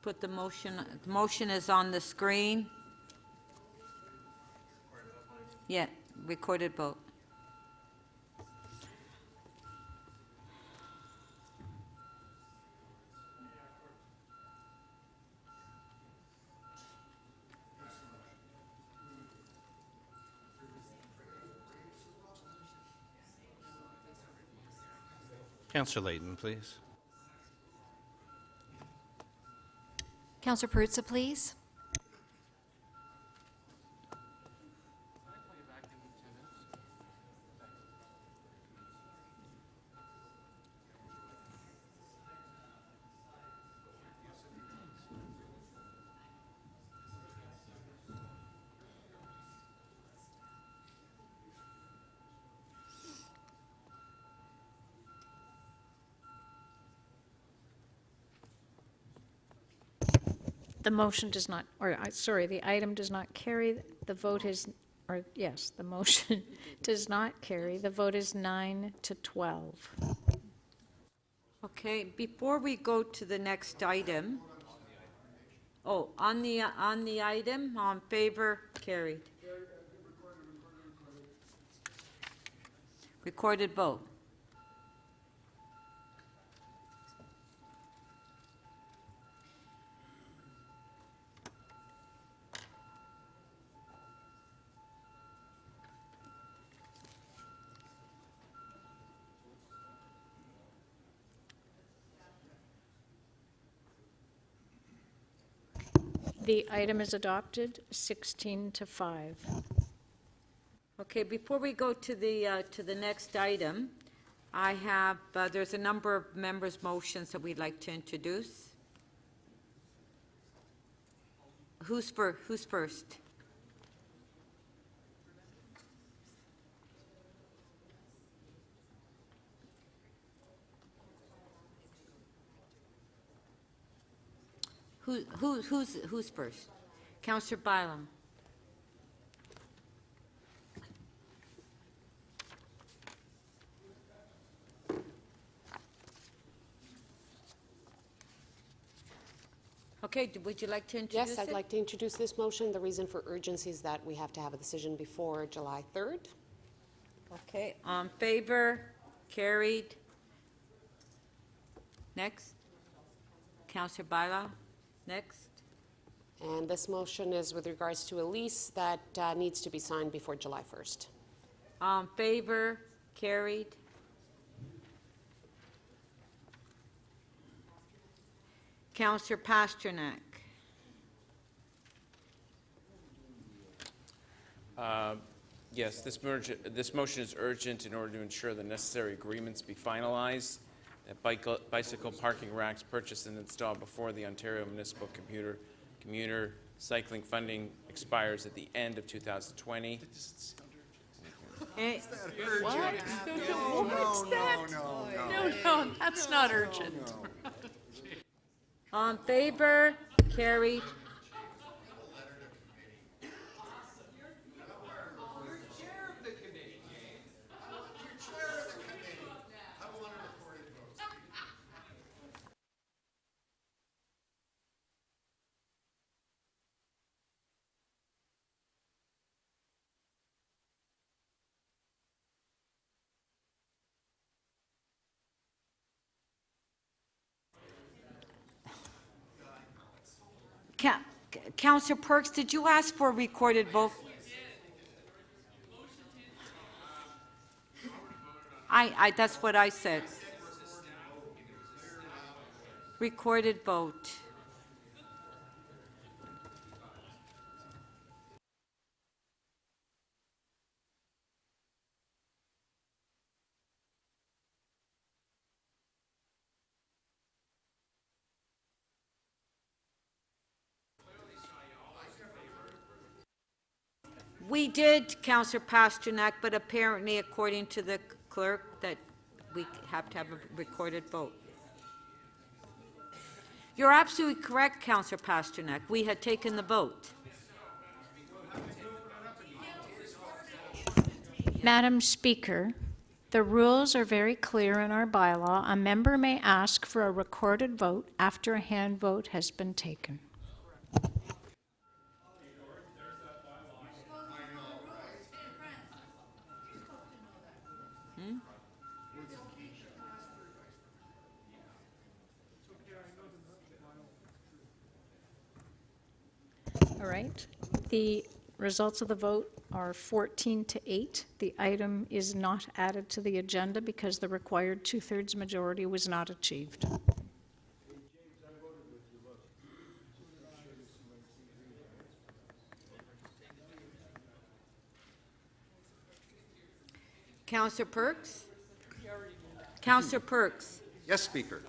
Put the motion is on the screen. Yeah, recorded vote. Councillor Layton, please. Councillor Perruzza, please. The motion does not, the item does not carry. The vote is, yes, the motion does not carry. The vote is 9-12. Okay, before we go to the next item, Oh, on the item, on favor, carried. Recorded vote. The item is adopted, 16 to 5. Okay, before we go to the next item, I have, there's a number of members' motions that we'd like to introduce. Who's first? Who's first? Councillor Bylam. Okay, would you like to introduce Yes, I'd it? like to introduce this motion. The reason for urgency is that we have to have a decision before July 3rd. Okay, on favor, carried. Next. Councillor Bylaw, next. And this motion is with regards to a lease that needs to be signed before July 1st. On favor, carried. Councillor Pasternak. Yes, this motion is urgent in order to ensure the necessary agreements be finalized, that bicycle parking racks purchased and installed before the Ontario Municipal Commuter Cycling Funding expires at the end of 2020. What? No, that's not urgent. On favor, carried. Councillor Perks, did you ask for a recorded vote? That's what I said. Recorded vote. We did, Councillor Pasternak, but apparently, according to the clerk, that we have to have a recorded vote. You're absolutely correct, Councillor Pasternak. We had taken the vote. Madam Speaker, the rules are very clear in our bylaw. A member may ask for a recorded vote after a hand vote has been taken. All right. The results of the vote are 14 to 8. The item is not added to the agenda because the required two-thirds majority was not achieved. Councillor Perks? Councillor Perks? Yes, Speaker.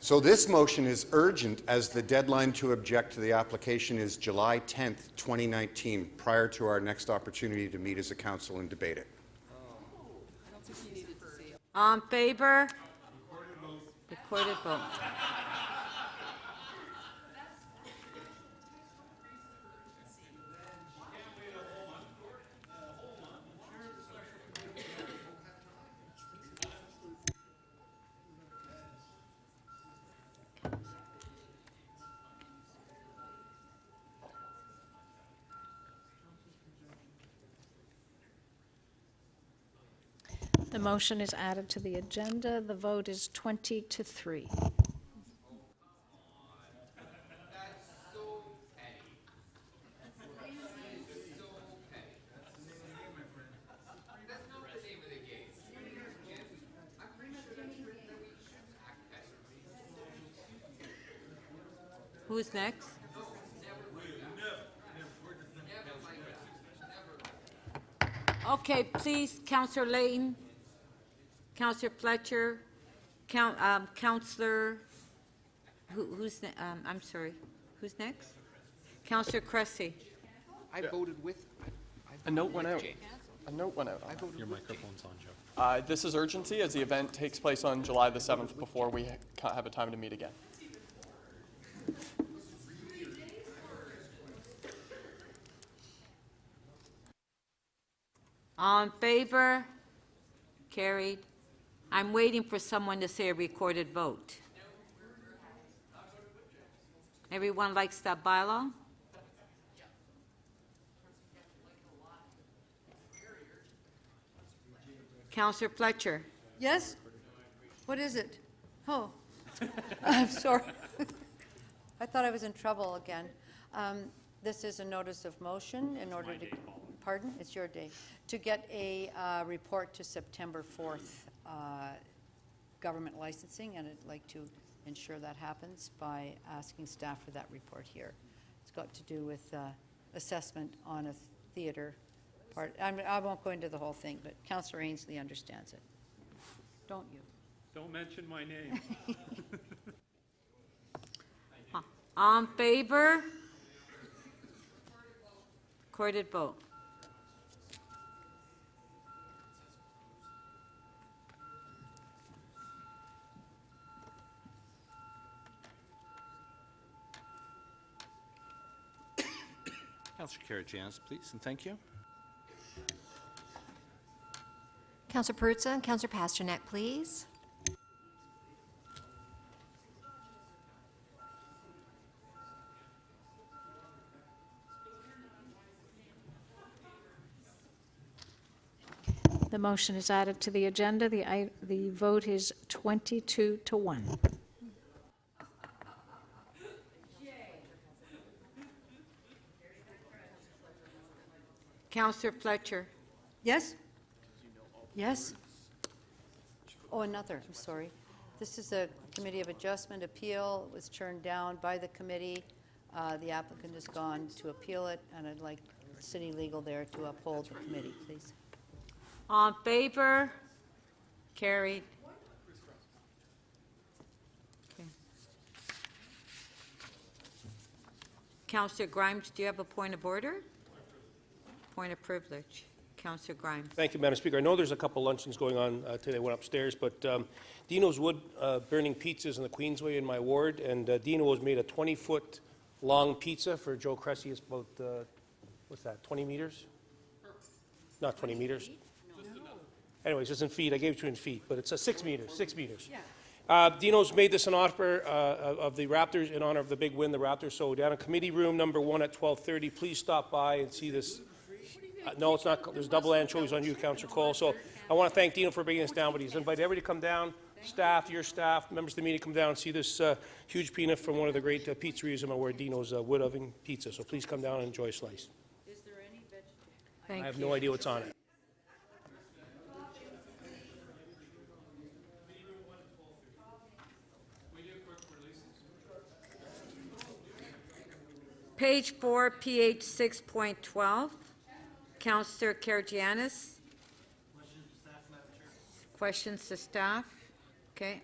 So this motion is urgent as the deadline to object to the application is July 10th, 2019, prior to our next opportunity to meet as a council and debate it. On favor? Recorded vote. The motion is added to the agenda. The vote is 20 to 3. Who's next? Okay, please, Councillor Layton, Councillor Fletcher, Councillor, I'm sorry, who's next? Councillor Cressy. I voted with. A note went out. A note went out. Your microphone's on, Joe. This is urgency as the event takes place on July the 7th before we can't have a time to meet again. All in favor? Carried. I'm waiting for someone to say a recorded vote. Everyone likes that bylaw? Councillor Fletcher. Yes? What is it? Oh, I'm sorry. I thought I was in trouble again. This is a notice of motion in order to, pardon? It's your day. To get a report to September 4th government licensing, and I'd like to ensure that happens by asking staff for that report here. It's got to do with assessment on a theater part. I won't go into the whole thing, but Councillor Ainsley understands it. Don't you? Don't mention my name. All in favor? Recorded vote. Councillor Karygiannis, please, and thank you. Councillor Perruzza and Councillor Pasternak, please. The motion is added to the agenda. The vote is 22 to 1. Councillor Fletcher. Yes? Yes? Oh, another, I'm sorry. This is a Committee of Adjustment appeal. It was turned down by the committee. The applicant has gone to appeal it, and I'd like city legal there to uphold the committee, please. All in favor? Carried. Okay. Councillor Grimes, do you have a point of order? Point of privilege. Councillor Grimes. Thank you, Madam Speaker. I know there's a couple luncheons going on today. I went upstairs, but Dino's Wood burning pizzas in the Queensway in my ward, and Dino has made a 20-foot long pizza for Joe Cressy. It's about, what's that, 20 meters? Not 20 meters. Anyways, it's in feet. I gave it to you in feet, but it's 6 meters. 6 meters. Dino's made this in honor of the Raptors, in honor of the big win, the Raptors. So down in committee room number 1 at 12:30, please stop by and see this. No, it's not. There's double anchovies on you, Councillor Cole. So I want to thank Dino for bringing this down, but he's invited everybody to come down, staff, your staff, members of the media, come down and see this huge peanut from one of the great pizzerias in my ward, Dino's Wood Oven Pizza. So please come down and enjoy a slice. Is there any vegetarian? Thank I have you. no idea what's on it. Page 4, PH 6.12. Councillor Karygiannis. Questions to staff? Okay.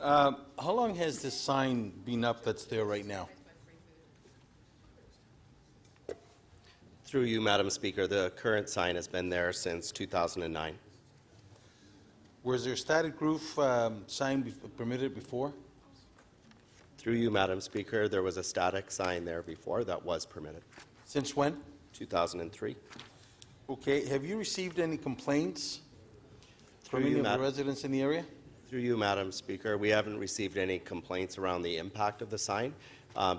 How long has this sign been up that's there right now? Through you, Madam Speaker, the current sign has been there since 2009. Was there a static roof sign permitted before? Through you, Madam Speaker, there was a static sign there before that was permitted. Since when? 2003. Okay. Have you received any complaints from any of the residents in the area? Through you, Madam Speaker, we haven't received any complaints around the impact of the sign.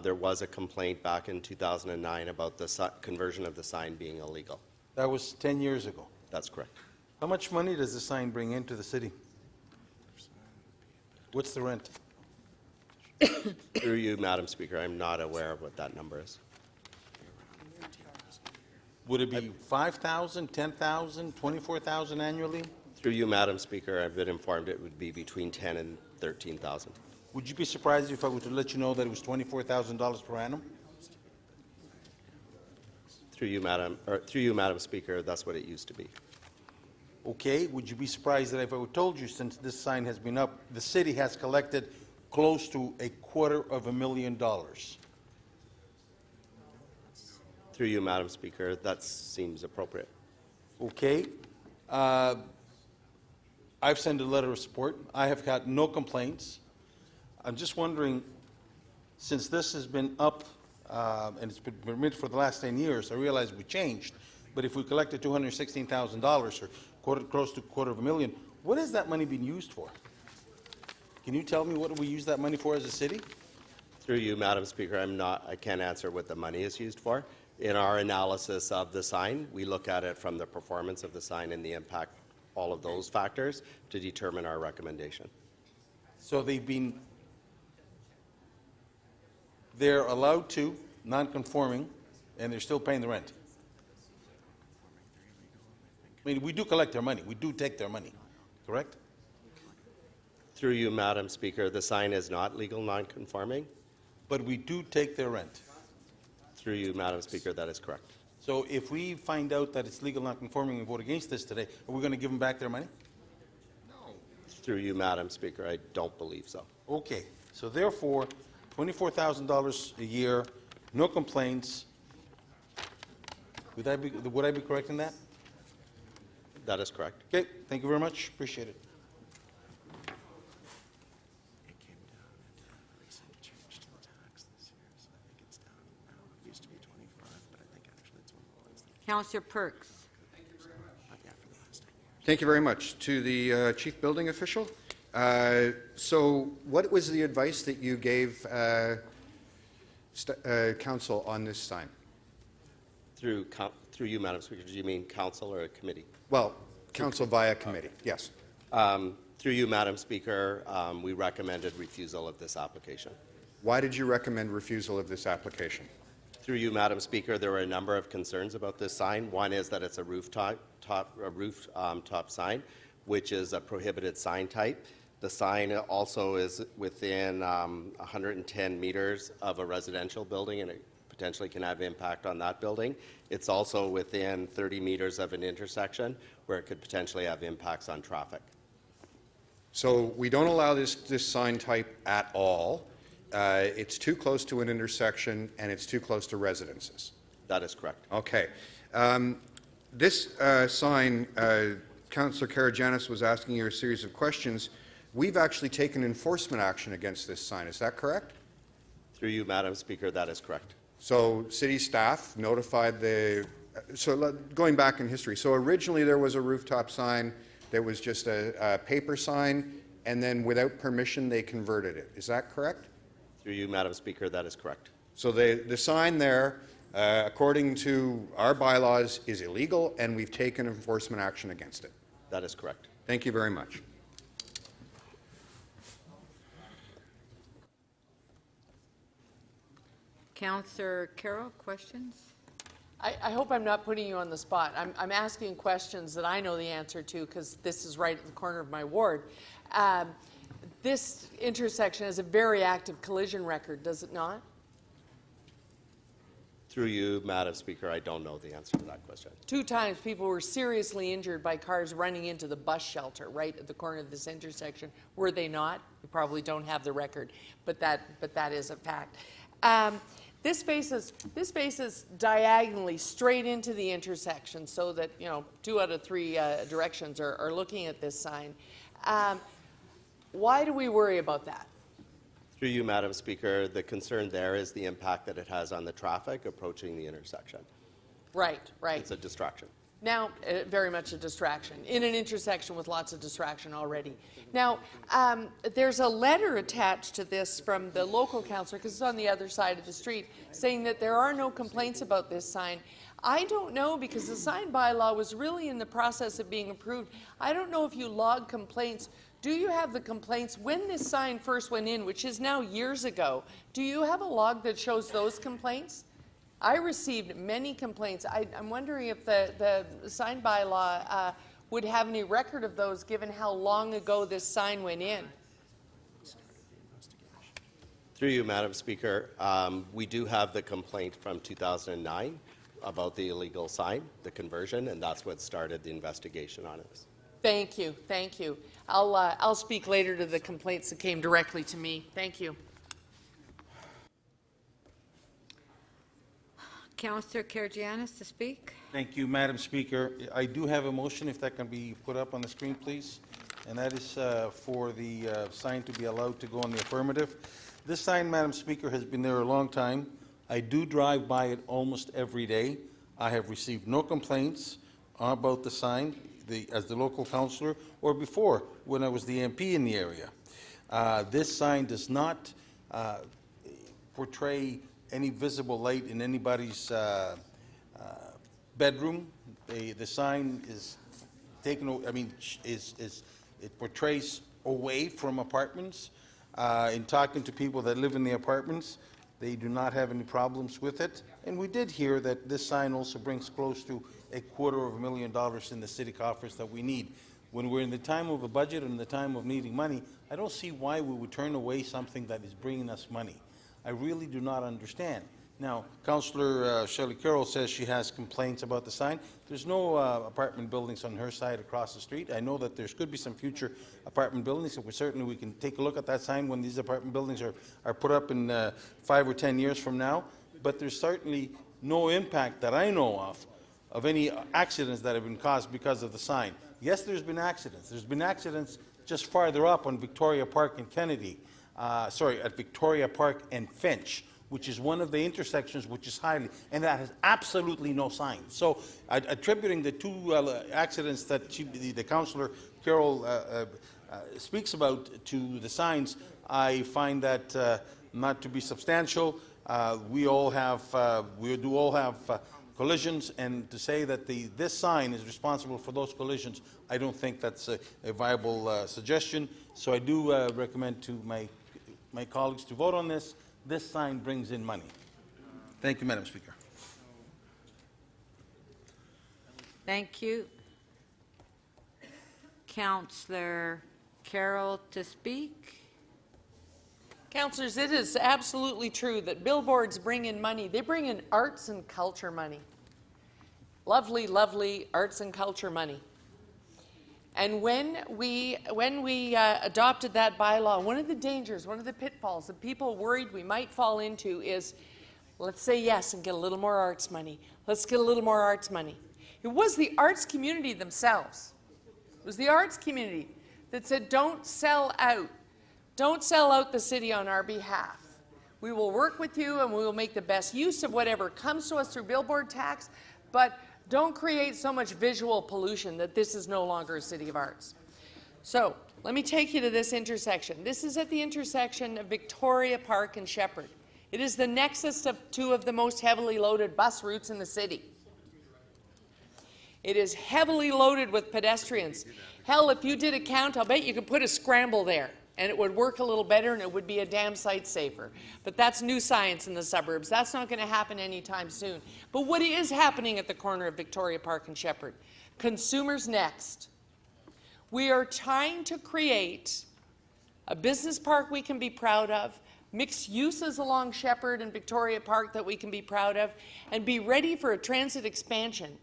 There was a complaint back in 2009 about the conversion of the sign being illegal. That was 10 years ago. That's correct. How much money does the sign bring into the city? What's the rent? Through you, Madam Speaker, I'm not aware of what that number is. Would it be 5,000, 10,000, 24,000 annually? Through you, Madam Speaker, I've been informed it would be between 10 and 13,000. Would you be surprised if I were to let you know that it was $24,000 per annum? Through you, Madam Speaker, that's what it used to be. Okay, would you be surprised that if I would told you since this sign has been up, the city has collected close to $250,000? Through you, Madam Speaker, that seems appropriate. Okay. I've sent a letter of support. I have got no complaints. I'm just wondering, since this has been up and it's been permitted for the last 10 years, I realize we changed, but if we collected $216,000 or close to $250,000, what has that money been used for? Can you tell me what we use that money for as a city? Through you, Madam Speaker, I can't answer what the money is used for. In our analysis of the sign, we look at it from the performance of the sign and the impact, all of those factors, to determine our recommendation. So they're allowed to, non-conforming, and they're still paying the rent. I mean, we do collect their money. We do take their money, correct? Through you, Madam Speaker, the sign is not legal non-conforming. But we do take their rent. Through you, Madam Speaker, that is correct. So if we find out that it's legal non-conforming and vote against this today, are we going to give them back their money? Through you, Madam Speaker, I don't believe so. Okay, so therefore, $24,000 a year, no complaints. Would I be correct in that? That is correct. Okay, thank you very much. Appreciate it. Councillor Perks. Thank you very much. To the Chief Building Official. So what was the advice that you gave Council on this sign? Through you, Madam Speaker, do you mean Council or a committee? Well, Council via committee, yes. Through you, Madam Speaker, we recommended refusal of this application. Why did you recommend refusal of this application? Through you, Madam Speaker, there were a number of concerns about this sign. One is that it's a rooftop sign, which is a prohibited sign type. The sign also is within 110 meters of a residential building, and it potentially can have impact on that building. It's also within 30 meters of an intersection, where it could potentially have impacts on traffic. So we don't allow this sign type at all. It's too close to an intersection, and it's too close to residences. That is correct. Okay. This sign, Councillor Karagianis was asking you a series of questions. We've actually taken enforcement action against this sign. Is that correct? Through you, Madam Speaker, that is correct. So city staff notified going back in history, so originally there was a rooftop sign that was just a paper sign, and then without permission they converted it. Is that correct? Through you, Madam Speaker, that is correct. So the sign there, according to our bylaws, is illegal, and we've taken enforcement action against it. That is correct. Thank you very much. Councillor Carroll, questions? I hope I'm not putting you on the spot. I'm asking questions that I know the answer to because this is right at the corner of my ward. This intersection has a very active collision record, does it not? Through you, Madam Speaker, I don't know the answer to that question. 2 times people were seriously injured by cars running into the bus shelter right at the corner of this intersection. Were they not? You probably don't have the record, but that is a fact. This faces diagonally straight into the intersection so that, 2 out of 3 directions are looking at this sign. Why do we worry about that? Through you, Madam Speaker, the concern there is the impact that it has on the traffic approaching the intersection. Right. It's a distraction. Now, very much a distraction, in an intersection with lots of distraction already. Now, there's a letter attached to this from the local councillor, because it's on the other side of the street, saying that there are no complaints about this sign. I don't know, because the sign bylaw was really in the process of being approved. I don't know if you log complaints. Do you have the complaints when this sign first went in, which is now years ago? Do you have a log that shows those complaints? I received many complaints. I'm wondering if the sign bylaw would have any record of those, given how long ago this sign went in. Through you, Madam Speaker, we do have the complaint from 2009 about the illegal sign, the conversion, and that's what started the investigation on it. Thank you, thank you. I'll speak later to the complaints that came directly to me. Thank you. Councillor Karygiannis to speak. Thank you, Madam Speaker. I do have a motion, if that can be put up on the screen, please. And that is for the sign to be allowed to go on the affirmative. This sign, Madam Speaker, has been there a long time. I do drive by it almost every day. I have received no complaints about the sign as the local councillor, or before when I was the MP in the area. This sign does not portray any visible light in anybody's bedroom. The sign is taken, it portrays away from apartments. In talking to people that live in the apartments, they do not have any problems with it. And we did hear that this sign also brings close to $250,000 in the city coffers that we need. When we're in the time of a budget and the time of needing money, I don't see why we would turn away something that is bringing us money. I really do not understand. Now, Councillor Shelley Carroll says she has complaints about the sign. There's no apartment buildings on her side across the street. I know that there could be some future apartment buildings, and certainly we can take a look at that sign when these apartment buildings are put up in 5 or 10 years from now. But there's certainly no impact that I know of any accidents that have been caused because of the sign. Yes, there's been accidents. There's been accidents just farther up on Victoria Park and Kennedy. At Victoria Park and Finch, which is one of the intersections which is highly, and that has absolutely no sign. So attributing the two accidents that the Councillor Carroll speaks about to the signs, I find that not to be substantial. We do all have collisions, and to say that this sign is responsible for those collisions, I don't think that's a viable suggestion. So I do recommend to my colleagues to vote on this. This sign brings in money. Thank you, Madam Speaker. Thank you. Councillor Carroll to speak. Councillors, it is absolutely true that billboards bring in money. They bring in arts and culture money. Lovely, lovely arts and culture money. And when we adopted that bylaw, one of the dangers, one of the pitfalls that people worried we might fall into is, let's say yes and get a little more arts money. Let's get a little more arts money. It was the arts community themselves. It was the arts community that said, don't sell out. Don't sell out the city on our behalf. We will work with you and we will make the best use of whatever comes to us through billboard tax, but don't create so much visual pollution that this is no longer a city of arts. So let me take you to this intersection. This is at the intersection of Victoria Park and Shepherd. It is the nexus of two of the most heavily loaded bus routes in the city. It is heavily loaded with pedestrians. Hell, if you did a count, I'll bet you could put a scramble there and it would work a little better and it would be a damn sight safer. But that's new science in the suburbs. That's not going to happen anytime soon. But what is happening at the corner of Victoria Park and Shepherd? Consumers Next. We are trying to create a business park we can be proud of, mixed uses along Shepherd and Victoria Park that we can be proud of, and be ready for a transit expansion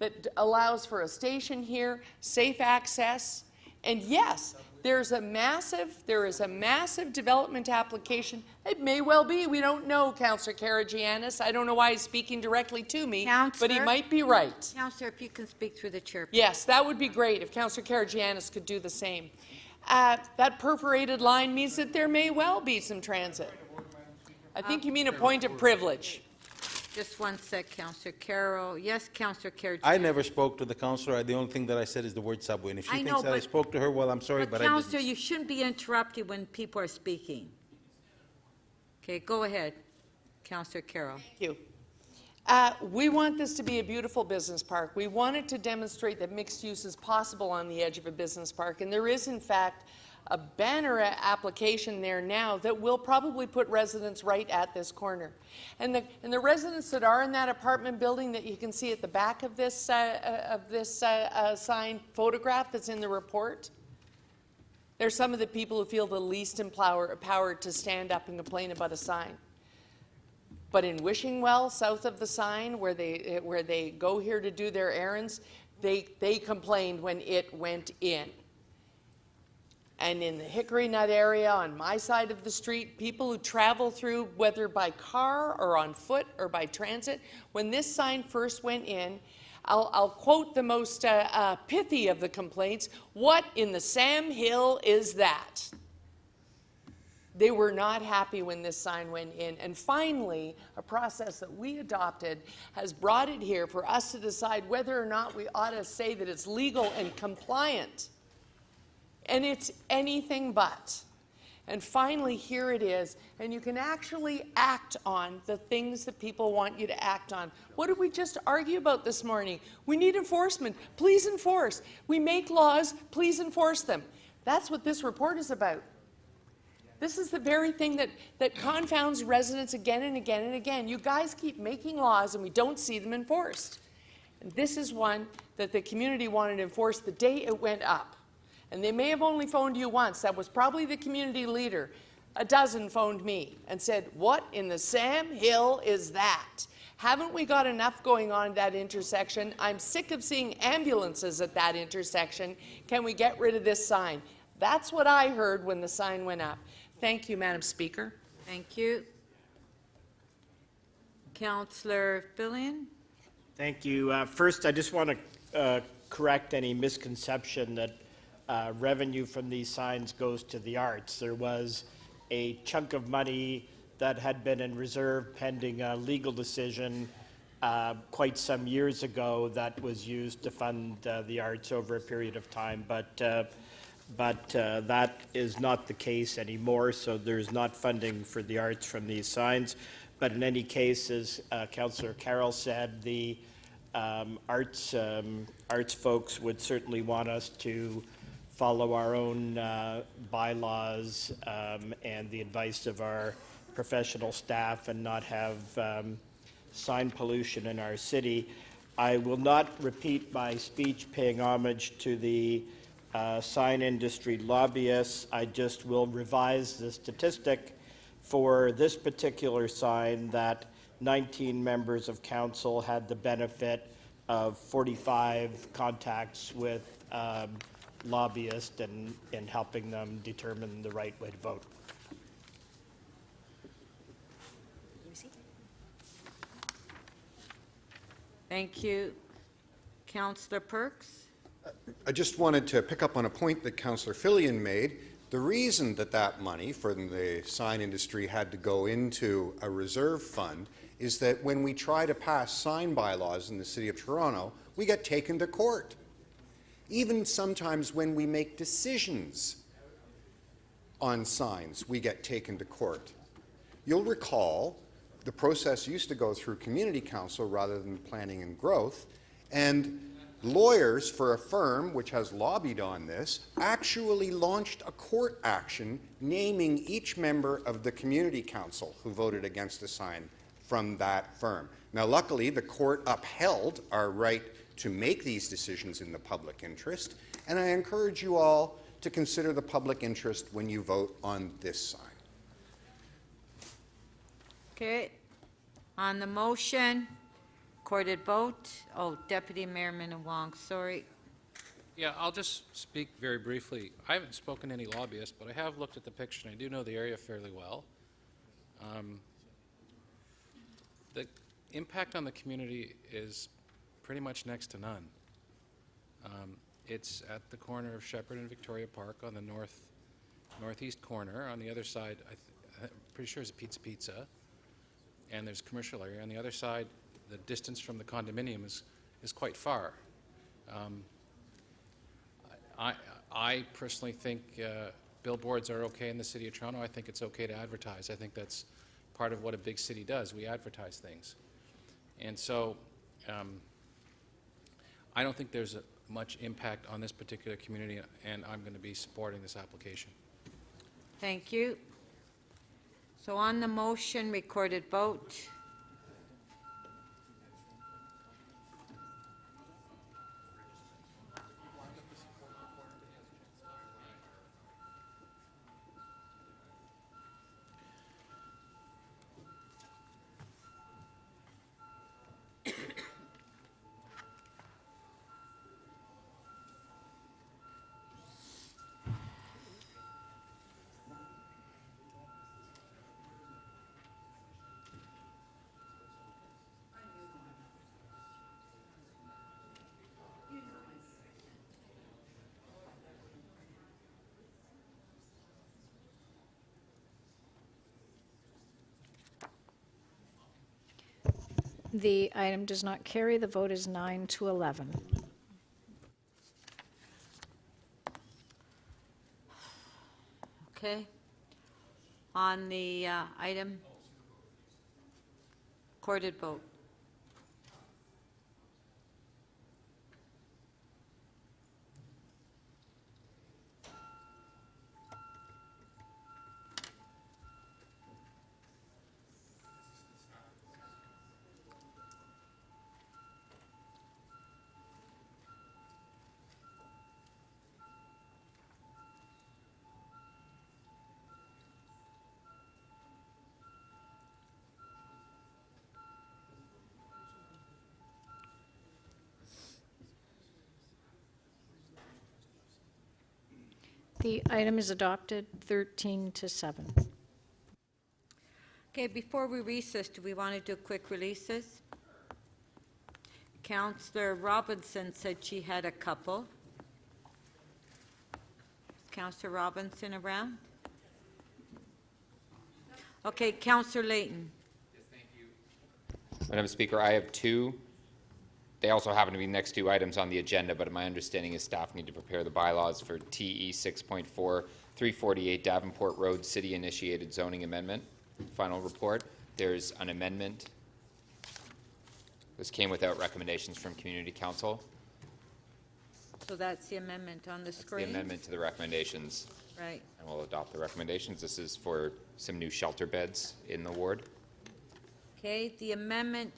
that allows for a station here, safe access, and yes, there is a massive development application. It may well be. We don't know, Councillor Karygiannis. I don't know why he's speaking directly to me, but he might be right. Councillor, if you can speak through the chair. Yes, that would be great if Councillor Karygiannis could do the same. That perforated line means that there may well be some transit. I think you mean a point of privilege. Just one sec, Councillor Carroll. Yes, Councillor Karygiannis. I never spoke to the councillor. The only thing that I said is the word subway. And if she thinks that I spoke to her, well, I'm sorry, but I didn't. Councillor, you shouldn't be interrupted when people are speaking. Okay, go ahead, Councillor Carroll. Thank you. We want this to be a beautiful business park. We want it to demonstrate that mixed use is possible on the edge of a business park, and there is in fact a banner application there now that will probably put residents right at this corner. And the residents that are in that apartment building that you can see at the back of this sign photograph that's in the report, they're some of the people who feel the least empowered to stand up and complain about a sign. But in Wishing-Well, south of the sign, where they go here to do their errands, they complained when it went in. And in the Hickory Nut area on my side of the street, people who travel through, whether by car or on foot or by transit, when this sign first went in, I'll quote the most pithy of the complaints, "What in the Sam Hill is that?" They were not happy when this sign went in. And finally, a process that we adopted has brought it here for us to decide whether or not we ought to say that it's legal and compliant. And it's anything but. And finally, here it is. And you can actually act on the things that people want you to act on. What did we just argue about this morning? We need enforcement. Please enforce. We make laws. Please enforce them. That's what this report is about. This is the very thing that confounds residents again and again and again. You guys keep making laws and we don't see them enforced. And this is one that the community wanted enforced the day it went up. And they may have only phoned you once. That was probably the community leader. A dozen phoned me and said, "What in the Sam Hill is that?" Haven't we got enough going on at that intersection? I'm sick of seeing ambulances at that intersection. Can we get rid of this sign? That's what I heard when the sign went up. Thank you, Madam Speaker. Thank you. Councillor Fillion. Thank you. First, I just want to correct any misconception that revenue from these signs goes to the arts. There was a chunk of money that had been in reserve pending a legal decision quite some years ago that was used to fund the arts over a period of time, but that is not the case anymore, so there's not funding for the arts from these signs. But in any case, as Councillor Carroll said, the arts folks would certainly want us to follow our own bylaws and the advice of our professional staff and not have sign pollution in our city. I will not repeat my speech paying homage to the sign industry lobbyists. I just will revise the statistic for this particular sign that 19 members of council had the benefit of 45 contacts with lobbyists in helping them determine the right way to vote. Thank you. Councillor Perks. I just wanted to pick up on a point that Councillor Fillion made. The reason that that money from the sign industry had to go into a reserve fund is that when we try to pass sign bylaws in the City of Toronto, we get taken to court. Even sometimes when we make decisions on signs, we get taken to court. You'll recall the process used to go through Community Council rather than Planning and Growth, and lawyers for a firm which has lobbied on this actually launched a court action naming each member of the Community Council who voted against a sign from that firm. Now, luckily, the court upheld our right to make these decisions in the public interest, and I encourage you all to consider the public interest when you vote on this sign. Okay. On the motion, recorded vote. Oh, Deputy Mayor Minnan-Wong, sorry. Yeah, I'll just speak very briefly. I haven't spoken to any lobbyists, but I have looked at the picture, and I do know the area fairly well. The impact on the community is pretty much next to none. It's at the corner of Shepherd and Victoria Park on the northeast corner. On the other side, I'm pretty sure it's Pizza, and there's a commercial area. On the other side, the distance from the condominium is quite far. I personally think billboards are okay in the City of Toronto. I think it's okay to advertise. I think that's part of what a big city does. We advertise things. And so I don't think there's much impact on this particular community, and I'm going to be supporting this application. Thank you. So on the motion, recorded vote. The item does not carry. The vote is 9 to 11. Okay. On the item, recorded vote. The item is adopted 13 to 7. Okay, before we recess, do we want to do quick releases? Councillor Robinson said she had a couple. Is Councillor Robinson around? Okay, Councillor Layton. Madam Speaker, I have two. They also happen to be the next two items on the agenda, but my understanding is staff need to prepare the bylaws for TE 6.4, 348 Davenport Road City-initiated zoning amendment. Final report. There's an amendment. This came without recommendations from Community Council. So that's the amendment on the The screen? amendment to the recommendations. Right. And we'll adopt the recommendations. This is for some new shelter beds in the ward. Okay, the amendment,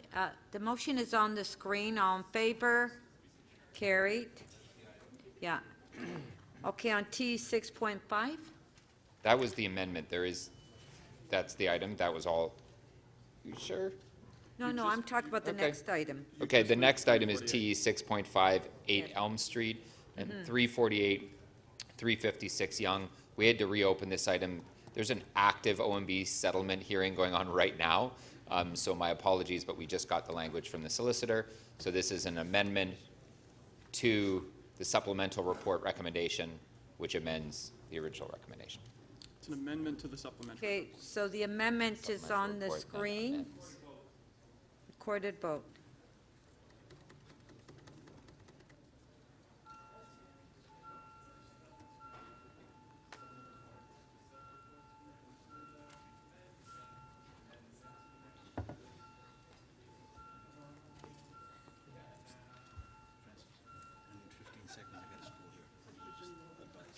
the motion is on the screen. All in favor? Carried. Yeah. Okay, on T 6.5? That was the amendment. That's the item. That was all. You sure? No, I'm talking about the Okay. next item. Okay, the next item is TE 6.5, 8 Elm Street, and 348, 356 Young. We had to reopen this item. There's an active OMB settlement hearing going on right now, so my apologies, but we just got the language from the solicitor. So this is an amendment to the supplemental report recommendation, which amends the original recommendation. It's an amendment to the supplementary. Okay, so the amendment is on the report, screen. Recorded vote.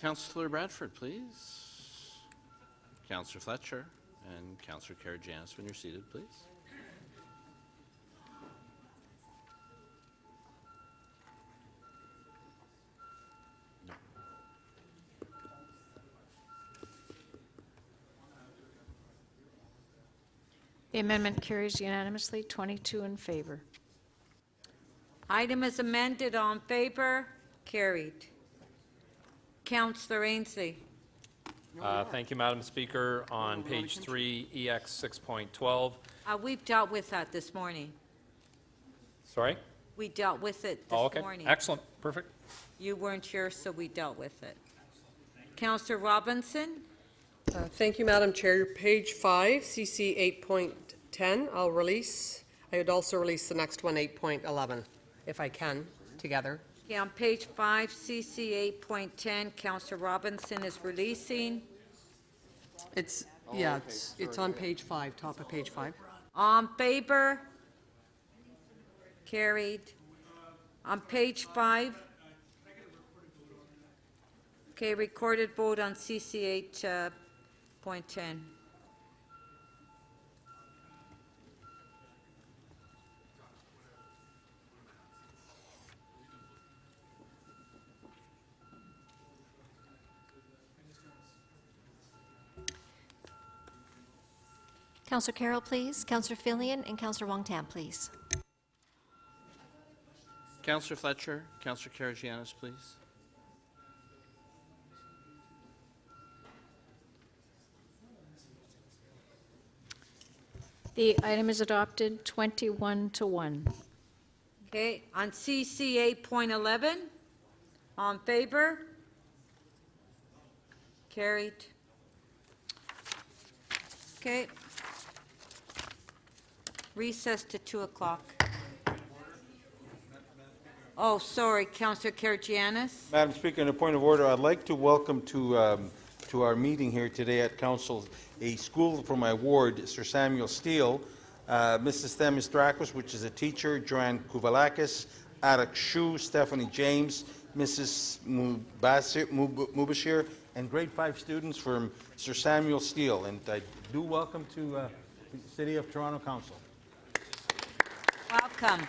Councillor Bradford, please. Councillor Fletcher and Councillor Karygiannis, when you're seated, please. The amendment carries unanimously, 22 in favor. Item is amended. All in favor? Carried. Councillor Ainsley. Thank you, Madam Speaker. On page 3, EX 6.12. We've dealt with that this morning. Sorry? We dealt with it Oh, this okay. morning. Excellent. Perfect. You weren't here, so we dealt with it. Councillor Robinson? Thank you, Madam Chair. Page 5, CC 8.10, I'll release. I would also release the next one, 8.11, if I can, together. Okay, on page 5, CC 8.10, Councillor Robinson is releasing. It's, yeah, it's on page 5, top of page 5. All in favor? Carried. On page 5. Okay, recorded vote on CC 8.10. Counselor Carroll, please. Counselor Filion and Counselor Wong Tam, please. Counselor Fletcher, Counselor Karygiannis, please. The item is adopted 21 to 1. Okay, on CC 8.11, all in favor? Carried. Okay. Recess to 2 o'clock. Oh, sorry, Councillor Karygiannis. Madam Speaker, in a point of order, I'd like to welcome to our meeting here today at Council a school from my ward, Sir Samuel Steele, Mrs. Themis Drakos, which is a teacher, Joanne Kuvalakis, Adak Shu, Stephanie James, Mrs. Mubashir, and grade 5 students from Sir Samuel Steele. And I do welcome to the City of Toronto Council. Welcome.